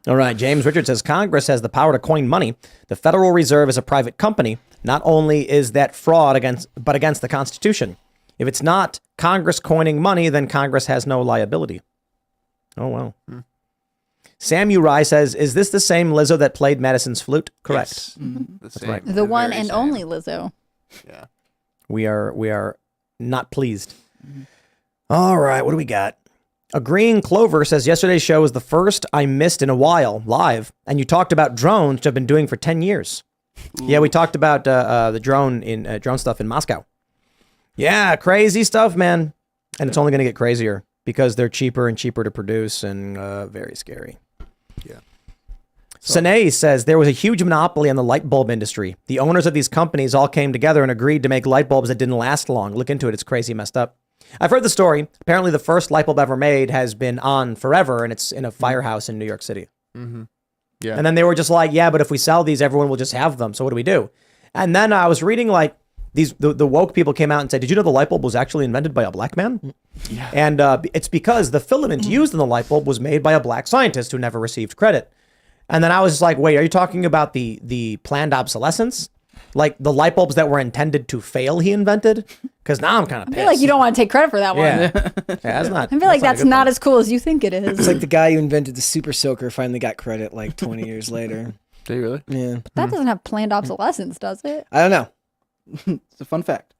All right. James Richard says Congress has the power to coin money. The Federal Reserve is a private company. Not only is that fraud against the Constitution. If it's not Congress coining money, then Congress has no liability. Oh, wow. Sam Uri says, is this the same Lizzo that played Madison's flute? Correct. Yes. That's right. The one and only Lizzo. Yeah. We are not pleased. All right. What do we got? Agreeing Clover says yesterday's show was the first I missed in a while live. And you talked about drones, which I've been doing for 10 years. Yeah, we talked about the drone stuff in Moscow. Yeah, crazy stuff, man. And it's only going to get crazier because they're cheaper and cheaper to produce and very scary. Yeah. Sine says there was a huge monopoly on the light bulb industry. The owners of these companies all came together and agreed to make light bulbs that didn't last long. Look into it. It's crazy messed up. I've heard the story. Apparently the first light bulb ever made has been on forever, and it's in a firehouse in New York City. Mm-hmm. Yeah. And then they were just like, yeah, but if we sell these, everyone will just have them. So what do we do? And then I was reading like the woke people came out and said, did you know the light bulb was actually invented by a black man? Yeah. And it's because the filament used in the light bulb was made by a black scientist who never received credit. And then I was just like, wait, are you talking about the planned obsolescence? Like the light bulbs that were intended to fail he invented? Because now I'm kind of pissed. I feel like you don't want to take credit for that one. Yeah, that's not. I feel like that's not as cool as you think it is. It's like the guy who invented the super soaker finally got credit like 20 years later. Did you really? Yeah. But that doesn't have planned obsolescence, does it? I don't know. It's a fun fact.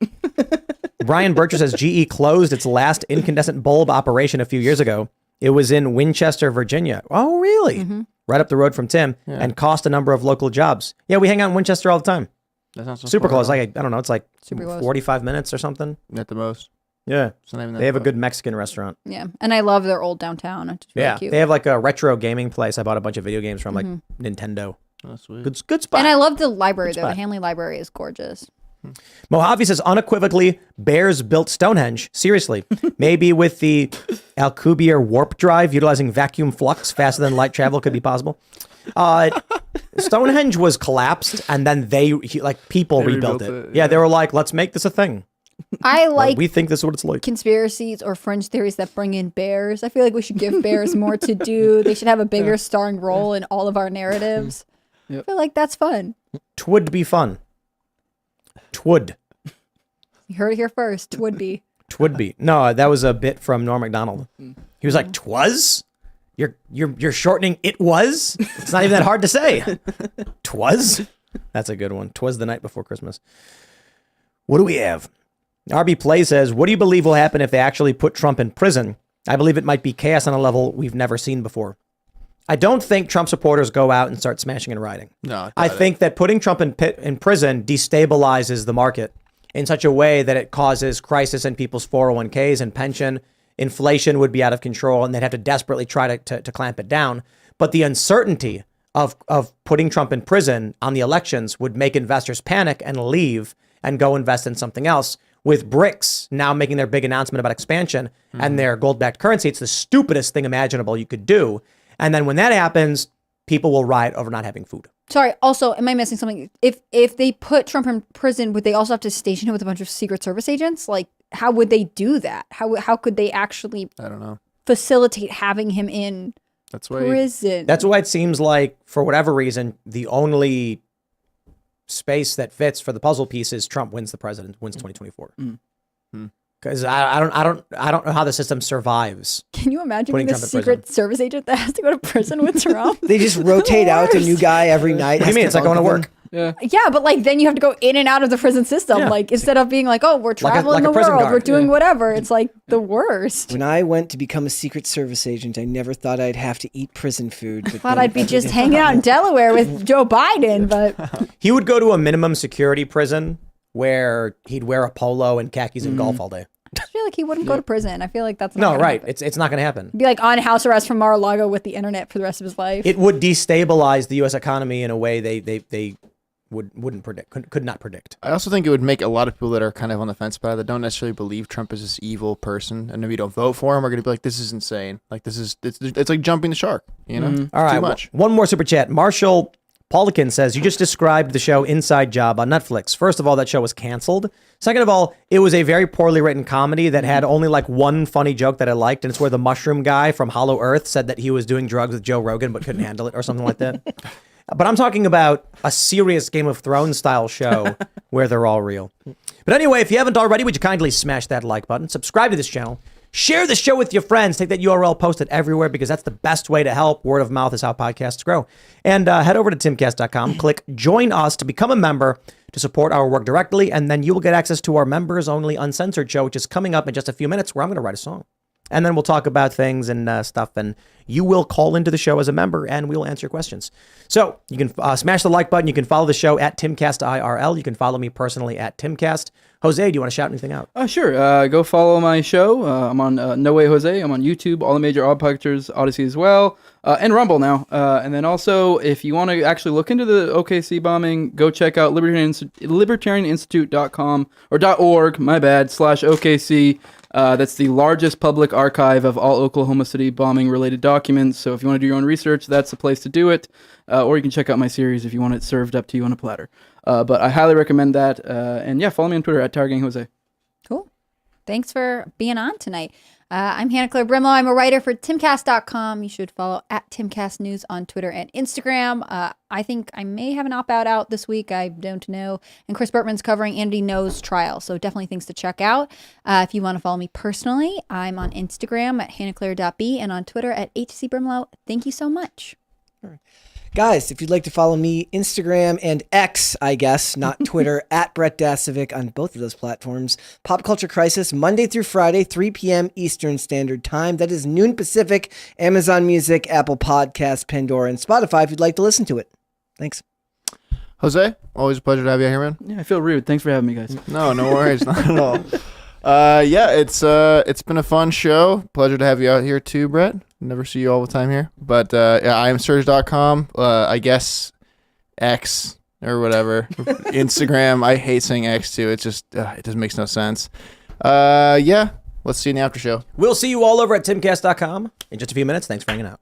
Brian Bircher says GE closed its last incandescent bulb operation a few years ago. It was in Winchester, Virginia. Oh, really? Right up the road from Tim, and cost a number of local jobs. Yeah, we hang out in Winchester all the time. That's not so Super far close. out. Like I don't know, it's like Super close. 45 minutes or something. At the most. Yeah, It's not even that they have a far. good Mexican restaurant. Yeah. And I love their old downtown. It's really Yeah, cute. they have like a retro gaming place. I bought a bunch of video games from, like Nintendo. Oh, sweet. Good spot. And I love the library, though. spot. The Hanley Library is gorgeous. Mojave says unequivocally, Bears built Stonehenge. Seriously, maybe with the Alcubierre warp drive, utilizing vacuum flux faster than light travel could be possible. Stonehenge was collapsed, and then people They rebuilt rebuilt it. it, Yeah, yeah. they were like, let's make this a thing. I like We think this is what it's like. conspiracies or fringe theories that bring in bears. I feel like we should give bears more to do. They should have a bigger starring role in all of our narratives. I feel like that's fun. Twould be fun. Twould. You heard it here first. Would be. Twould be. No, that was a bit from Norm Macdonald. He was like, "Twas? You're shortening it was? It's not even that hard to say. Twas? That's a good one. 'Twas the night before Christmas. What do we have? RB Play says, what do you believe will happen if they actually put Trump in prison? I believe it might be chaos on a level we've never seen before. I don't think Trump supporters go out and start smashing and rioting. No, I think that putting Trump in prison destabilizes the market in such a way that it causes crisis in people's 401ks and pension. Inflation would be out of control, and they'd have to desperately try to clamp it down. But the uncertainty of putting Trump in prison on the elections would make investors panic and leave and go invest in something else. With BRICS now making their big announcement about expansion and their gold-backed currency, it's the stupidest thing imaginable you could do. And then when that happens, people will riot over not having food. Sorry, also, am I missing something? If they put Trump in prison, would they also have to station him with a bunch of Secret Service agents? Like, how would they do that? How could they actually I don't know. facilitate having him in prison? That's why it seems like, for whatever reason, the only space that fits for the puzzle piece is Trump wins 2024. Because I don't know how the system survives. Can you imagine putting being the Trump in Secret Service agent that has to go to prison with Trump? They just rotate out a new guy every night. What do you mean? It's like going to work. Yeah, but like then you have to go in and out of the prison system. Yeah. Like instead of being like, oh, we're traveling the prison world, guard. we're doing whatever. It's like the worst. When I went to become a Secret Service agent, I never thought I'd have to eat prison food. But Thought I'd be just hanging out in Delaware with Joe Biden, but He would go to a minimum security prison where he'd wear a polo and khakis and golf all day. I feel like he wouldn't go to prison. I feel like that's not No, gonna right. happen. It's not going to happen. Be like on house arrest from Mar-a-Lago with the internet for the rest of his life. It would destabilize the U.S. economy in a way they wouldn't predict, could not predict. I also think it would make a lot of people that are kind of on the fence about it, that don't necessarily believe Trump is this evil person, and if you don't vote for him, are going to be like, this is insane. Like, it's like jumping the shark, you know? All right. Too much. One more super chat. Marshall Paulikin says, you just described the show Inside Job on Netflix. First of all, that show was canceled. Second of all, it was a very poorly written comedy that had only like one funny joke that I liked, and it's where the mushroom guy from Hollow Earth said that he was doing drugs with Joe Rogan but couldn't handle it or something like that. But I'm talking about a serious Game of Thrones style show where they're all real. But anyway, if you haven't already, would you kindly smash that like button, subscribe to this channel, share the show with your friends, take that URL, post it everywhere, because that's the best way to help. Word of mouth is how podcasts grow. And head over to timcast.com, click join us to become a member to support our work directly, and then you will get access to our members only uncensored show, which is coming up in just a few minutes, where I'm going to write a song. And then we'll talk about things and stuff, and you will call into the show as a member, and we'll answer your questions. So you can smash the like button. You can follow the show at Timcast IRL. You can follow me personally at Timcast. Jose, do you want to shout anything out? Sure. Go follow my show. I'm on No Way Jose. I'm on YouTube, all the major odd podcasters, Odyssey as well, and Rumble now. And then also, if you want to actually look into the OKC bombing, go check out libertarianinstitute.com or .org, my bad, /OKC. That's the largest public archive of all Oklahoma City bombing related documents. So if you want to do your own research, that's the place to do it. Or you can check out my series if you want it served up to you on a platter. But I highly recommend that. And yeah, follow me on Twitter at TowerGangJose. Cool. Thanks for being on tonight. I'm Hannah Claire Brimlow. I'm a writer for Timcast.com. You should follow at Timcast News on Twitter and Instagram. I think I may have an op-out out this week. I don't know. And Chris Bertman's covering Andy No's trial. So definitely things to check out. If you want to follow me personally, I'm on Instagram at hannahclaire.b and on Twitter at HCBrimlow. Thank you so much. Guys, if you'd like to follow me, Instagram and X, I guess, not Twitter, at Brett Dasovic on both of those platforms. Pop Culture Crisis, Monday through Friday, 3 p.m. Eastern Standard Time. That is noon Pacific, Amazon Music, Apple Podcasts, Pandora, and Spotify if you'd like to listen to it. Thanks. Jose, always a pleasure to have you out here, man. Yeah, I feel rude. Thanks for having me, guys. No worries. Not at all. Yeah, it's been a fun show. Pleasure to have you out here too, Brett. Never see you all the time here. But yeah, I am Serge.com. I guess X or whatever. Instagram. I hate saying X too. It just makes no sense. Yeah, let's see you in the after show. We'll see you all over at Timcast.com in just a few minutes. Thanks for hanging out.